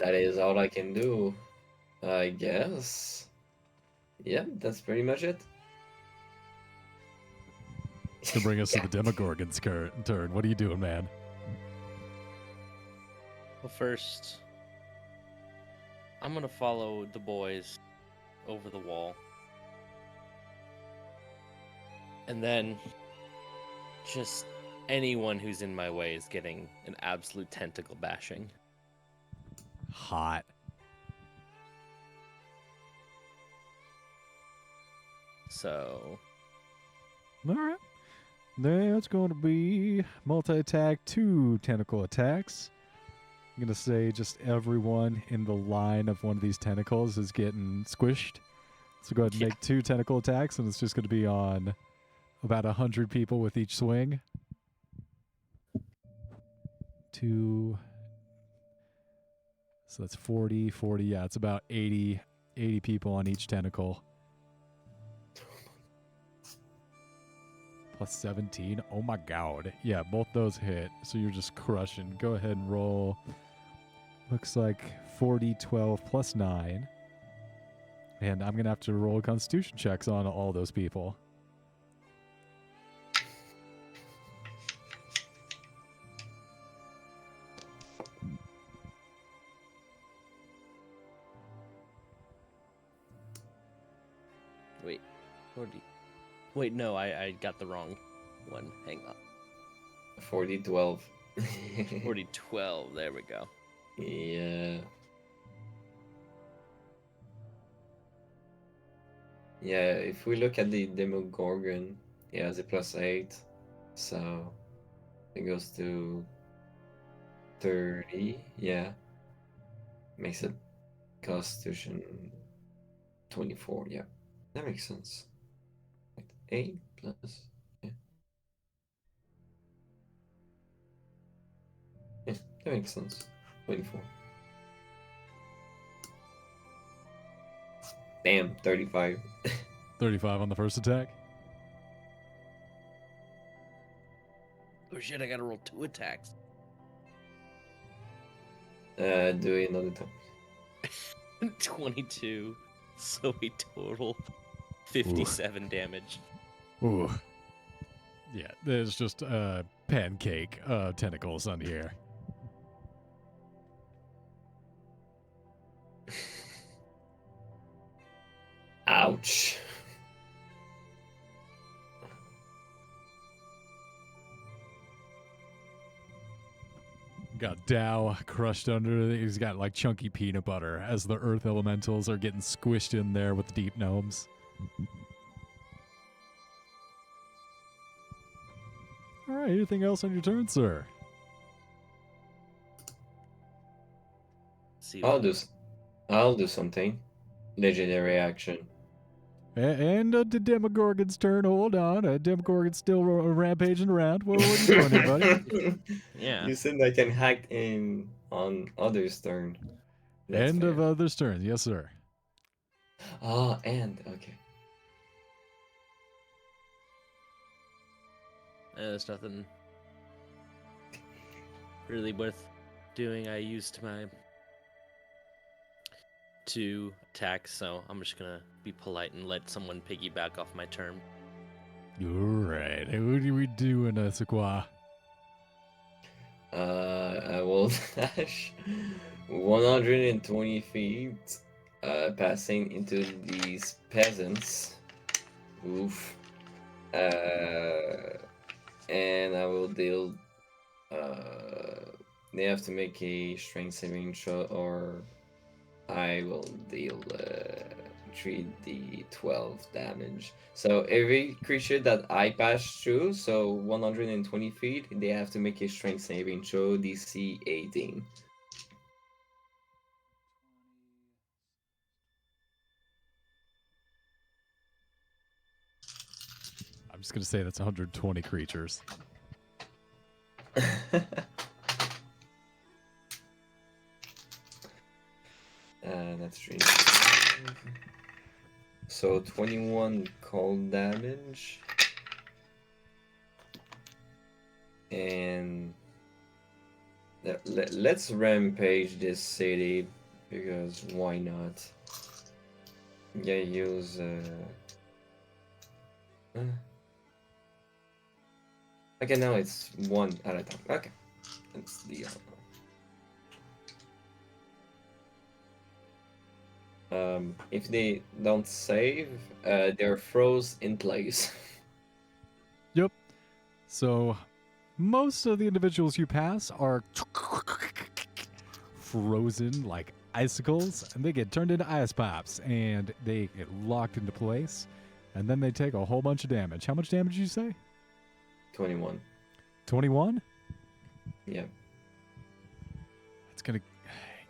That is all I can do, I guess. Yeah, that's pretty much it. To bring us to the Demogorgon's turn. What are you doing, man? Well, first, I'm gonna follow the boys over the wall. And then, just anyone who's in my way is getting an absolute tentacle bashing. Hot. So, All right. That's going to be multi-attack, 2 tentacle attacks. I'm going to say just everyone in the line of one of these tentacles is getting squished. So go ahead and make 2 tentacle attacks, and it's just going to be on about 100 people with each swing. 2. So that's 40, 40. Yeah, it's about 80 people on each tentacle. Plus 17. Oh my god. Yeah, both those hit. So you're just crushing. Go ahead and roll. Looks like 40, 12, plus 9. And I'm going to have to roll constitution checks on all those people. wait. 40. Wait, no, I got the wrong one. Hang on. 40, 12. 40, 12. There we go. Yeah. Yeah, if we look at the Demogorgon, he has a +8. So it goes to 30. Yeah. Makes it Constitution 24. Yeah. That makes sense. 8 plus. Yeah. Yeah, that makes sense. 24. Damn, 35. 35 on the first attack. Oh shit, I gotta roll 2 attacks. Do another time. 22. So a total 57 damage. Ooh. Yeah, there's just a pancake of tentacles on here. Ouch. Got Dow crushed under. He's got like chunky peanut butter as the earth elementals are getting squished in there with the deep gnomes. All right, anything else on your turn, sir? See I'll do something. Legendary action. And the Demogorgon's turn. Hold on. Demogorgon's still rampaging around. What are you doing here, buddy? Yeah. You said I can hack in on others' turn. That's End of fair. others' turns. Yes, sir. Ah, and okay. There's nothing really worth doing. I used my 2 attacks, so I'm just gonna be polite and let someone piggyback off my turn. All right. What are we doing, Sequoia? I will dash 120 feet, passing into these peasants. Oof. And I will deal. They have to make a strength saving throw, or I will deal 3d12 damage. So every creature that I pass through, so 120 feet, they have to make a strength saving throw, DC 18. I'm just going to say that's 120 creatures. That's 3. So 21 cold damage. And let's rampage this city, because why not? Yeah, use okay, now it's 1 at a time. Okay, that's the if they don't save, they're froze in place. Yep. So most of the individuals you pass are frozen like icicles, and they get turned into ice pops, and they get locked into place, and then they take a whole bunch of damage. How much damage did you say? 21. 21? Yeah. That's gonna...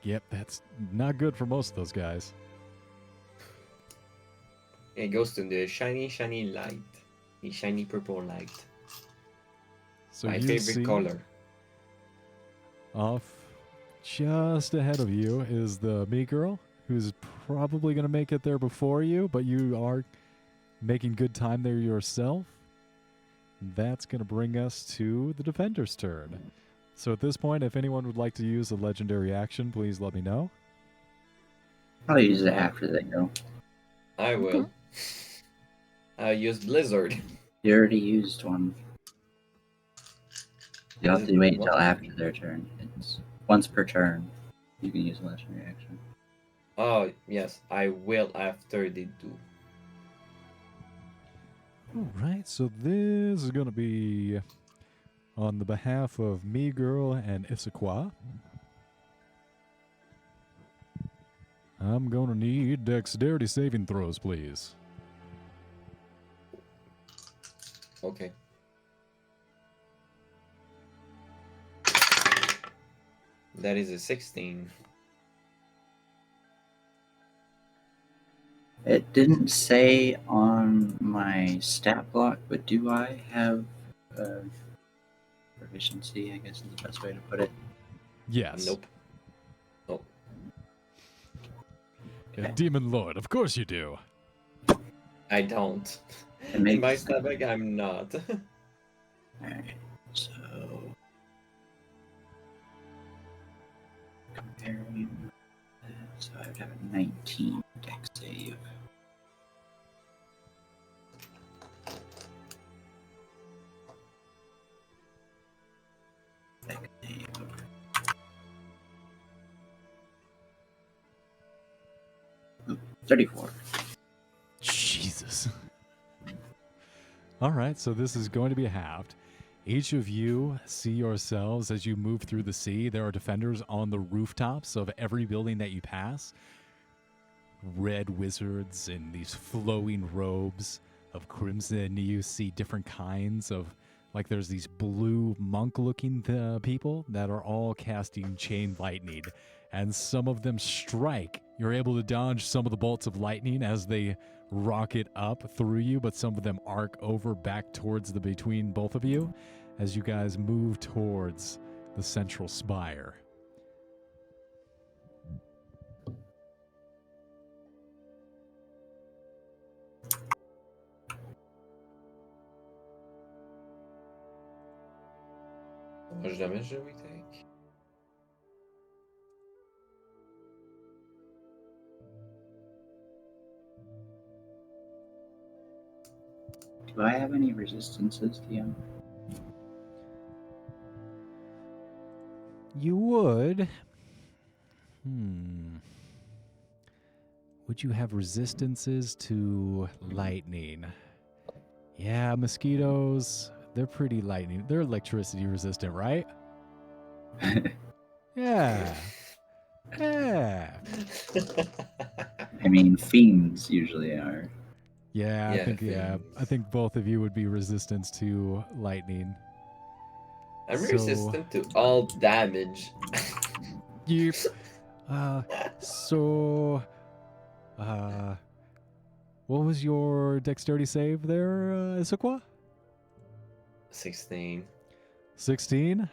Yep, that's not good for most of those guys. It goes to the shiny, shiny light. The shiny purple light. So My you favorite see color. off just ahead of you is the me girl, who's probably going to make it there before you, but you are making good time there yourself. That's going to bring us to the defender's turn. So at this point, if anyone would like to use a legendary action, please let me know. I'll use it after they go. I will. I use Blizzard. You already used one. You'll have Is to it wait what? until after their turn. It's once per turn. You can use a legendary action. Oh, yes, I will after they do. All right, so this is going to be on the behalf of me girl and Issaquah. I'm going to need dexterity saving throws, please. Okay. That is a 16. It didn't say on my stat block, but do I have proficiency, I guess is the best way to put it? Yes. Nope. Oh, Yeah, Demon Lord, of course you do. I don't. It makes In my sense. stat bag, I'm not. Alright, so comparing that, so I would have a 19 dex save. Dex save. 34. Jesus. All right, so this is going to be halved. Each of you see yourselves as you move through the sea. There are defenders on the rooftops of every building that you pass. Red wizards in these flowing robes of crimson. You see different kinds of, like there's these blue monk-looking people that are all casting chain lightning. And some of them strike. You're able to dodge some of the bolts of lightning as they rocket up through you, but some of them arc over back towards the between both of you as you guys move towards the central spire. How much damage do we take? Do I have any resistances, DM? You would. Would you have resistances to lightning? Yeah, mosquitoes, they're pretty lightning. They're electricity resistant, right? Yeah. Yeah. I mean, fiends usually are. Yeah, Yeah, I think both of you would be resistant to lightning. I'm So- resistant to all damage. Yep. So, what was your dexterity save there, Issaquah? 16. 16?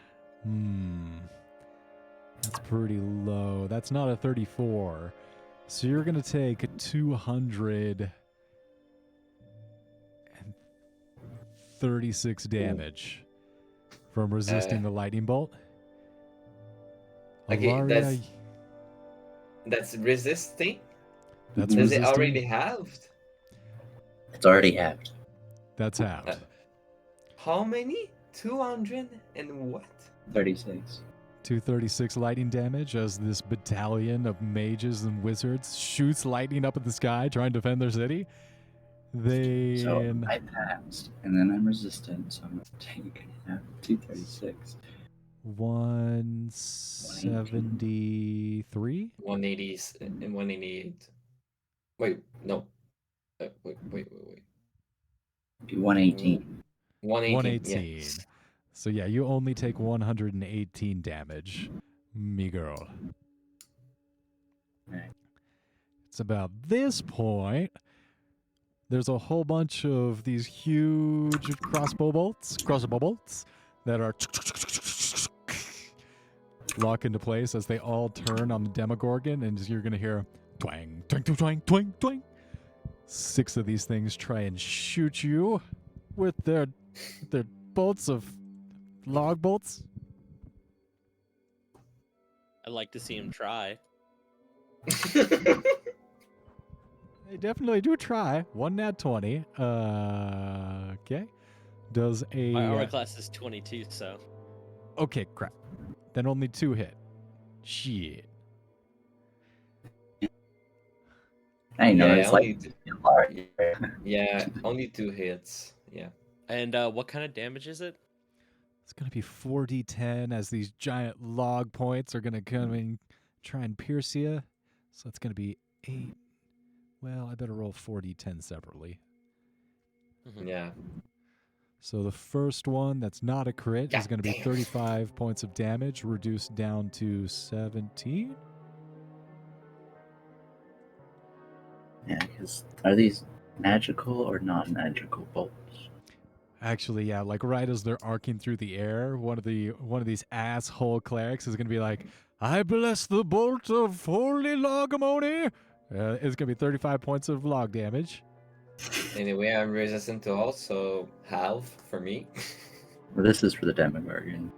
That's pretty low. That's not a 34. So you're going to take 236 damage from resisting the lightning bolt. Okay, Alaria, that's resisting? that's Does it resisting. already halved? It's already halved. That's halved. How many? 200 and what? 36. 236 lightning damage as this battalion of mages and wizards shoots lightning up at the sky trying to defend their city. So Then I passed, and then I'm resistant, so I'm going to take 236. 173. 180 and 188. Wait, no. Wait. Be 118. 118. 118. Yes. So yeah, you only take 118 damage, me girl. Right. It's about this point. There's a whole bunch of these huge crossbow bolts that are lock into place as they all turn on the Demogorgon, and you're gonna hear twang, twang, twang, twang, twang, twang. 6 of these things try and shoot you with their bolts of log bolts. I'd like to see him try. They definitely do try. 1 nat 20. Okay. Does a My armor class is 22, so okay, crap. Then only 2 hit. Shit. I know, Yeah, it's like yeah, only 2 hits. Yeah. And what kind of damage is it? It's going to be 4d10 as these giant log points are going to come and try and pierce you. So it's going to be 8. Well, I better roll 4d10 separately. Yeah. So the first one that's not a crit is God going to be damn. 35 points of damage, reduced down to 17. Yeah, because are these magical or not magical bolts? Actually, yeah, like right as they're arcing through the air, one of these asshole clerics is gonna be like, "I bless the bolt of holy logomony." It's gonna be 35 points of log damage. Anyway, I'm resistant to also half for me. Well, this is for the Demogorgon.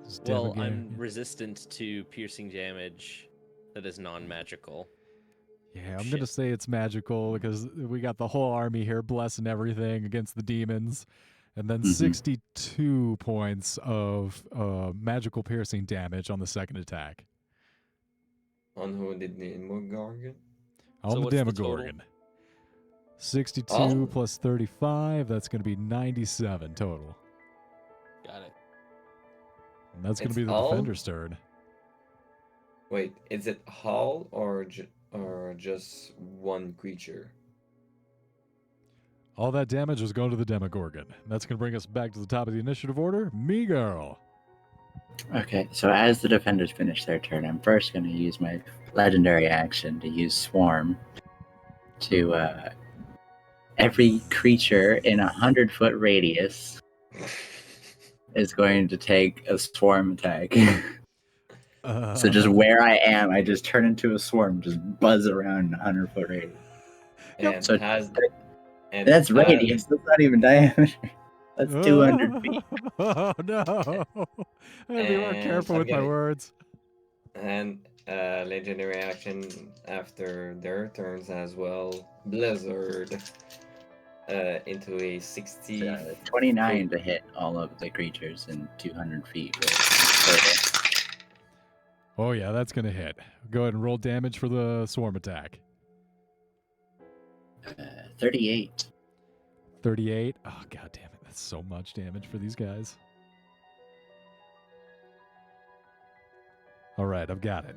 Just Well, Demogorgon. I'm resistant to piercing damage that is non-magical. Yeah, I'm Shit. gonna say it's magical because we got the whole army here blessing everything against the demons, and then 62 points of magical piercing damage on the second attack. On who did the Demogorgon? On So the what's the total? Demogorgon. 62 Oh. plus 35, that's going to be 97 total. Got it. And that's going It's to be the all? defender's turn. Wait, is it hull or just one creature? All that damage is going to the Demogorgon. That's going to bring us back to the top of the initiative order. Me girl. Okay, so as the defenders finish their turn, I'm first going to use my legendary action to use Swarm to every creature in 100-foot radius is going to take a swarm attack. So just where I am, I just turn into a swarm, just buzz around in 100-foot radius. And So has and that's has- radius. That's not even diameter. That's 200 feet. Oh no! I gotta be more And careful I'm with my getting- words. And legendary action after their turns as well. Blizzard into a 60. 29 to hit all of the creatures in 200 feet. Total. Oh yeah, that's gonna hit. Go ahead and roll damage for the swarm attack. 38. 38. Oh god damn it, that's so much damage for these guys. All right, I've got it.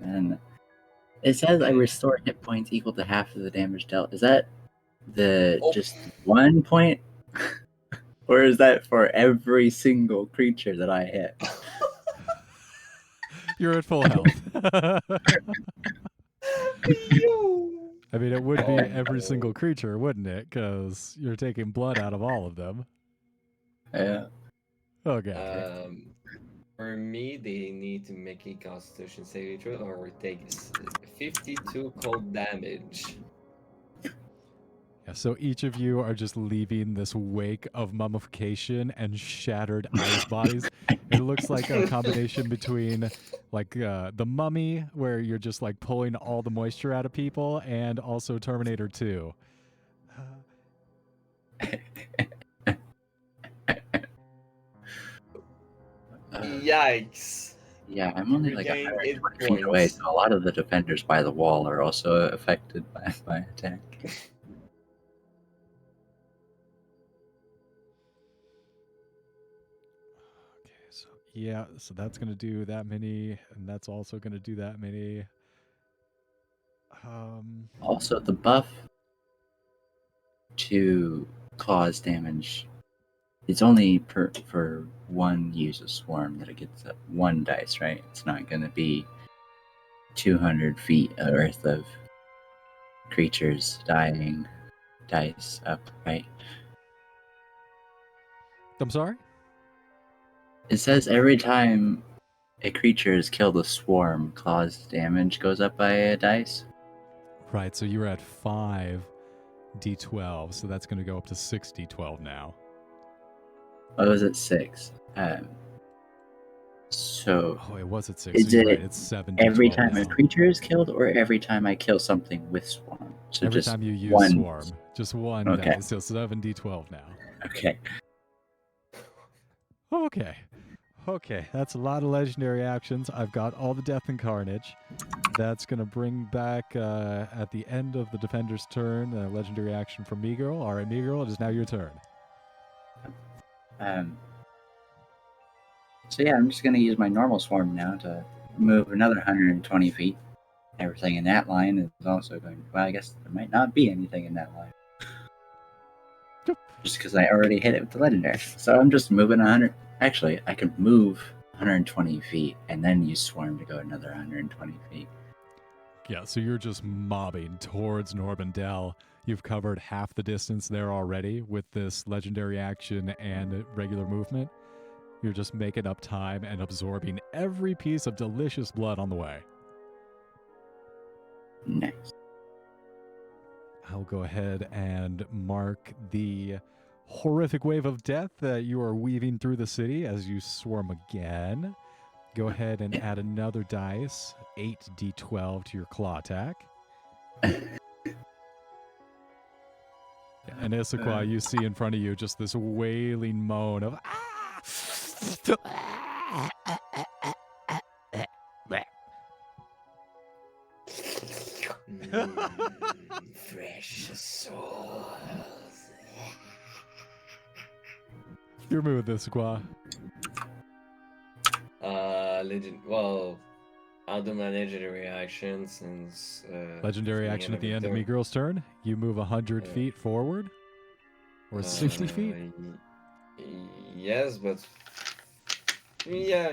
And it says I restore hit points equal to half of the damage dealt. Is that the just 1 point? Or is that for every single creature that I hit? You're at full health. I mean, it would be every single creature, wouldn't it? Because you're taking blood out of all of them. Yeah. Okay. For me, they need to make a Constitution saving throw or take 52 cold damage. Yeah, so each of you are just leaving this wake of mummification and shattered ice bodies. It looks like a combination between like the Mummy, where you're just like pulling all the moisture out of people, and also Terminator 2. Yikes! Yeah, I'm only like Regain 120 8 feet away, points. so a lot of the defenders by the wall are also affected by my attack. Okay, so yeah, so that's gonna do that many, and that's also gonna do that many. Also, the buff to cause damage, it's only for one use of swarm that it gets one dice, right? It's not going to be 200 feet worth of creatures dying dice up, right? I'm sorry? It says every time a creature is killed, a swarm claws damage goes up by a dice. Right, so you're at 5d12, so that's gonna go up to 6d12 now. Oh, was it 6? So Oh, it was at 6. Is So you're it right, it's 7d12 every time now. a creature is killed, or every time I kill something with swarm? So Every just time you use one. swarm, just one Okay. dice, so 7d12 now. Okay. Okay. Okay, that's a lot of legendary actions. I've got all the death and carnage. That's going to bring back, at the end of the defender's turn, a legendary action from Me-Girl. All right, Me-Girl, it is now your turn. So yeah, I'm just gonna use my normal swarm now to move another 120 feet. Everything in that line is also going. Well, I guess there might not be anything in that line. Yep. Just because I already hit it with the legendary. So I'm just moving 100. Actually, I could move 120 feet and then use swarm to go another 120 feet. Yeah, so you're just mobbing towards Norbandel. You've covered half the distance there already with this legendary action and regular movement. You're just making up time and absorbing every piece of delicious blood on the way. Nice. I'll go ahead and mark the horrific wave of death that you are weaving through the city as you swarm again. Go ahead and add another dice, 8d12 to your claw attack. And Issaquah, you see in front of you just this wailing moan of Fresh souls. Your move, Issaquah. Well, I'll do my legendary action since. Legendary it's action at the my end of turn. Me-Girl's turn. You move 100 feet forward. Or 60 feet. Yes, but yeah.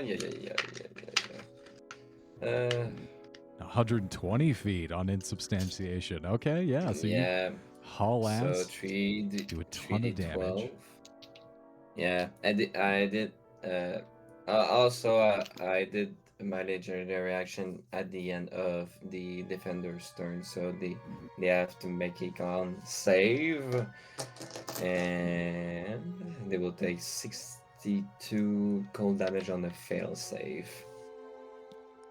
120 feet on insubstantiation. Okay, yeah. So yeah. Haul So ass. 3 Do a ton of damage. 12. Yeah, I did. Also, I did my legendary action at the end of the defender's turn, so they have to make a con save, and they will take 62 cold damage on the fail save.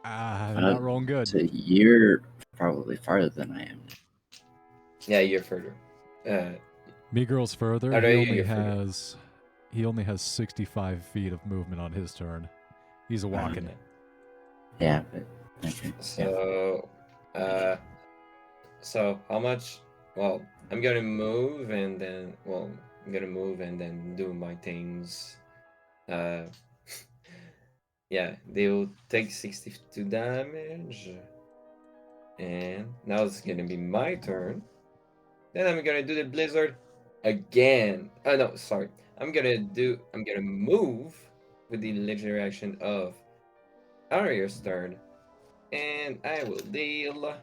They're not rolling good. So you're probably farther than I am. Yeah, you're further. Me girl's further. Oh, no, He only you're further. has 65 feet of movement on his turn. He's a walking. Yeah, but okay. So, so how much? Well, I'm gonna move and then, do my things. Yeah, they will take 62 damage, and now it's gonna be my turn. Then I'm gonna do the blizzard again. Oh no, sorry. I'm gonna move with the legendary action of Aria's turn, and I will deal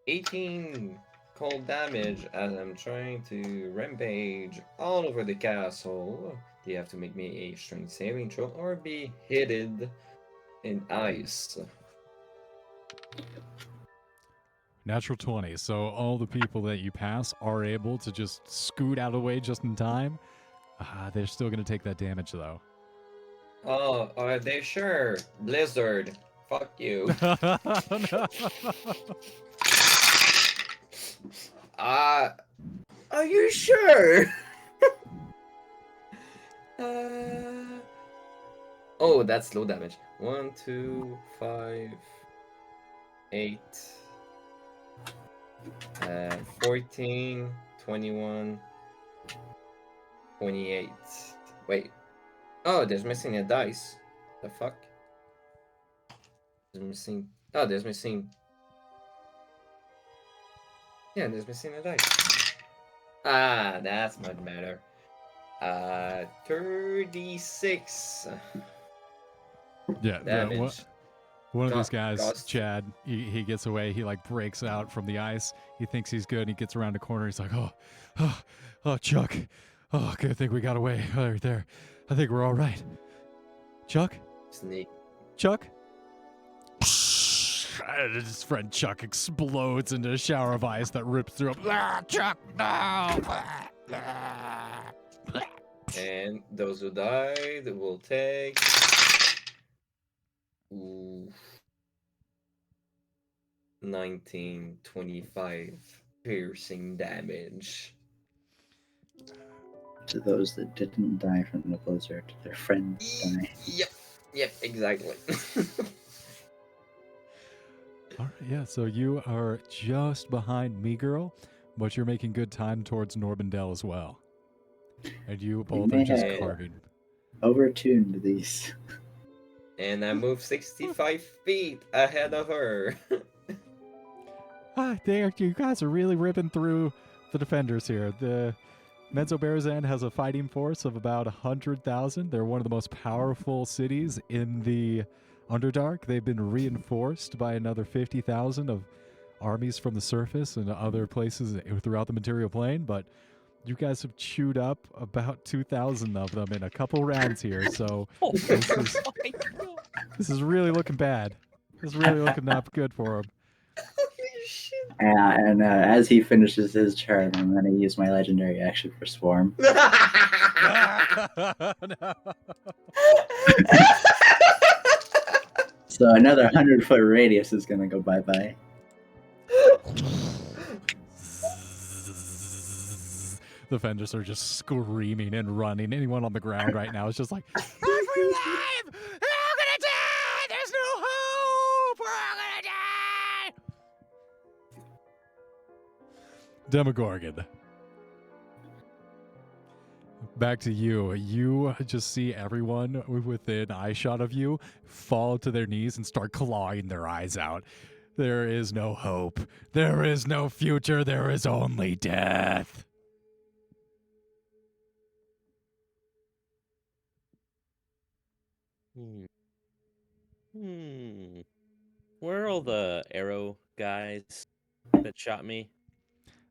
18 cold damage as I'm trying to rampage all over the castle. They have to make me a strength saving throw or be hidden in ice. Natural 20. So all the people that you pass are able to just scoot out of the way just in time. They're still going to take that damage, though. Oh, are they sure? Blizzard. Fuck you. Are you sure? Oh, that's low damage. 1, 2, 5, 8, 14, 21, 28. Wait. Oh, there's missing a dice. The fuck? There's missing. Oh, there's missing. Yeah, there's missing a dice. Ah, that's much better. 36 Yeah, damage. one of these guys, Cost. Chad, he gets away. He like breaks out from the ice. He thinks he's good. He gets around a corner. He's like, oh, Chuck. Oh, good thing we got away right there. I think we're all right. Chuck? Sneak. Chuck? His friend Chuck explodes into a shower of ice that rips through him. Chuck, no! And those who died will take 1925 piercing damage. To those that didn't die from the blizzard, their friends died. Yep, exactly. All right, yeah, so you are just behind me, girl, but you're making good time towards Norbandel as well. And you both are just have- carving. Overtuned these. And I move 65 feet ahead of her. There, you guys are really ripping through the defenders here. The Mezzoberranzan has a fighting force of about 100,000. They're one of the most powerful cities in the Underdark. They've been reinforced by another 50,000 of armies from the surface and other places throughout the material plane, but you guys have chewed up about 2,000 of them in a couple rounds here, so this is really looking bad. This is really looking not good for them. Holy shit. And as he finishes his turn, I'm going to use my legendary action for Swarm. No. So another 100-foot radius is going to go bye-bye. The Fenders are just screaming and running. Anyone on the ground right now is just like, "Run for your life! We're all gonna die! There's no hope! We're all gonna die!" Demogorgon. Back to you. You just see everyone within eyeshot of you fall to their knees and start clawing their eyes out. There is no hope. There is no future. There is only death. Where are all the arrow guys that shot me?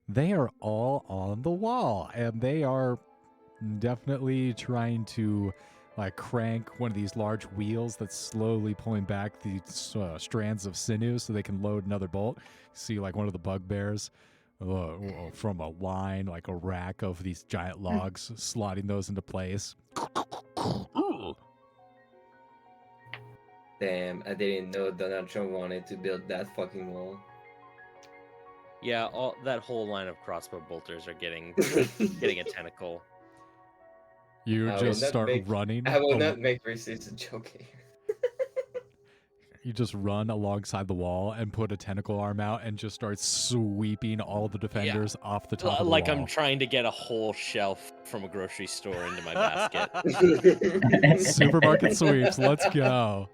They are all on the wall, and they are definitely trying to like crank one of these large wheels that's slowly pulling back these strands of sinew so they can load another bolt. See like one of the bugbears from a line, like a rack of these giant logs, slotting those into place. Damn, I didn't know Donald Trump wanted to build that fucking wall. Yeah, all that whole line of crossbow bolters are getting a tentacle. You I will just not start make- running. I will not make racist joke here. You just run alongside the wall and put a tentacle arm out and just start sweeping all the defenders off the top of the Like wall. I'm trying to get a whole shelf from a grocery store into my basket. Supermarket sweeps. Let's go.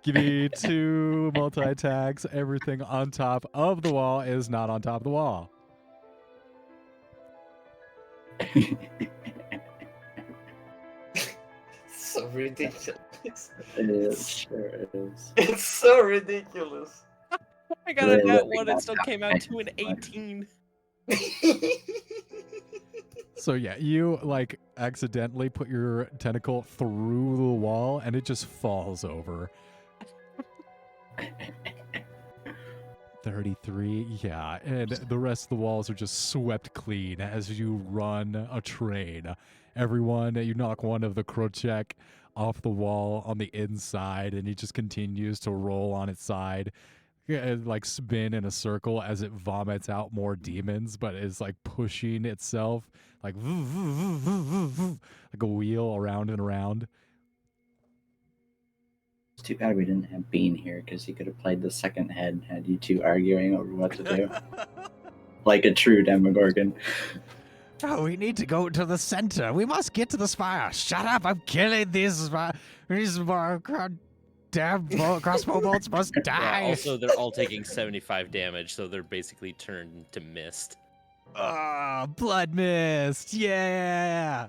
Give me 2 multi-tags. Everything on top of the wall is not on top of the wall. So ridiculous. It sure is. It's so ridiculous. I got a Really net living one. that It still came out to an 18. So yeah, you like accidentally put your tentacle through the wall and it just falls over. 33, yeah, and the rest of the walls are just swept clean as you run a train. Everyone, you knock one of the Krochek off the wall on the inside, and it just continues to roll on its side, like spin in a circle as it vomits out more demons, but is like pushing itself like like a wheel around and around. It's too bad we didn't have Bean here because he could have played the second head had you two arguing over what to do. Like a true Demogorgon. Oh, we need to go to the center. We must get to the spire. Shut up! I'm killing these damn crossbow bolts must Yeah, die. also, they're all taking 75 damage, so they're basically turned to mist. Blood mist. Yeah.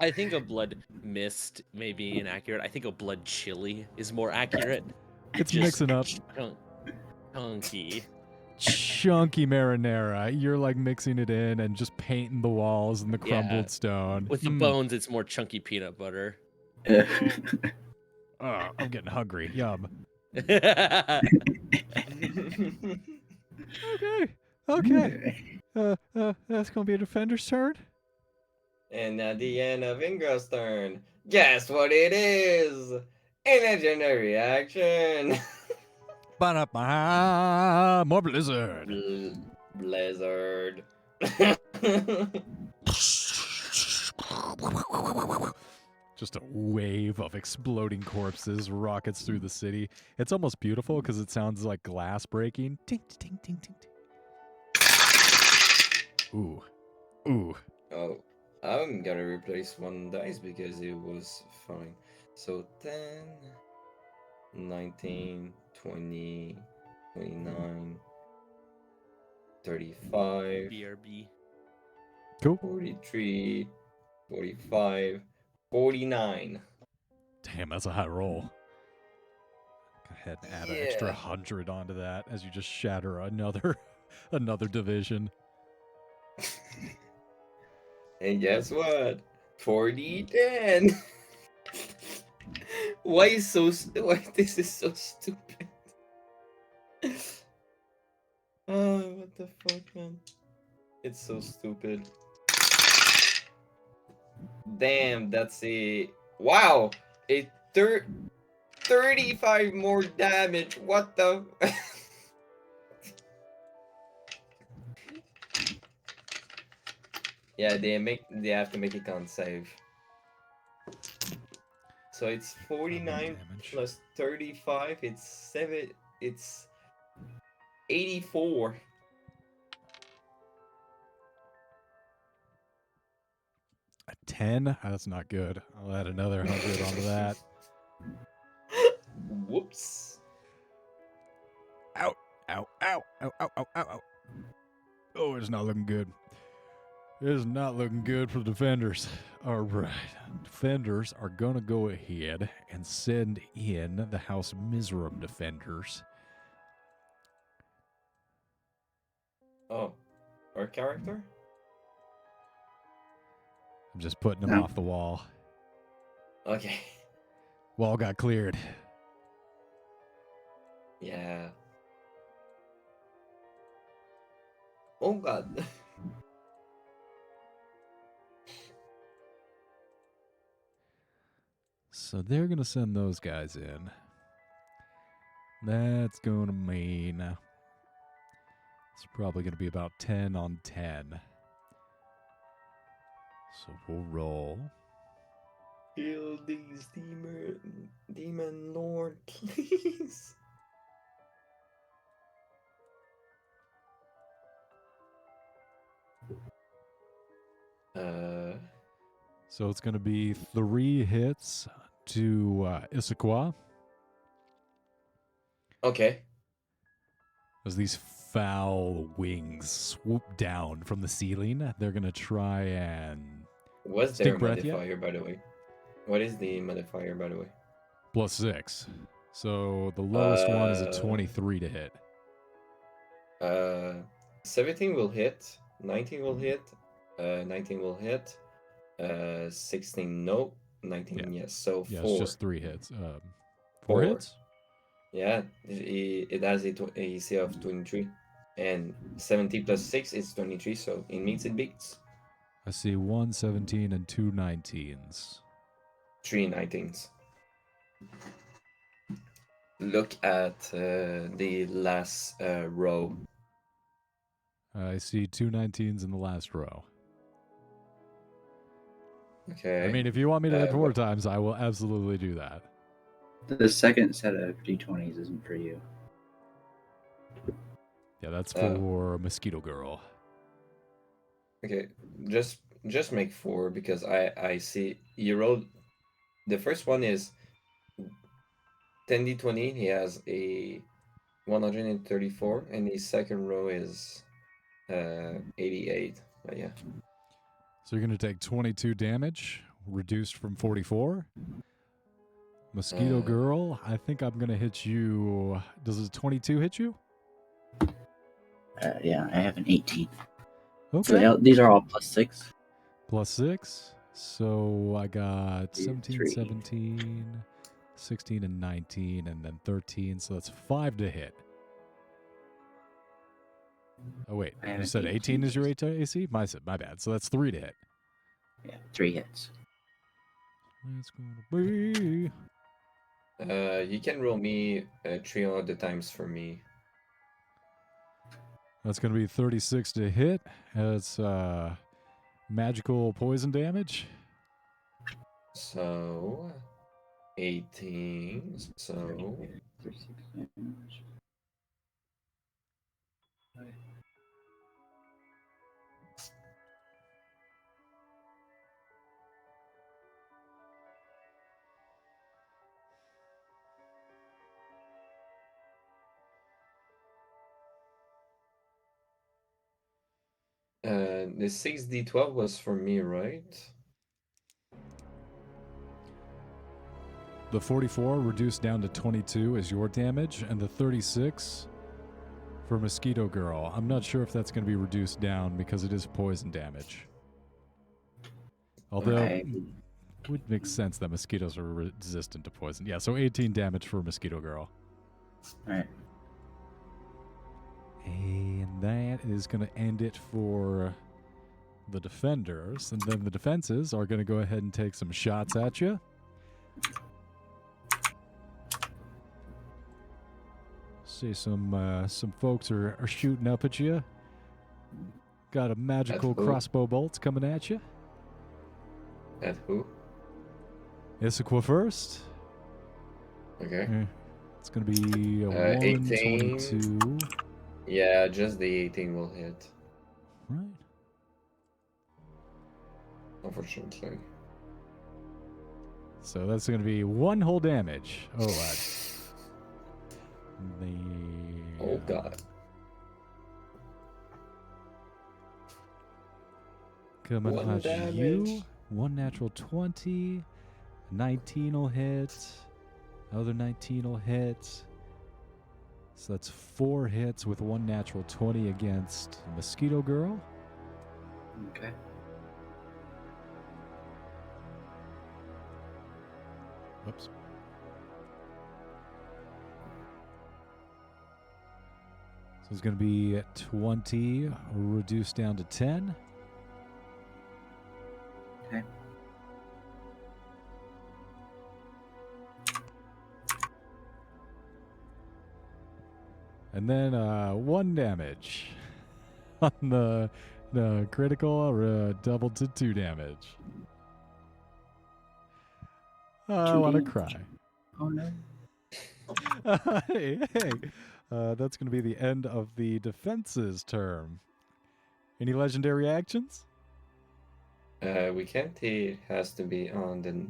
I think a blood mist may be inaccurate. I think a blood chili is more accurate. It's Just mixing up. Chunky. Chunky marinara. You're like mixing it in and just painting the walls and the crumbled Yeah. stone. With the bones, it's more chunky peanut butter. Oh, I'm getting hungry. Yum. Yeah, Okay. That's gonna be a defender's turn. And at the end of Ingra's turn, guess what it is? A legendary action. More blizzard. Blizzard. Just a wave of exploding corpses rockets through the city. It's almost beautiful because it sounds like glass breaking. Ting, ting, ting, ting, ting. Ooh. Ooh. Oh, I'm gonna replace one dice because it was fine. So 10, 19, 20, 29, 35, BRB. Cool. 43, 45, 49. Damn, that's a high roll. Go ahead and add an extra Yeah. 100 onto that as you just shatter another division. And guess what? 40-10. Why this is so stupid? Oh, what the fuck, man? It's so stupid. Damn, that's a wow. A 35 more damage. What the? Yeah, they have to make a con save. So it's 49 damage. plus 35. It's 84. A 10? That's not good. I'll add another 100 onto that. Whoops. Ow, ow, ow, ow, ow, ow, ow. Oh, it's not looking good. It is not looking good for the defenders. All right. Defenders are going to go ahead and send in the House Mizram defenders. Oh, our character? I'm just putting him No. off the wall. Okay. Wall got cleared. Yeah. Oh god. So they're going to send those guys in. That's going to mean it's probably going to be about 10 on 10. So we'll roll. Kill these demon lord, please. So it's going to be 3 hits to Issaquah. Okay. As these foul wings swoop down from the ceiling, they're going to try and What's their Stink breath yet? modifier, by the way? What is the modifier, by the way? +6. So the lowest one is a 23 to hit. 17 will hit, 19 will hit, 19 will hit, 16 no, 19 yes. So Yeah, 4. it's just 3 hits. 4 4. hits? Yeah, it has a AC of 23, and 17 plus 6 is 23, so it means it beats. I see 1 17 and 2 19s. 3 19s. Look at the last row. I see 2 19s in the last row. Okay. I mean, if you want me to hit 4 what- times, I will absolutely do that. The second set of d20s isn't for you. Yeah, that's Oh. for Mosquito Girl. Okay, just make 4 because I see you rolled. The first one is 10d20. He has a 134, and the second row is 88. But yeah, So you're going to take 22 damage, reduced from 44. Mosquito Girl, I think I'm going to hit you. Does a 22 hit you? Yeah, I have an 18. Okay. So these are all +6. +6. So I got 2, 17, 3. 17, 16, and 19, and then 13. So that's 5 to hit. Oh, wait. I have You an said 18 is your AC? My bad. So that's 3 to hit. Yeah, 3 hits. It's going to be. you can roll me 3 other times for me. That's going to be 36 to hit. That's magical poison damage. So 18. So 36 damage. the 6d12 was for me, right? The 44 reduced down to 22 is your damage, and the 36 for Mosquito Girl. I'm not sure if that's going to be reduced down because it is poison damage. Although Okay. it would make sense that mosquitoes are resistant to poison. Yeah, so 18 damage for Mosquito Girl. Alright. And that is going to end it for the defenders. And then the defenses are going to go ahead and take some shots at you. See some folks are shooting up at you. Got a magical who? crossbow bolts coming at you. At who? Issaquah first. Okay. It's going to be a 18. 122. Yeah, just the 18 will hit, Right. unfortunately. So that's going to be 1 whole damage. Oh, Oh god. Coming 1 at you. damage. 1 natural 20. 19 will hit. Other 19 will hit. So that's 4 hits with 1 natural 20 against Mosquito Girl. Okay. Whoops. So it's going to be 20 reduced down to 10. Okay. And then 1 damage on the critical, or doubled to 2 damage. I 2 want to damage. cry. Oh no. Hey. That's going to be the end of the defense's turn. Any legendary actions? We can't. It has to be on the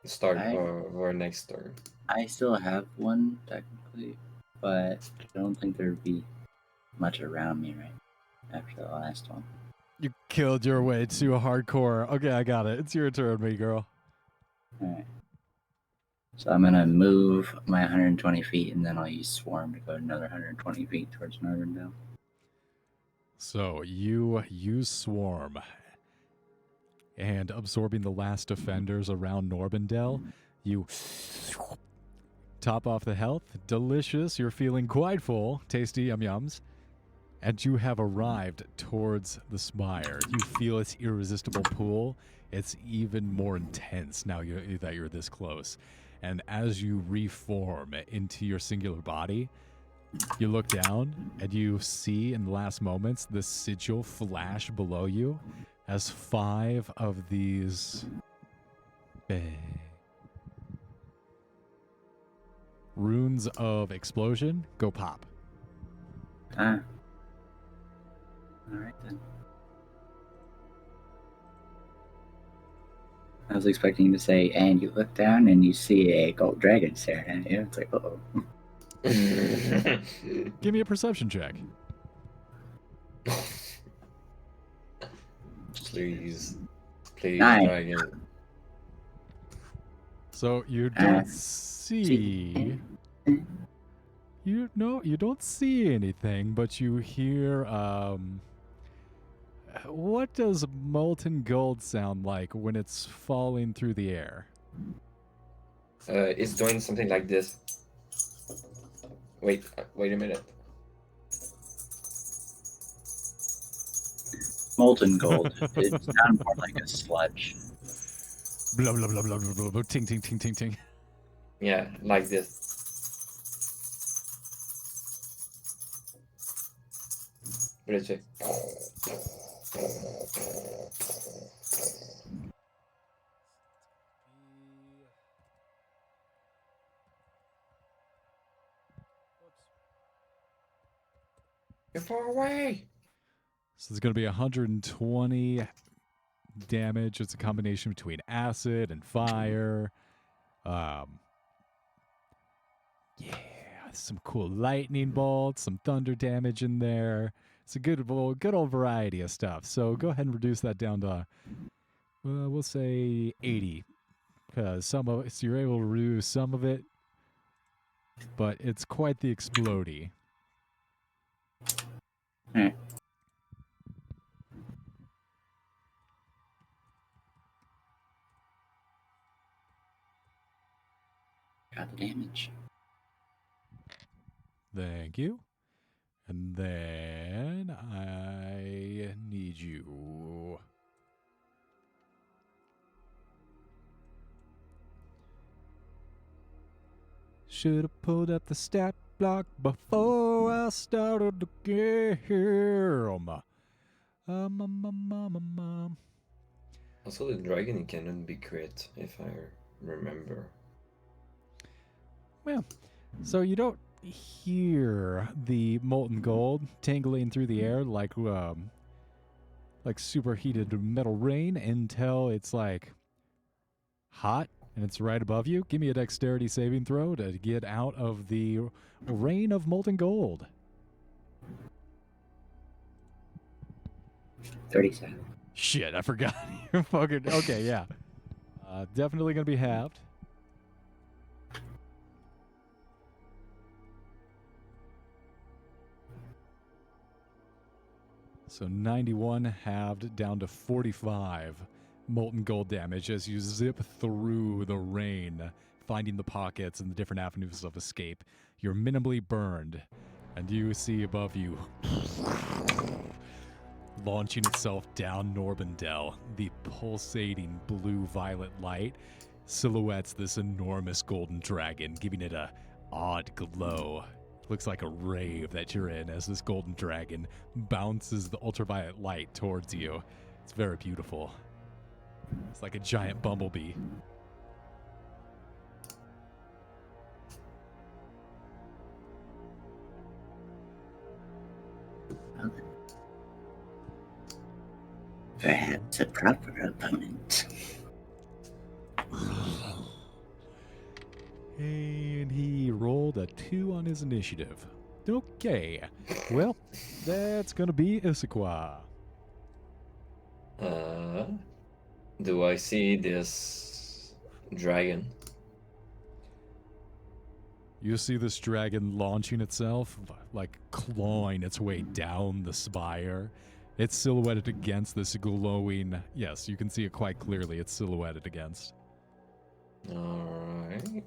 start I- of our next turn. I still have one technically, but I don't think there'd be much around me right after the last one. You killed your way to hardcore. Okay, I got it. It's your turn, me girl. Alright. So I'm gonna move my 120 feet, and then I'll use Swarm to go another 120 feet towards Northern. So you use Swarm, and absorbing the last defenders around Norbandel, you top off the health. Delicious. You're feeling quite full. Tasty yum-yums. And you have arrived towards the spire. You feel its irresistible pull. It's even more intense now that you're this close. And as you reform into your singular body, you look down and you see in the last moments the sigil flash below you as 5 of these runes of explosion go pop. Ah. Alright then. I was expecting to say, and you look down and you see a gold dragon staring at you. It's like, uh-oh. Give me a perception check. Please, 9. dragon. So you don't see. You don't see anything, but you hear. What does molten gold sound like when it's falling through the air? It's doing something like this. Wait a minute. Molten gold. It sounds more like a sludge. Blah blah blah blah blah blah blah. Ting ting ting ting ting. Yeah, like this. What did it say? You're far away. So it's going to be 120 damage. It's a combination between acid and fire. Yeah, some cool lightning bolts, some thunder damage in there. It's a good old variety of stuff. So go ahead and reduce that down to, we'll say 80, because some of it, so you're able to reduce some of it, but it's quite the explodey. Alright. Got the damage. Thank you. And then I need you. Should have pulled up the stat block before I started the game. Also, the dragon cannot be crit, if I remember. Well, so you don't hear the molten gold tingling through the air like superheated metal rain until it's like hot and it's right above you. Give me a dexterity saving throw to get out of the rain of molten gold. 37. Shit, I forgot. You're fucking okay. Yeah, definitely gonna be halved. So 91 halved down to 45 molten gold damage as you zip through the rain, finding the pockets and the different avenues of escape. You're minimally burned, and you see above you launching itself down Norbandel, the pulsating blue-violet light silhouettes this enormous golden dragon, giving it a odd glow. Looks like a rave that you're in as this golden dragon bounces the ultraviolet light towards you. It's very beautiful. It's like a giant bumblebee. Okay. Perhaps a proper opponent. And he rolled a 2 on his initiative. Okay. Well, that's gonna be Issaquah. Do I see this dragon? You see this dragon launching itself, like clawing its way down the spire. It's silhouetted against this glowing... Yes, you can see it quite clearly. It's silhouetted against. Alright.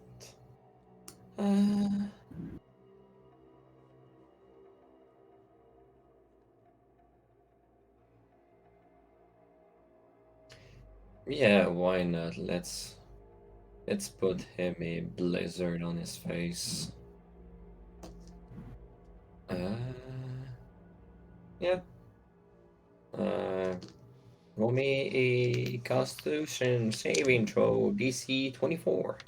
Yeah, why not? Let's put him a blizzard on his face. Yeah. Roll me a Constitution saving throw, DC 24.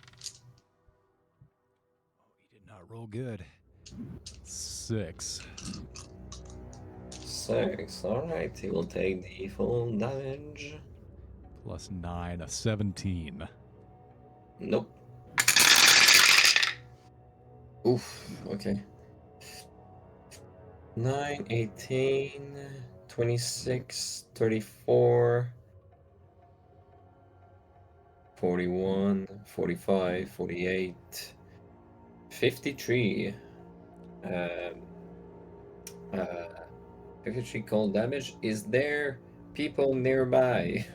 He did not roll good. 6. 6. Alright, he will take the full damage. Plus 9, a 17. Nope. Oof, okay. 9, 18, 26, 34, 41, 45, 48, 53. 53 cold damage. Is there people nearby?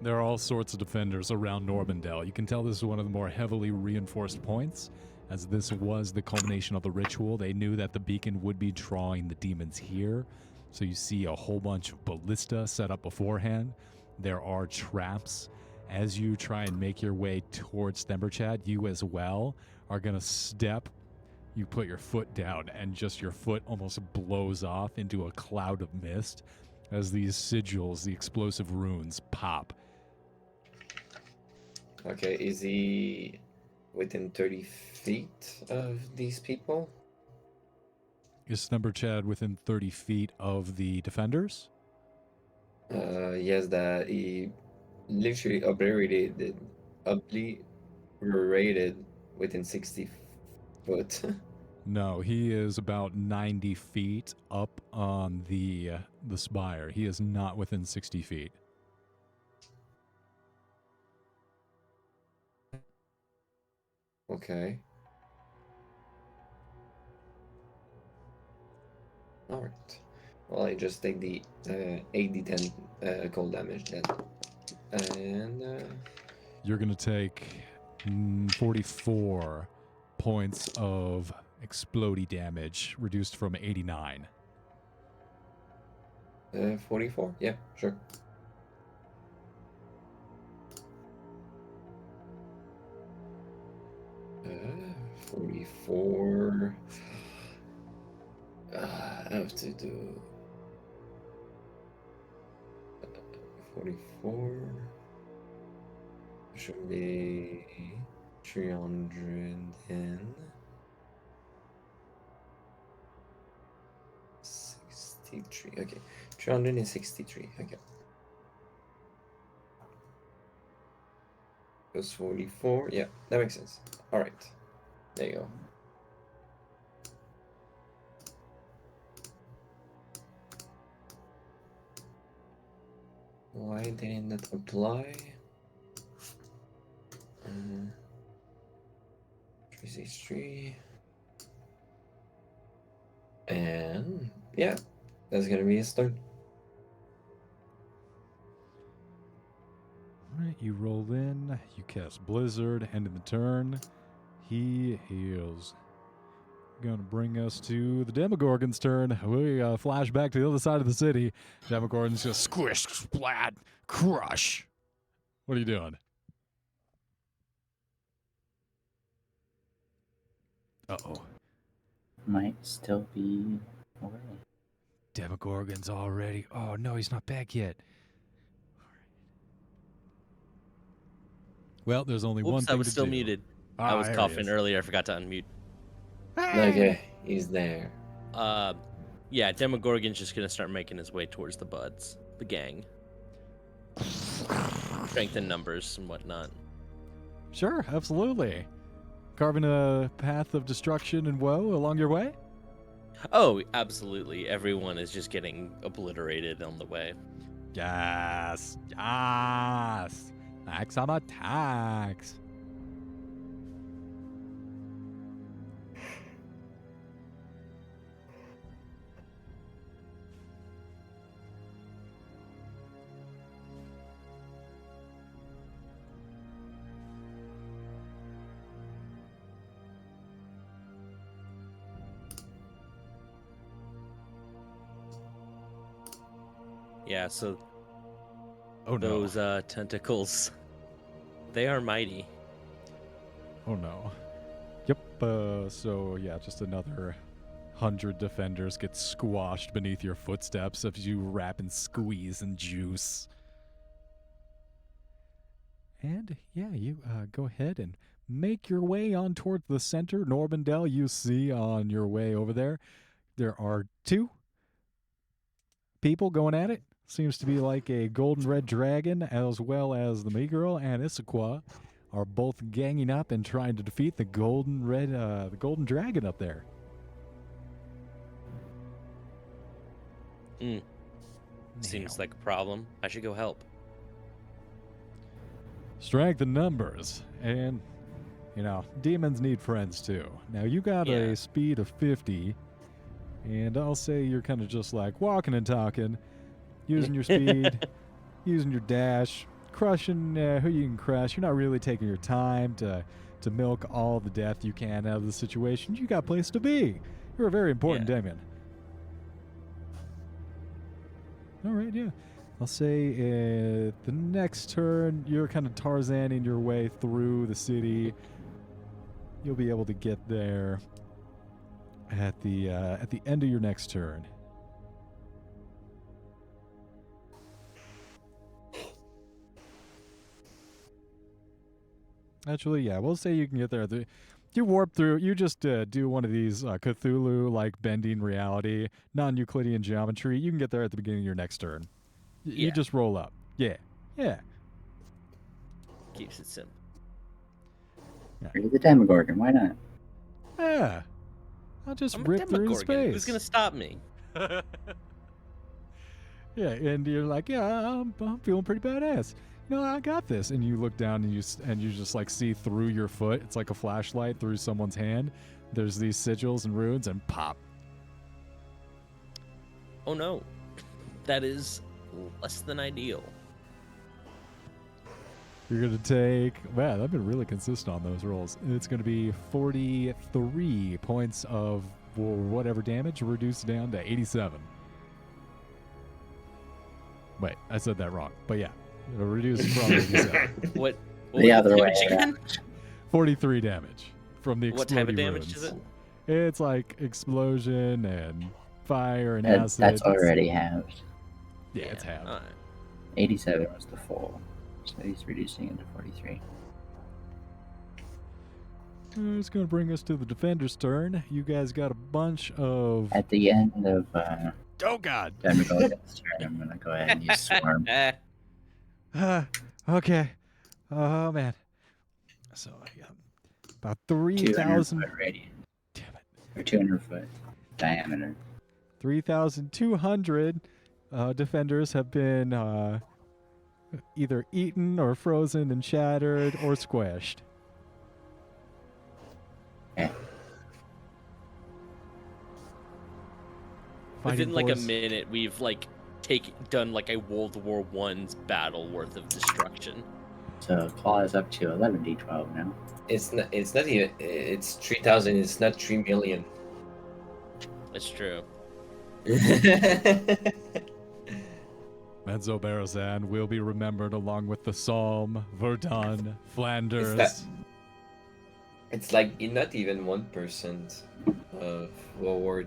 There are all sorts of defenders around Norbandel. You can tell this is one of the more heavily reinforced points, as this was the culmination of the ritual. They knew that the beacon would be drawing the demons here, so you see a whole bunch of ballista set up beforehand. There are traps. As you try and make your way towards Themberchad, you as well are going to step. You put your foot down, and just your foot almost blows off into a cloud of mist as these sigils, the explosive runes, pop. Okay, is he within 30 feet of these people? Is Themberchad within 30 feet of the defenders? Yes, that he literally obliterated within 60 foot. No, he is about 90 feet up on the spire. He is not within 60 feet. Okay. Alright. Well, I just take the 8d10 cold damage then. And You're going to take 44 points of explodey damage, reduced from 89. 44? Yeah, sure. Uh, 44. I have to do 44. Should be 363. Okay, 363. Okay. Plus 44. Yeah, that makes sense. All right. There you go. Why didn't that apply? 363. And yeah, That's gonna be his turn. Alright, you roll in, you cast Blizzard, end of the turn. He heals. Gonna bring us to the Demogorgon's turn. We flash back to the other side of the city. Demogorgon's just squish, splat, crush. What are you doing? Uh-oh. Might still be away. Demogorgon's already... Oh, no, he's not back yet. Well, there's only one Oops, thing I was to still do. muted. Ah, I was there he coughing is. earlier. I forgot to unmute. Okay, he's there. Yeah, Demogorgon's just gonna start making his way towards the buds, the gang. Strength in numbers and whatnot. Sure, absolutely. Carving a path of destruction and woe along your way? Oh, absolutely. Everyone is just getting obliterated on the way. Yes. Yes. Like some attacks. Yeah, so Oh, no. those tentacles, they are mighty. Oh, no. Yep. So, yeah, just another 100 defenders get squashed beneath your footsteps as you wrap and squeeze and juice. And, yeah, you go ahead and make your way on towards the center. Norbandel, you see on your way over there, there are 2 people going at it. Seems to be like a golden red dragon, as well as the Megirl and Issaquah are both ganging up and trying to defeat the golden dragon up there. Seems like a problem. I should go help. Strength in numbers, and demons need friends too. Now you got Yeah. a speed of 50, and I'll say you're kind of just like walking and talking, using your speed, using your dash, crushing who you can crush. You're not really taking your time to milk all the death you can out of the situation. You got a place to be. You're a very important demon. All right, yeah. I'll say the next turn, you're kind of Tarzaning your way through the city. You'll be able to get there at the end of your next turn. Actually, yeah, we'll say you can get there. You warp through. You just do one of these Cthulhu-like bending reality, non-Euclidean geometry. You can get there at the beginning of your next turn. You Yeah. just roll up. Yeah. Keeps it simple. You're the Demogorgon, why not? Yeah. I'll just I'm a rip through Demogorgon. space. Who's gonna stop me? Yeah, and you're like, yeah, I'm feeling pretty badass. I got this. And you look down and you just like see through your foot. It's like a flashlight through someone's hand. There's these sigils and runes, and pop. Oh no, that is less than ideal. You're going to take... Wow, I've been really consistent on those rolls. It's going to be 43 points of whatever damage reduced down to 87. Wait, I said that wrong. But yeah, it'll reduce from 87. What The other way damage again? 43 damage from the What type of exploding damage runes. is it? It's like explosion and fire and That's acid. already halved. Yeah, it's half. Alright. 87 was the full, so he's reducing it to 43. It's going to bring us to the defender's turn. You guys got a bunch of... At the end of Oh, God! Demogorgon's turn, I'm gonna go ahead and use Swarm. Okay. Oh, man. So, I got about 200 3,000... foot radius, Damn it. or 200 foot diameter. 3,200 defenders have been either eaten or frozen and shattered or squished. fighting Within like a force? minute, we've like done like a World War I's battle worth of destruction. So claw is up to 11d12 now. It's not even. It's 3,000. It's not 3 million. That's true. Menzo Barazan will be remembered along with the Somme, Verdun, Flanders. It's like not even 1% of World War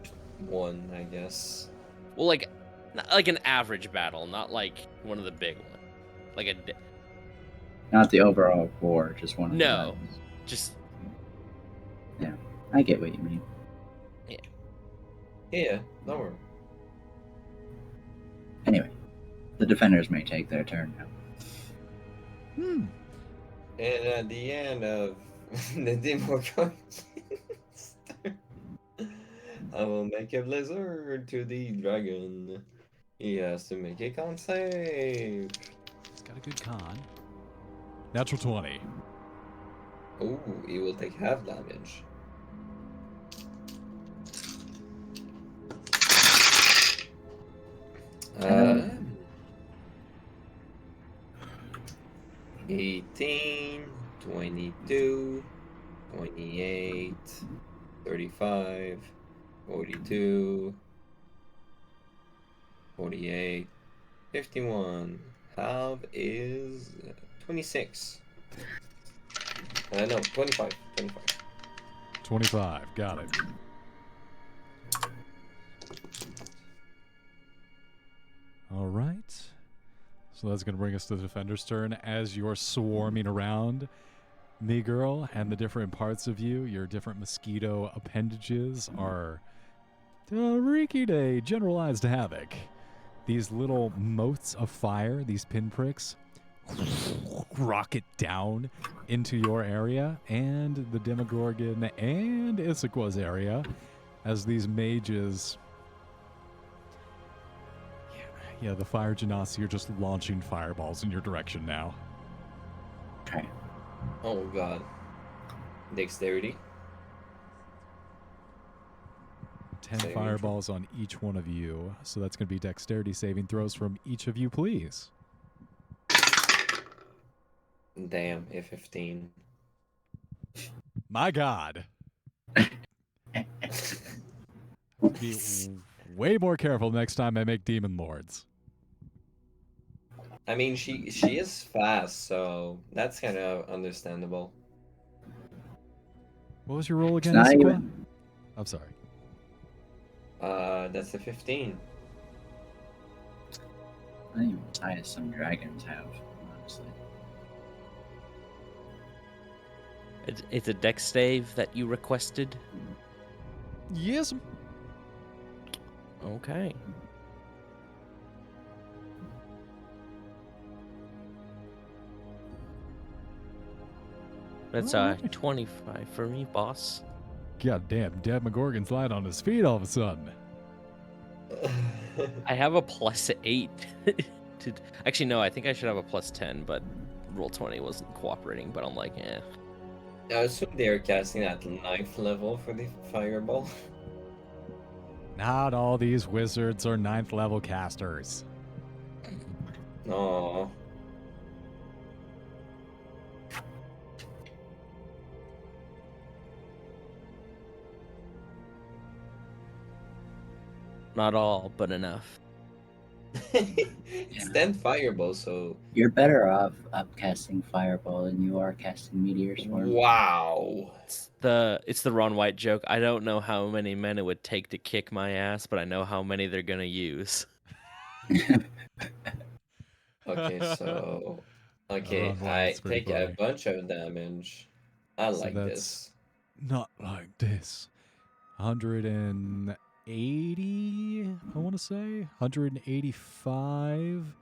One, I guess. Well, like an average battle, not like one of the big ones. Like Not the overall war, just one of the no, battles. just I get what you mean. Yeah, don't worry. Anyway, the defenders may take their turn now. And at the end of the demo I will make a blizzard to the dragon. He has to make a con save. He's got a good con. Natural 20. Ooh, he will take half damage. Uh, 18, 22, 28, 35, 42, 48, 51. Half is 26. No, 25. 25. 25. Got it. All right. So that's going to bring us to the defender's turn. As you're swarming around, me girl, and the different parts of you, your different mosquito appendages are wreaking a generalized havoc. These little motes of fire, these pinpricks, rocket down into your area and the Demogorgon and Issaquah's area as these mages... Yeah, the fire genasi are just launching fireballs in your direction now. Okay. Oh god. Dexterity. 10 Saving fireballs on each one of you. So that's going to be dexterity saving throws from each of you, please. Damn, a 15. My God. Be way more careful next time I make Demon Lords. I mean, she is fast, so that's kind of understandable. What was your roll again, Not Issaquah? even. I'm sorry. That's a 15. Not even as high as some dragons have, honestly. it's a dex save that you requested. Yes. Okay. That's Alright. 25 for me, boss. God damn, Demogorgon's light on his feet all of a sudden. I have a +8. Actually, no, I think I should have a +10, but roll 20 wasn't cooperating. But I'm like, eh. I assume they're casting at 9th level for the fireball. Not all these wizards are 9th level casters. No. Not all, but enough. It's 10 fireball, so You're better off upcasting Fireball than you are casting Meteor Swarm. wow. It's the Ron White joke. I don't know how many men it would take to kick my ass, but I know how many they're gonna use. Okay, so okay, Ron I White's pretty take a funny. bunch of damage. I So like that's- this. Not like this. 180, I want to say. 185.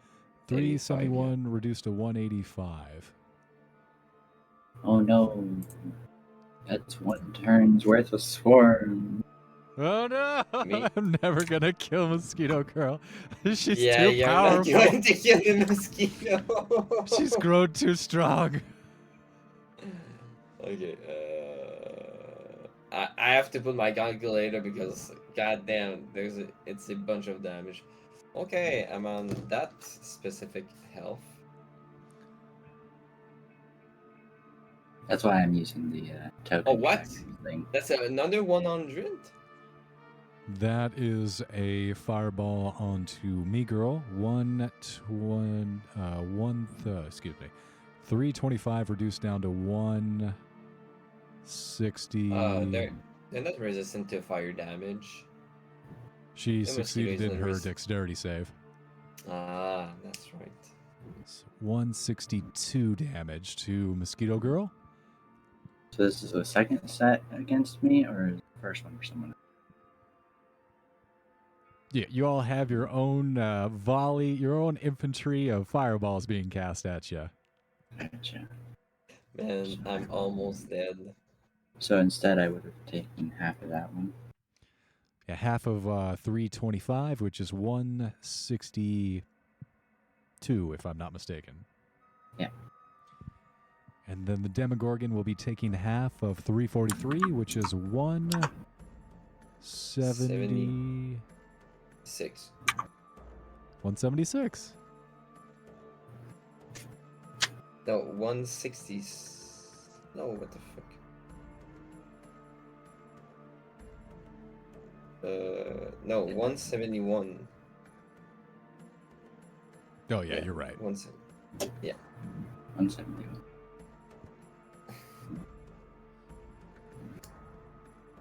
371 reduced to 185. Oh no. That's one turn's worth of Swarm. Oh no! Me? I'm never gonna kill Mosquito Girl. She's Yeah, too you're not powerful. going to kill the mosquito. She's grown too strong. Okay, I have to put my calculator because God damn, it's a bunch of damage. Okay, I'm on that specific health. That's why I'm using the token. Oh, what? tracker thing. That's another 100? That is a fireball onto me, girl. 325 reduced down to 160. They're not resistant to fire damage. She Mosquito succeeded in isn't her dexterity save. Ah, that's right. So 162 damage to Mosquito Girl. So this is the second set against me, or is the first one for someone else? Yeah, you all have your own volley, your own infantry of fireballs being cast at you. Gotcha. Man, I'm almost dead. So instead, I would have taken half of that one. Yeah, half of 325, which is 162, if I'm not mistaken. Yeah. And then the Demogorgon will be taking half of 343, which is 170. 6. 176. No, 160. No, what the fuck? No, 171. Oh, yeah, you're right. 170. Yeah. 171.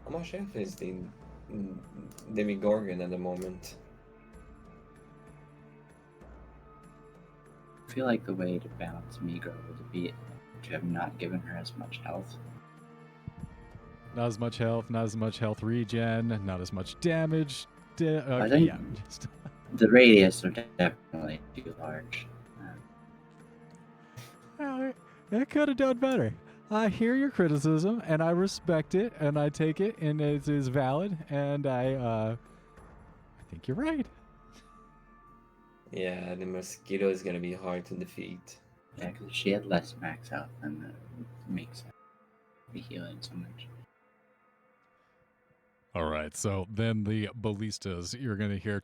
How much health is the Demigorgon at the moment? I feel like the way to balance Migro would be to have not given her as much health. Not as much health, not as much health regen, not as much damage. I think yeah. the radius are definitely too large. Well, it could have done better. I hear your criticism, and I respect it, and I take it, and it is valid, and I think you're right. Yeah, the mosquito is gonna be hard to defeat. Yeah, because she had less max health, and that makes sense. Be healing so much. All right, so then the ballistas, you're going to hear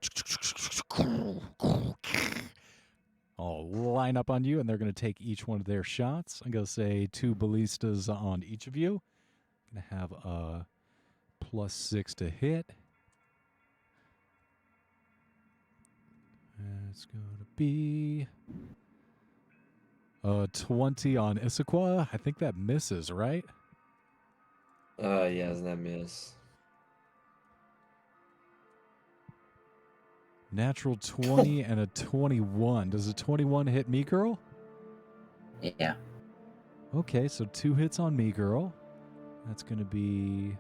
all line up on you, and they're going to take each one of their shots. I'm going to say 2 ballistas on each of you. I'm going to have a +6 to hit. It's going to be 20 on Issaquah. I think that misses, right? Yes, that miss. Natural 20 and a 21. Does a 21 hit me, girl? Yeah. Okay, so 2 hits on me, girl. That's going to be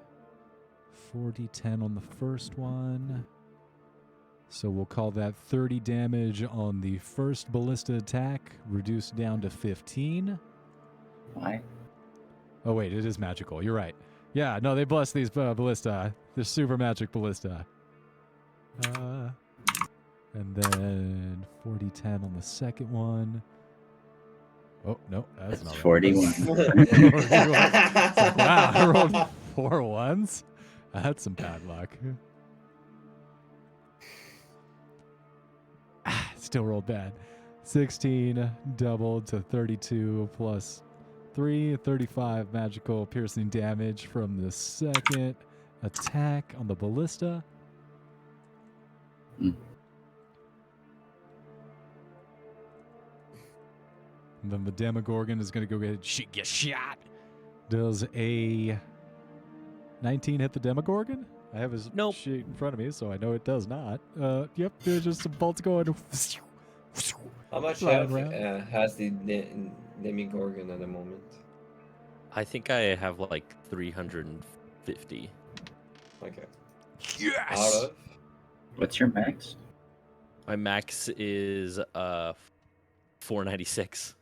4d10 on the first one. So we'll call that 30 damage on the first ballista attack, reduced down to 15. Why? Oh, wait, it is magical. You're right. Yeah, no, they bless these ballista. They're super magic ballista. And then 40-10 on the second one. Oh, no, that's not right. 41. 41. Wow, I rolled 4 ones. That's some bad luck. Still rolled bad. 16 doubled to 32 plus 3, 35 magical piercing damage from the second attack on the ballista. Mm. And then the Demogorgon is going to go get shot. Does a 19 hit the Demogorgon? I have his Nope. sheet in front of me, so I know it does not. Yep, there's just some bolts going. How much Flying health around. has the Demigorgon at the moment? I think I have like 350. Okay. Yes! Out of? What's your max? My max is 496.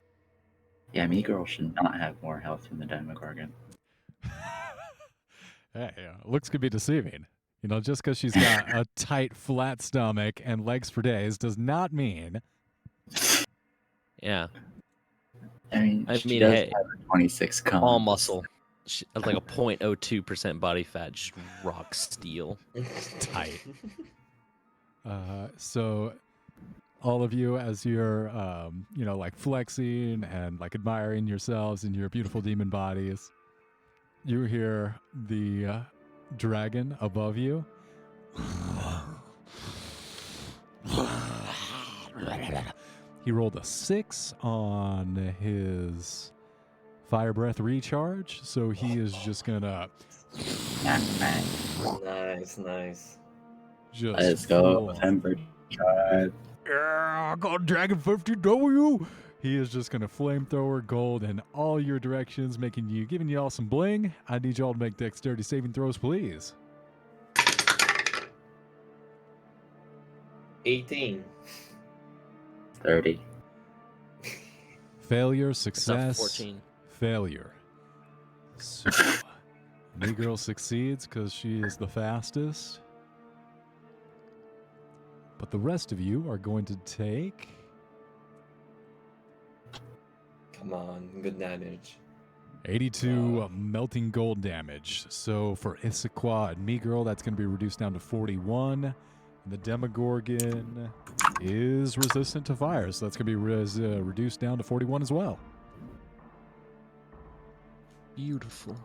Yeah, Migro should not have more health than the Demogorgon. Hey, looks could be deceiving. You know, just because she's got a tight, flat stomach and legs for days does not mean. Yeah, I mean, I she mean, does hey, have a 26 con. all muscle. like a 0.02% body fat, just rock steel. Tight. So all of you, as you're, like flexing and like admiring yourselves in your beautiful demon bodies, you hear the dragon above you. He rolled a 6 on his fire breath recharge, so he is just gonna Nice. just Let's go, full on. Ember Tribe. Yeah, got Dragon 50W. He is just gonna flamethrower gold in all your directions, giving you all some bling. I need y'all to make dexterity saving throws, please. 18. 30. Failure, It's not success, 14. failure. So, me girl succeeds because she is the fastest. But the rest of you are going to take Come on, good damage. 82 melting gold damage. So for Issaquah and me girl, that's going to be reduced down to 41. And the Demogorgon is resistant to fire, so that's going to be reduced down to 41 as well. Beautiful.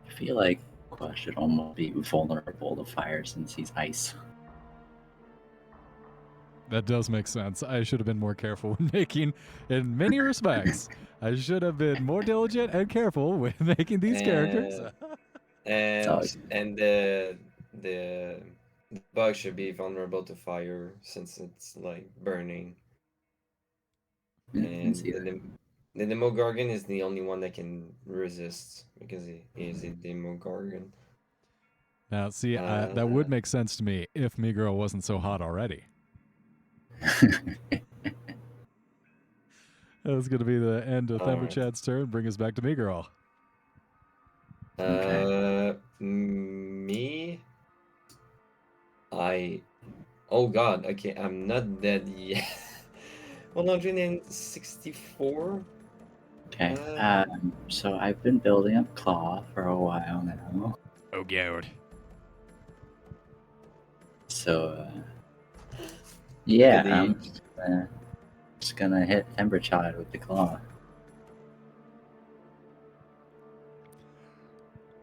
I feel like Aqua should almost be vulnerable to fire since he's ice. That does make sense. I should have been more careful when making, in many respects, I should have been more diligent and careful with making these characters. And the bug should be vulnerable to fire since it's like burning. Yeah, I can And see that. the Demogorgon is the only one that can resist because he is a Demogorgon. Now, see, that would make sense to me if me girl wasn't so hot already. That's going to be the end of Alright. Themberchad's turn. Bring us back to me girl. Me? Oh god, okay, I'm not dead yet. 164? Okay. So I've been building up Claw for a while now. Oh, God. So, yeah, Did he- I'm just gonna hit Emberchild with the Claw.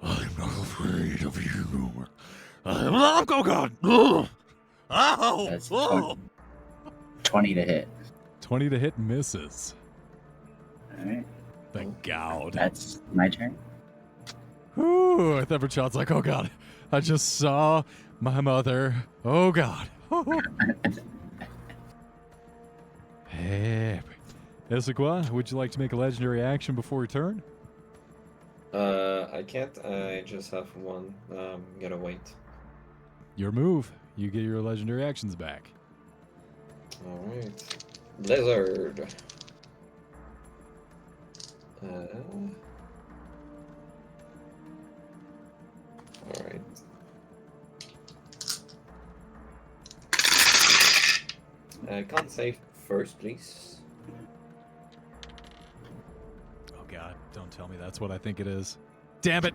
I'm not afraid of you. I'm not. Oh, God. Oh! That's 20 to hit. 20 to hit misses. Alright, Thank God. that's my turn. Ooh, Themberchad's like, oh, God. I just saw my mother. Oh, God. Hey. Issaquah, would you like to make a legendary action before we turn? I can't. I just have one. Gotta wait. Your move. You get your legendary actions back. Alright. Blizzard. Alright. Con save first, please. Oh, God. Don't tell me that's what I think it is. Damn it.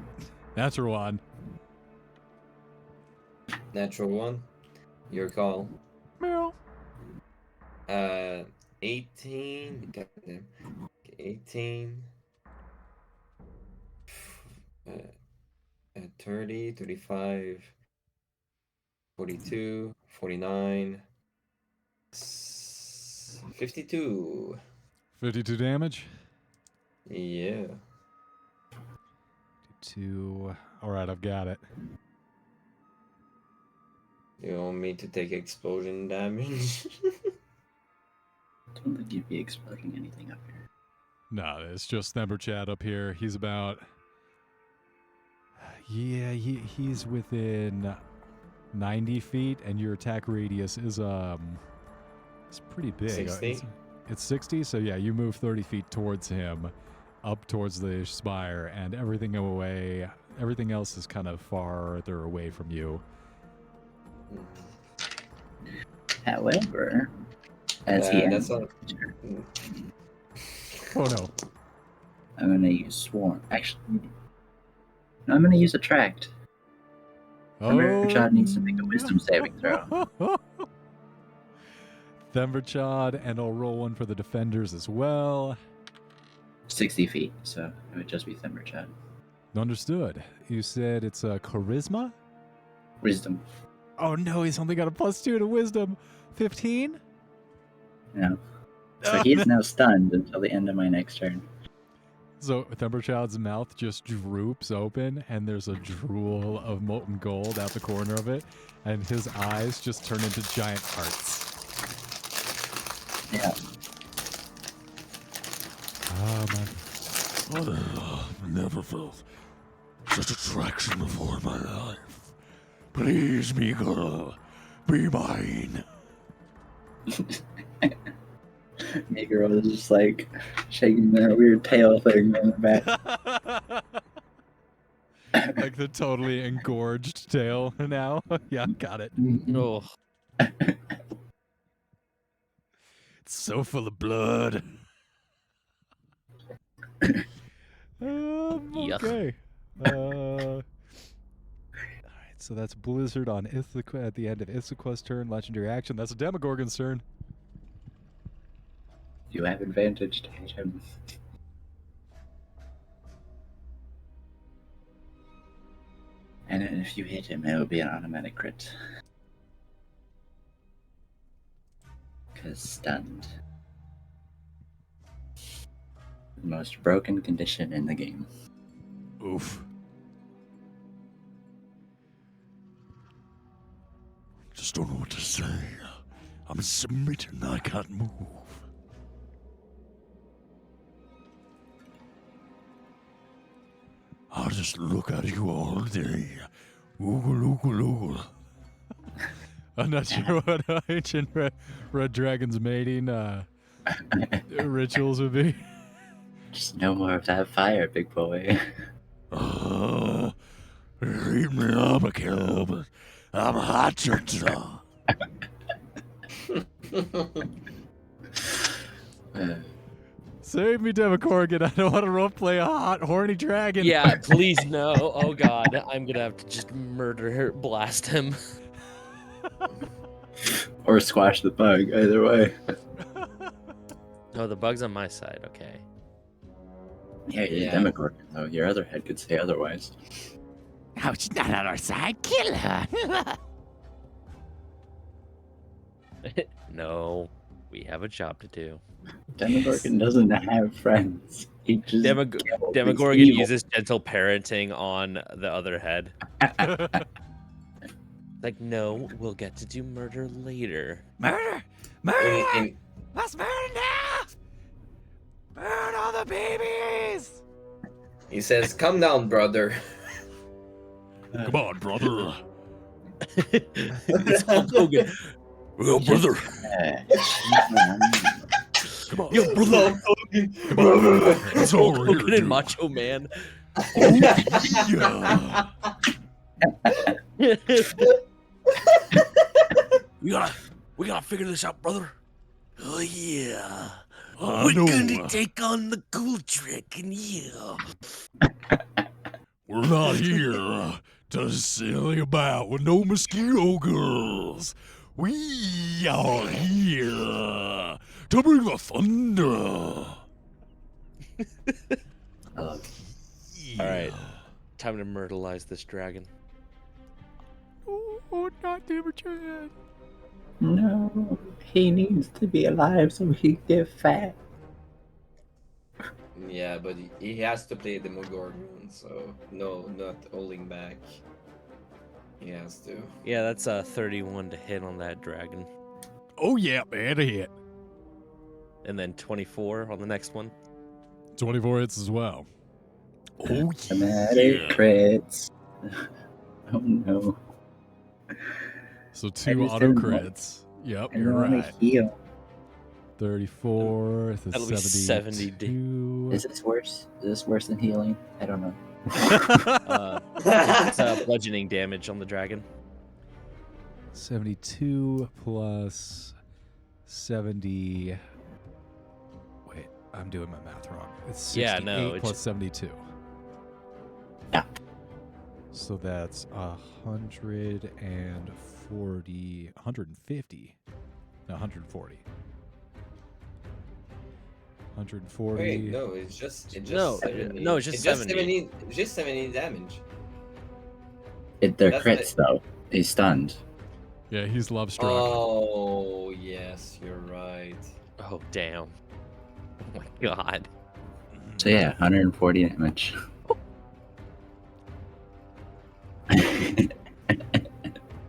Natural one. Natural one. Your call. Meow. 18. Goddamn. 18. 30, 35, 42, 49, 52. 52 damage. Yeah. 52. All right, I've got it. You want me to take explosion damage? I don't think you'd be exploding anything up here. No, it's just Themberchad up here. He's about... Yeah, he's within 90 feet, and your attack radius is it's pretty big. 60? It's 60, so yeah, you move 30 feet towards him, up towards the spire, and everything else is kind of farther away from you. However, as he That's ends, not. Oh no. I'm gonna use Swarm. Actually, no, I'm gonna use Attract. Thunderchild needs to make a Wisdom saving throw. Thunderchild, and I'll roll one for the defenders as well. 60 feet, so it would just be Thunderchild. Understood. You said it's a charisma? Wisdom. Oh no, he's only got a +2 to wisdom. 15? No. So he is now stunned until the end of my next turn. So Thunderchild's mouth just droops open, and there's a drool of molten gold out the corner of it, and his eyes just turn into giant hearts. Yeah. I've never felt such attraction before in my life. Please, me girl, be mine. Meguro is just like shaking their weird tail thing on the back. Like the totally engorged tail now. Yeah, got it. Oh, It's so full of blood. Yuck. Okay. Alright, so that's Blizzard on Ithaca at the end of Ithaca's turn. Legendary action. That's a Demogorgon's turn. You have advantage to hit him. And if you hit him, it will be an automatic crit. Because stunned. The most broken condition in the game. Oof. Just don't know what to say. I'm smitten. I can't move. I'll just look at you all day. Oogle, oogle, oogle. I'm not sure what ancient red dragon's mating rituals would be. Just no more of that fire, big boy. Eat me up, a kill. I'm hot, Save me, Demogorgon. I don't want to roleplay a hot, horny dragon. yeah, please no. Oh god, I'm gonna have to just blast him. Or squash the bug, either way. Oh, the bug's on my side. Okay. Yeah, you're Yeah. a Demogorgon, though. Your other head could say otherwise. No, she's not on our side. Kill her. No, we have a job to do. Demogorgon doesn't have friends. He just Demogorgon he's evil. uses gentle parenting on the other head. Like, no, we'll get to do murder later. Murder! In- Let's murder now! Burn all the babies! he says, "Calm down, brother." Come on, brother. It's Hulk Hogan. Well, brother. Come on. Yo, brother. Come on. It's Hulk over here, Hogan and dude. Macho Man. Yeah. We gotta figure this out, brother. Oh, yeah. We're gonna take on the cool trick, and yeah. We're not here to silly about with no mosquito girls. We are here to bring the thunder. All right. Time to myrtleize this dragon. Oh, not Timberchan. No, he needs to be alive so he can get fat. Yeah, but he has to play Demogorgon, so no, not holding back. He has to. Yeah, that's a 31 to hit on that dragon. Oh, yeah, man, a hit. And then 24 on the next one. 24 hits as well. Oh, Automatic yeah. crits. Oh no. So I 2 just auto didn't want- crits. Yep, I you're want right. to heal. 34, the That'll be 72. Is this worse? Is this worse than healing? I don't know. It's bludgeoning damage on the dragon. 72 plus 70. Wait, I'm doing my math wrong. It's 68 Yeah, no, it's plus just- 72. Yeah. So that's 140, 150. No, 140. 140. Wait, no, it's just No, 70. no, it's just 70. It's just 70 damage. They're That's crits though. He's stunned. Yeah, he's love struck. Oh yes, you're right. Oh damn. Oh my god. So yeah, 140 damage.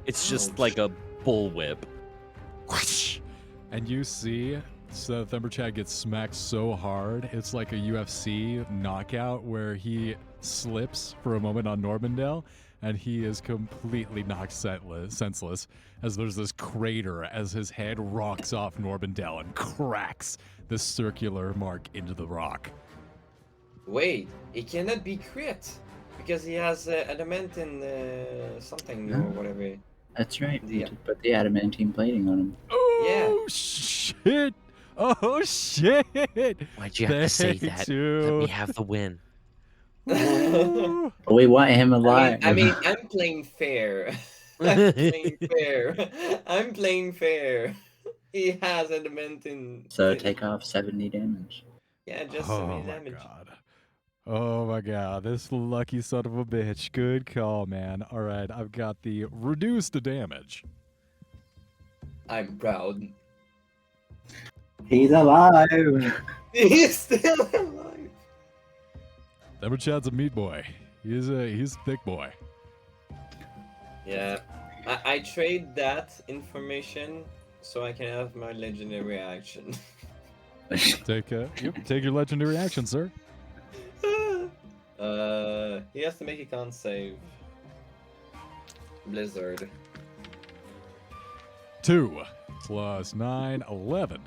It's just Ouch. like a bullwhip. Whoosh! And you see, so Thunderchad gets smacked so hard, it's like a UFC knockout where he slips for a moment on Normandale, and he is completely knocked senseless as there's this crater as his head rocks off Normandale and cracks the circular mark into the rock. Wait, it cannot be crit because he has adamantine something or No. whatever. That's right. Yeah. You just put the adamantine plating on him. Oh, shit! Oh, shit! Why'd you have to say They that? do. Let me have the win. Ooh. We want him alive. I mean, I'm playing fair. I'm playing fair. I'm playing fair. He has adamantine. So take off 70 damage. Yeah, just Oh 70 my damage. god. Oh my god, this lucky son of a bitch. Good call, man. Alright, I've got the reduced damage. I'm proud. He's alive. He's still alive. Thunderchad's a meat boy. He's a thick boy. Yeah, I trade that information so I can have my legendary action. Take your legendary action, sir. He has to make a con save. Blizzard. 2 plus 9, 11.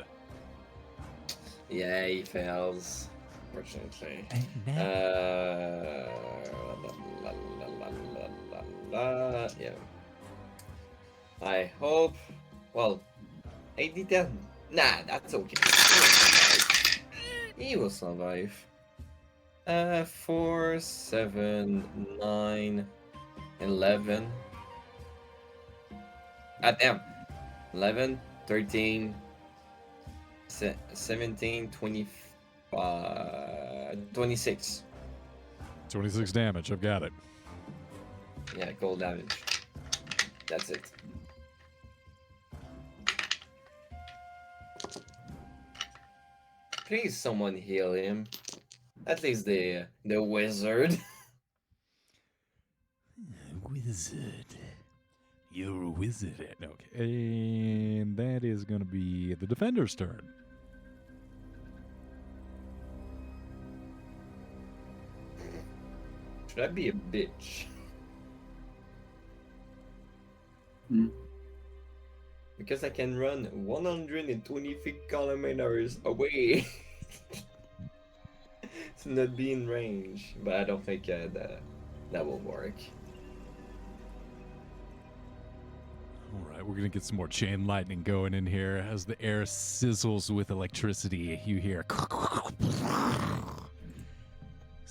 Yeah, he fails. Fortunately. Yeah. I hope. Well, 80-10. Nah, that's okay. He will survive. 4, 7, 9, 11. Ah, damn. 11, 13, 17, 26. 26 damage, I've got it. Yeah, cold damage. That's it. Please, someone heal him. At least the wizard. Wizard. You're a wizard. Okay. And that is going to be the defender's turn. Should I be a bitch? Hmm. Because I can run 120 kilometers away. To not be in range, but I don't think that will work. All right, we're going to get some more chain lightning going in here as the air sizzles with electricity. You hear as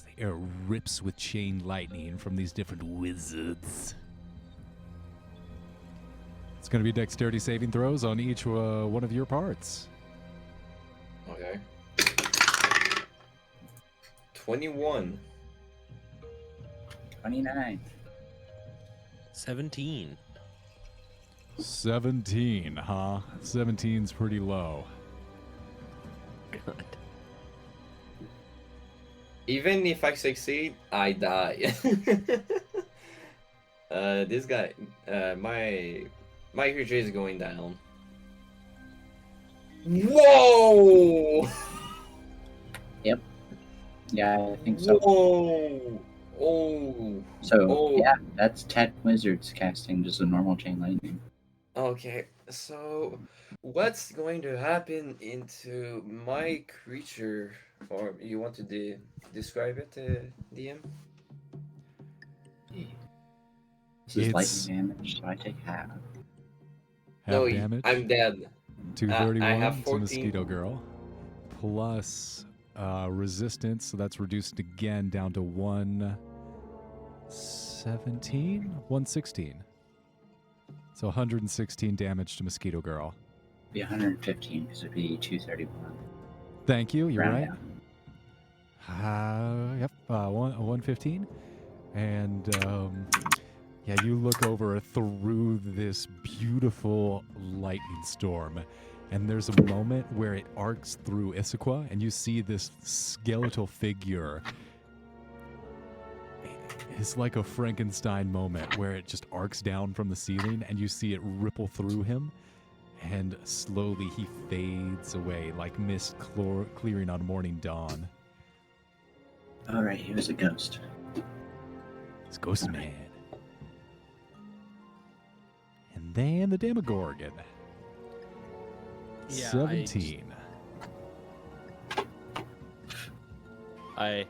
the air rips with chain lightning from these different wizards. It's going to be dexterity saving throws on each one of your parts. Okay. 21. 29. 17. 17, huh? 17's pretty low. God. Even if I succeed, I die. This guy, my creature is going down. Whoa! Yeah, I think so. Whoa! Oh. So Oh. yeah, that's 10 wizards casting just a normal chain lightning. Okay, so what's going to happen into my creature? Or you want to describe it, DM? This is It's- lightning damage, so I take half. Half No, damage. I'm dead. 231. I have It's a 14. mosquito girl. Plus resistance, so that's reduced again down to 117? 116. So 116 damage to Mosquito Girl. Be 115 because it'd be 231. Thank you, you're Round right. Yep, 115. And yeah, you look over through this beautiful lightning storm, and there's a moment where it arcs through Issaquah, and you see this skeletal figure. It's like a Frankenstein moment where it just arcs down from the ceiling, and you see it ripple through him, and slowly he fades away like mist clearing on morning dawn. All right, he was a ghost. It's Ghost Man. And then the Demogorgon. Yeah, 17. I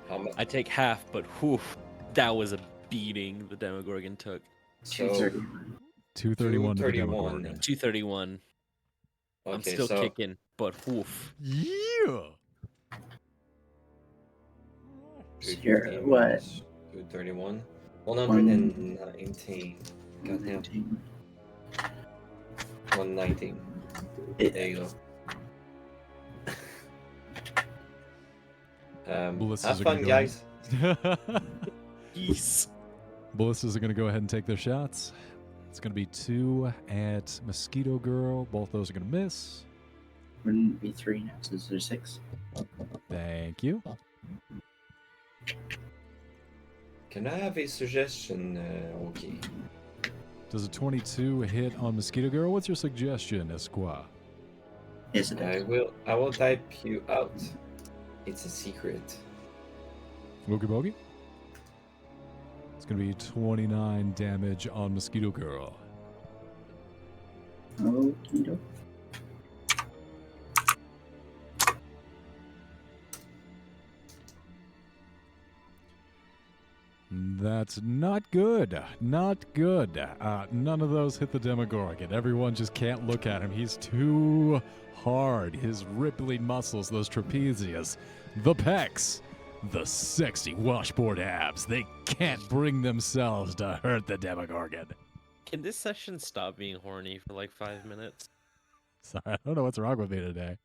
take half, but whew, that was a beating the Demogorgon took. 231. 231 to the 231. Demogorgon. 231. I'm Okay, still so kicking, but woof. Yeah! So you're at what? 231. 119. Goddamn. 119. 119. There you go. Ballistas Have are fun, gonna go guys. Yes. Ballistas are going to go ahead and take their shots. It's going to be 2 at Mosquito Girl. Both those are going to miss. Wouldn't it be 3 now? So there's 6. Thank you. Can I have a suggestion? Okay. Does a 22 hit on Mosquito Girl? What's your suggestion, Esqua? Yes, it I does. will type you out. It's a secret. Woogie Bogey? It's going to be 29 damage on Mosquito Girl. Okie doke. That's not good. Not good. None of those hit the Demogorgon. Everyone just can't look at him. He's too hard. His rippling muscles, those trapezius, the pecs, the sexy washboard abs. They can't bring themselves to hurt the Demogorgon. Can this session stop being horny for like 5 minutes? Sorry, I don't know what's wrong with me today.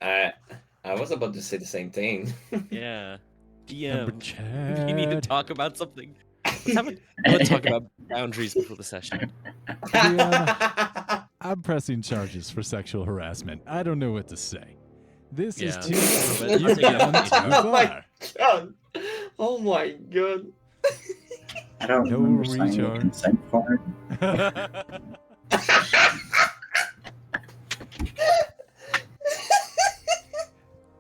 I was about to say the same thing. Yeah. Number DM, we need to Chad. talk about something. Let's talk about boundaries before the session. I'm pressing charges for sexual harassment. I don't know what to say. This is Yeah. too. But You've take it gone up. too Oh my far. god! Oh my god! I don't No remember signing a recharge. consent form.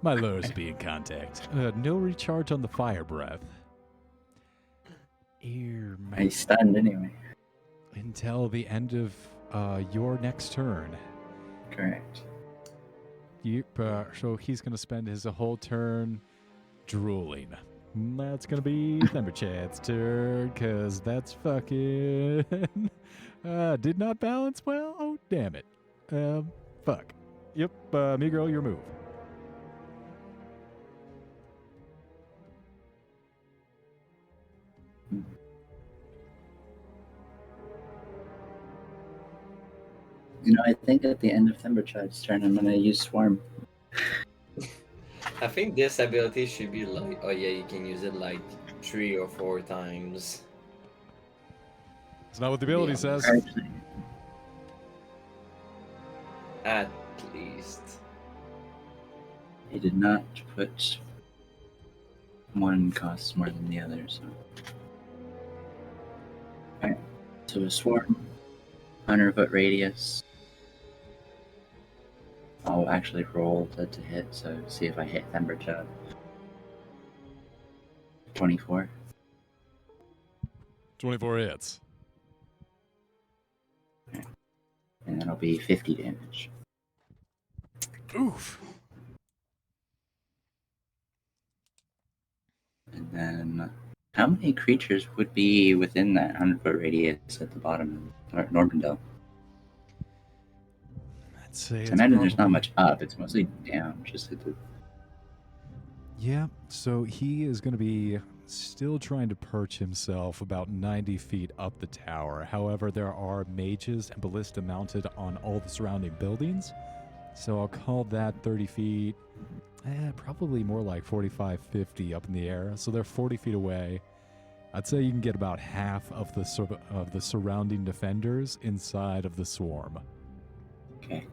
My lures be in contact. No recharge on the fire breath. Ear He's stunned anyway. until the end of your next turn. Correct. So he's gonna spend his whole turn drooling. That's gonna be Thunderchad's turn, cause that's fucking did not balance well. Oh damn it. Fuck. Yep. Miguel, your move. You know, I think at the end of Thunderchild's turn, I'm gonna use Swarm. I think this ability should be like, oh yeah, you can use it like 3 or 4 times. It's not what the ability says. Actually, At least. he did not put one costs more than the other, so. Alright, so a Swarm, 100-foot radius. I'll actually roll to hit, so see if I hit Thunderchild. 24. 24 hits. And that'll be 50 damage. Oof. And then, how many creatures would be within that 100-foot radius at the bottom of Normandale? I'd say I it's imagine there's not probably- much up. It's mostly down. Just at the... Yeah, so he is going to be still trying to perch himself about 90 feet up the tower. However, there are mages and ballista mounted on all the surrounding buildings. So I'll call that 30 feet, probably more like 45, 50 up in the air. So they're 40 feet away. I'd say you can get about half of the surrounding defenders inside of the swarm. Okay.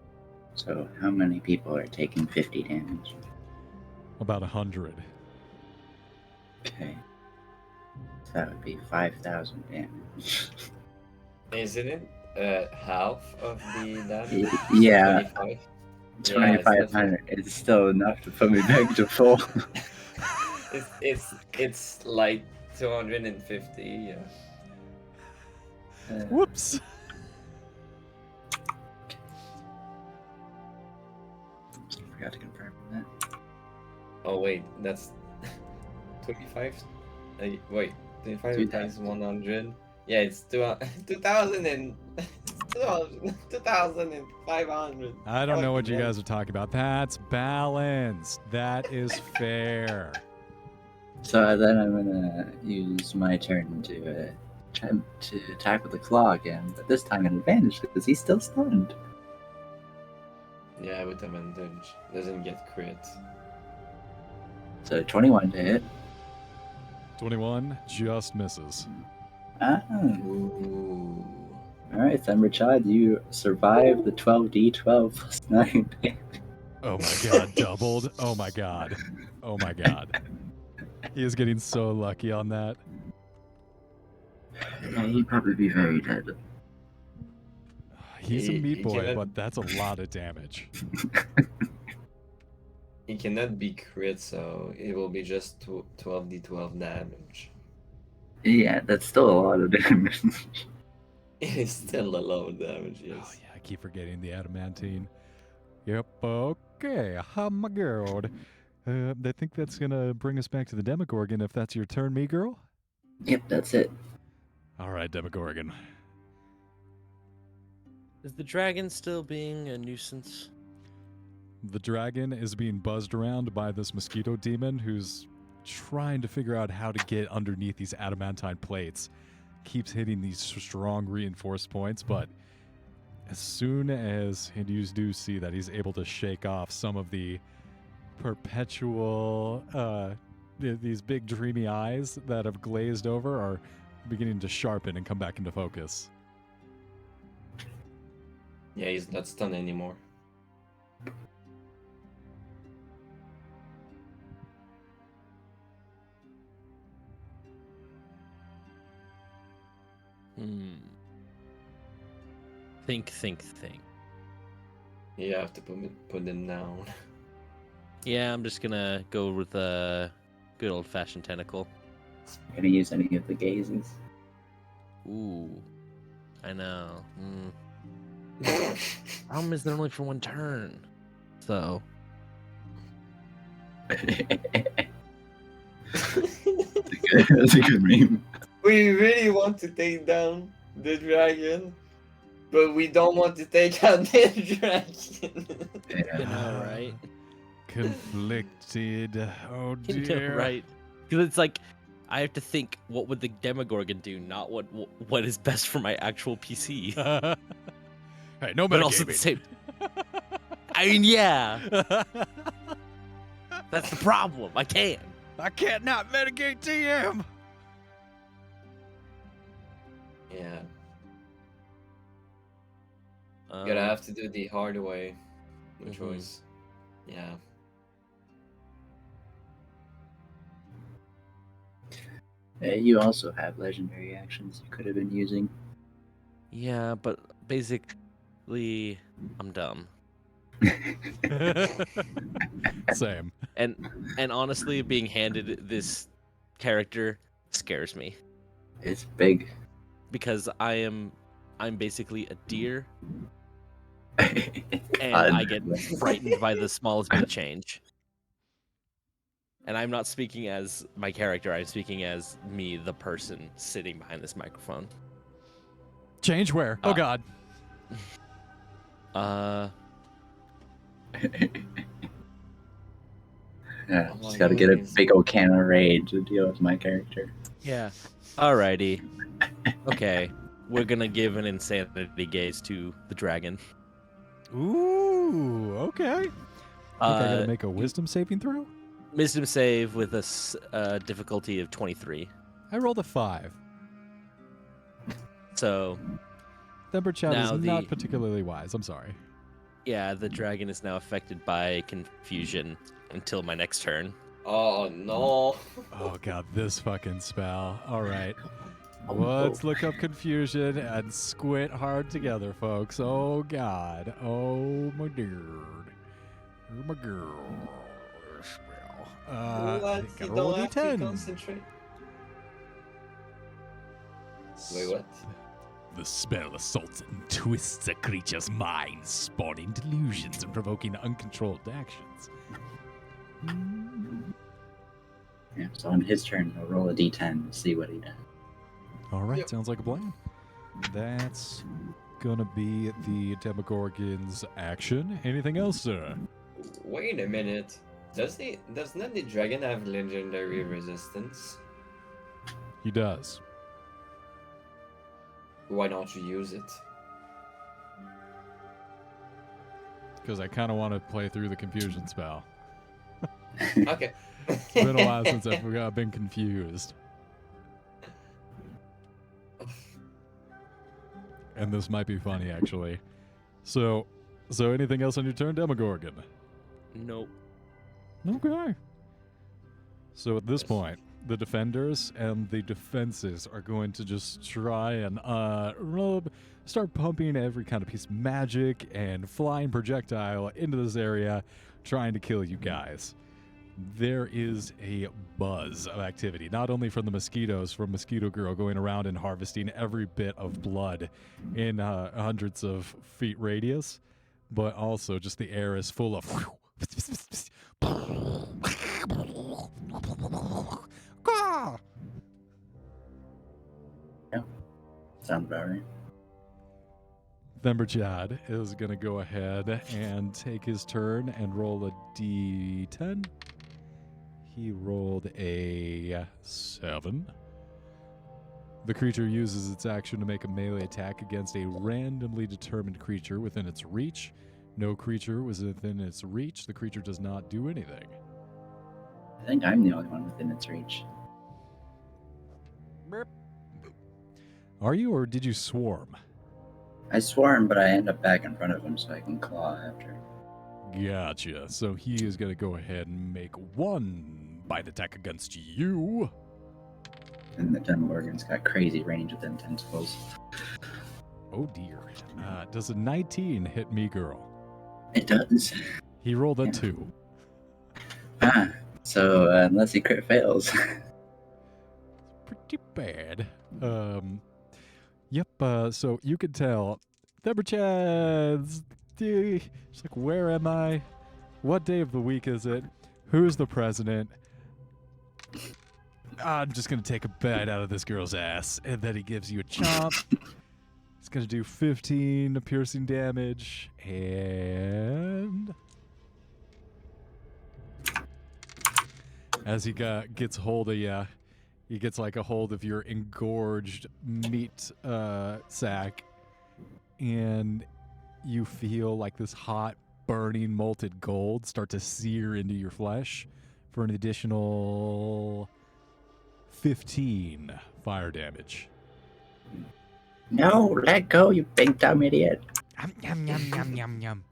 So how many people are taking 50 damage? About 100. Okay. So that would be 5,000 damage. Isn't it half of the damage? Yeah. 25? 2,500 is still enough to put me back to full. It's like 250. Yeah. Whoops! Forgot to confirm that. Oh wait, that's 25. Wait, 25 times 100. Yeah, it's 2,000 and 2,500. I don't know what you Fucking guys are talking about. That's balance. That is fair. So then I'm gonna use my turn to attempt to attack with the claw again, but this time an advantage because he's still stunned. Yeah, with advantage. Doesn't get crit. So 21 to hit. 21 just misses. Ah. Ooh. Alright, Thumberchild, you survive the 12d12 plus 9 damage. Oh my god, doubled. Oh my god. Oh my god. He is getting so lucky on that. Yeah, he'd probably be very dead. He's a He- meat he boy, cannot- but that's a lot of damage. It cannot be crit, so it will be just 12d12 damage. Yeah, that's still a lot of damage. It is still a lot of damage, Oh yes. yeah, I keep forgetting the adamantine. Yep, okay. Oh my god. I think that's gonna bring us back to the Demogorgon if that's your turn, me girl. Yep, that's it. Alright, Demogorgon. Is the dragon still being a nuisance? The dragon is being buzzed around by this mosquito demon who's trying to figure out how to get underneath these adamantine plates. Keeps hitting these strong reinforced points, but as soon as Hindus do see that he's able to shake off some of the perpetual, these big dreamy eyes that have glazed over are beginning to sharpen and come back into focus. Yeah, he's not stunned anymore. Think. You have to put them down. Yeah, I'm just gonna go with a good old-fashioned tentacle. Gonna use any of the gazes? Ooh, I know. Problem is they're only for one turn, so That's a good meme. We really want to take down the dragon, but we don't want to take out the dragon. you know, right? Conflicted. Oh You dear. know, right? Because it's like I have to think, what would the Demogorgon do, not what is best for my actual PC. Hey, no But also at the metagaming. same, I mean, yeah, that's the problem. I can't. I can't not mitigate TM. Yeah, gonna have to do the hard way. No Mhm. choice. Yeah. You also have legendary actions you could have been using. Yeah, but basically, I'm dumb. Same. And honestly, being handed this character scares me It's big. because I'm basically a deer, And and I get frightened by the smallest bit of change. And I'm not speaking as my character, I'm speaking as me, the person sitting behind this microphone. Change where? Oh Uh, god. Yeah, Oh just my gotta get a goodness. big old can of rage to deal with my character. Yeah. Alrighty. Okay. We're gonna give an insanity gaze to the dragon. Ooh, okay. Think I gotta Uh, make a wisdom saving throw? Wisdom save with a difficulty of 23. I rolled a 5. So Thember Chat is Now not the- particularly wise. I'm sorry. yeah, the dragon is now affected by confusion until my next turn. Oh no. Oh god, this fucking spell. All right. Oh, Let's oh. look up confusion and squint hard together, folks. Oh god. Oh my dude. Oh my girl. Spell. I What? think I You roll don't a have to d10. concentrate. Wait, what? The spell assaults and twists a creature's mind, spawning delusions and provoking uncontrolled actions. Yeah, so on his turn, he'll roll a d10 to see what he does. All right, Yep. sounds like a plan. That's gonna be the Demogorgon's action. Anything else, sir? Wait a minute. Does not the dragon have legendary resistance? He does. Why don't you use it? Because I kind of want to play through the confusion spell. Okay. It's been a while since I've been confused. And this might be funny, actually. So anything else on your turn, Demogorgon? Nope. Okay. So at this point, the defenders and the defenses are going to just try and start pumping every kind of piece of magic and flying projectile into this area, trying to kill you guys. There is a buzz of activity, not only from the mosquitoes, from Mosquito Girl going around and harvesting every bit of blood in hundreds of feet radius, but also just the air is full of Sounds about right. Themberchad is going to go ahead and take his turn and roll a d10. He rolled a 7. The creature uses its action to make a melee attack against a randomly determined creature within its reach. No creature was within its reach. The creature does not do anything. I think I'm the only one within its reach. Are you, or did you swarm? I swarm, but I end up back in front of him so I can claw after. Gotcha. So he is going to go ahead and make one bite attack against you. And the Demogorgon's got crazy range with them tentacles. Oh dear. Does a 19 hit me, girl? It does. He rolled a Yeah. 2. So unless he crit fails. Pretty bad. Yep, so you could tell. Themberchad's. She's like, where am I? What day of the week is it? Who's the president? I'm just going to take a bite out of this girl's ass. And then he gives you a chomp. It's going to do 15 piercing damage. And as he gets hold of you, he gets like a hold of your engorged meat sack. And you feel like this hot, burning, molten gold start to sear into your flesh for an additional 15 fire damage. No, let go, you big dumb idiot. Yum, yum, yum, yum, yum.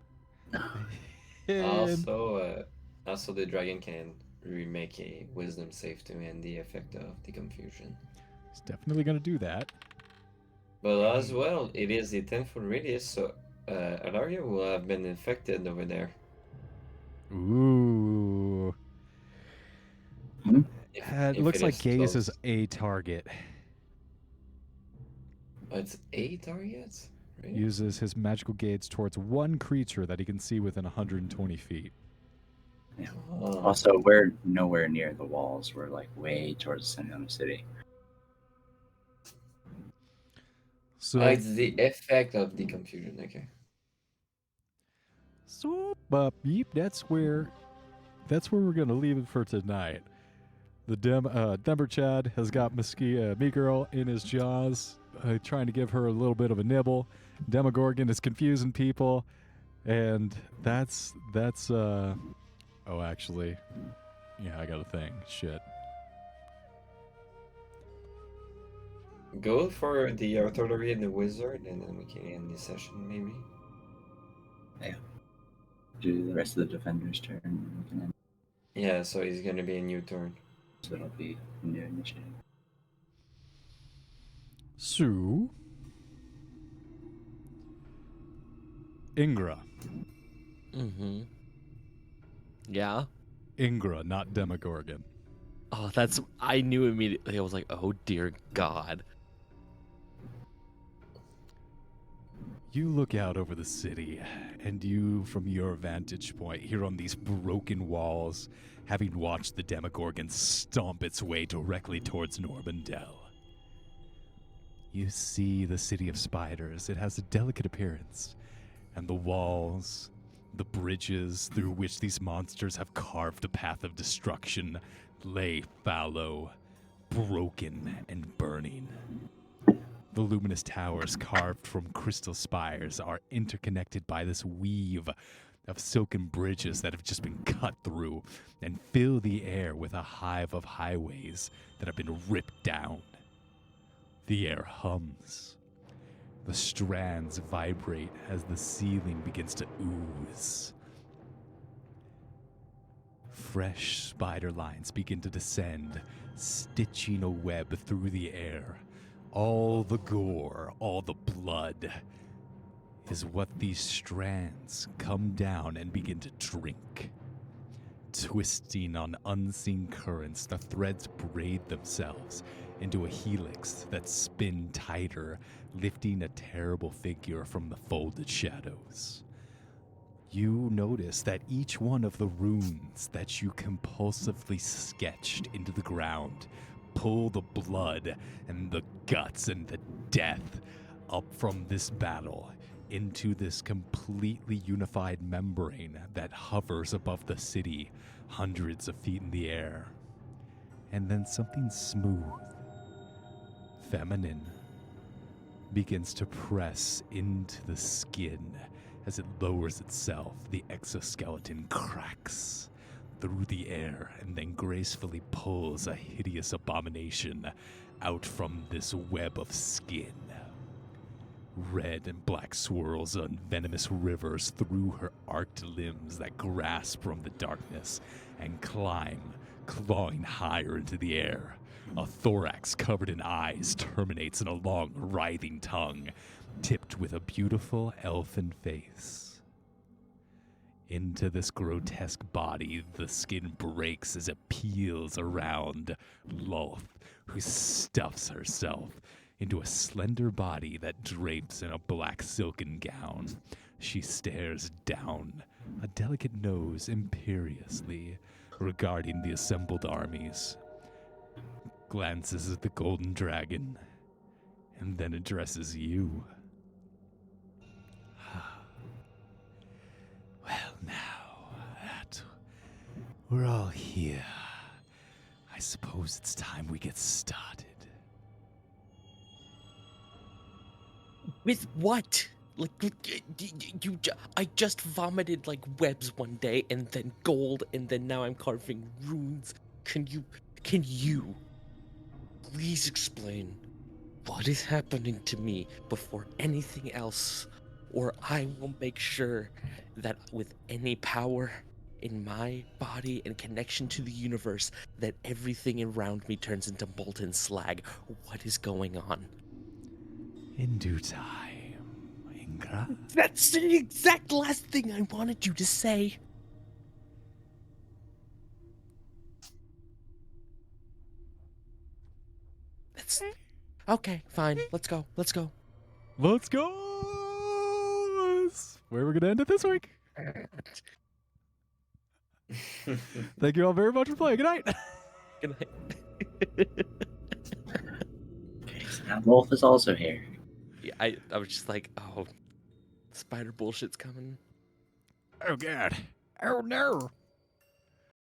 And Also the dragon can remake a wisdom save to end the effect of the confusion. he's definitely going to do that. But as well, it is a 10-foot radius, so Alaria will have been infected over there. Ooh. It If looks it like is Gaze is close. a target. Oh, it's 8 targets? Really? Uses his magical gaze towards one creature that he can see within 120 feet. Oh. Also, we're nowhere near the walls. We're like way towards the center of the city. So, It's the effect of the confusion, okay. So, beep, that's where we're gonna leave it for tonight. The Denver Chad has got Me Girl in his jaws, trying to give her a little bit of a nibble. Demogorgon is confusing people, and that's oh, actually, yeah, I got a thing. Shit. Go for the artillery and the wizard, and then we can end the session, maybe. Do the rest of the defender's turn, and we can end. Yeah, so it's gonna be a new turn. So it'll be a new initiative. So, Ingra. Mm-hmm. Yeah. Ingra, not Demogorgon. Oh, I knew immediately. I was like, oh dear God. You look out over the city, and you, from your vantage point, here on these broken walls, having watched the Demogorgon stomp its way directly towards Normandel. You see the city of spiders. It has a delicate appearance, and the walls, the bridges through which these monsters have carved a path of destruction, lay fallow, broken, and burning. The luminous towers carved from crystal spires are interconnected by this weave of silken bridges that have just been cut through and fill the air with a hive of highways that have been ripped down. The air hums. The strands vibrate as the ceiling begins to ooze. Fresh spider lines begin to descend, stitching a web through the air. All the gore, all the blood, is what these strands come down and begin to drink. Twisting on unseen currents, the threads braid themselves into a helix that spin tighter, lifting a terrible figure from the folded shadows. You notice that each one of the runes that you compulsively sketched into the ground pull the blood and the guts and the death up from this battle into this completely unified membrane that hovers above the city, hundreds of feet in the air. And then something smooth, feminine, begins to press into the skin. As it lowers itself, the exoskeleton cracks through the air and then gracefully pulls a hideous abomination out from this web of skin. Red and black swirls and venomous rivers through her arced limbs that grasp from the darkness and climb, clawing higher into the air. A thorax covered in eyes terminates in a long, writhing tongue, tipped with a beautiful elfin face. Into this grotesque body, the skin breaks as it peels around Lolth, who stuffs herself into a slender body that drapes in a black silken gown. She stares down, a delicate nose imperiously, regarding the assembled armies, glances at the golden dragon, and then addresses you. Well, now that we're all here, I suppose it's time we get started. With what? I just vomited like webs one day, and then gold, and then now I'm carving runes. Can you please explain what is happening to me before anything else, or I will make sure that with any power in my body and connection to the universe, that everything around me turns into molten slag. What is going on? In due time, Ingra. That's the exact last thing I wanted you to say. That's okay. Fine. Let's go. Let's go! Where we're gonna end it this week. Thank you all very much for playing. Good night! Good night. Okay, so now Wolf is also here. Yeah, I was just like, oh, spider bullshit's coming. Oh god. Oh no.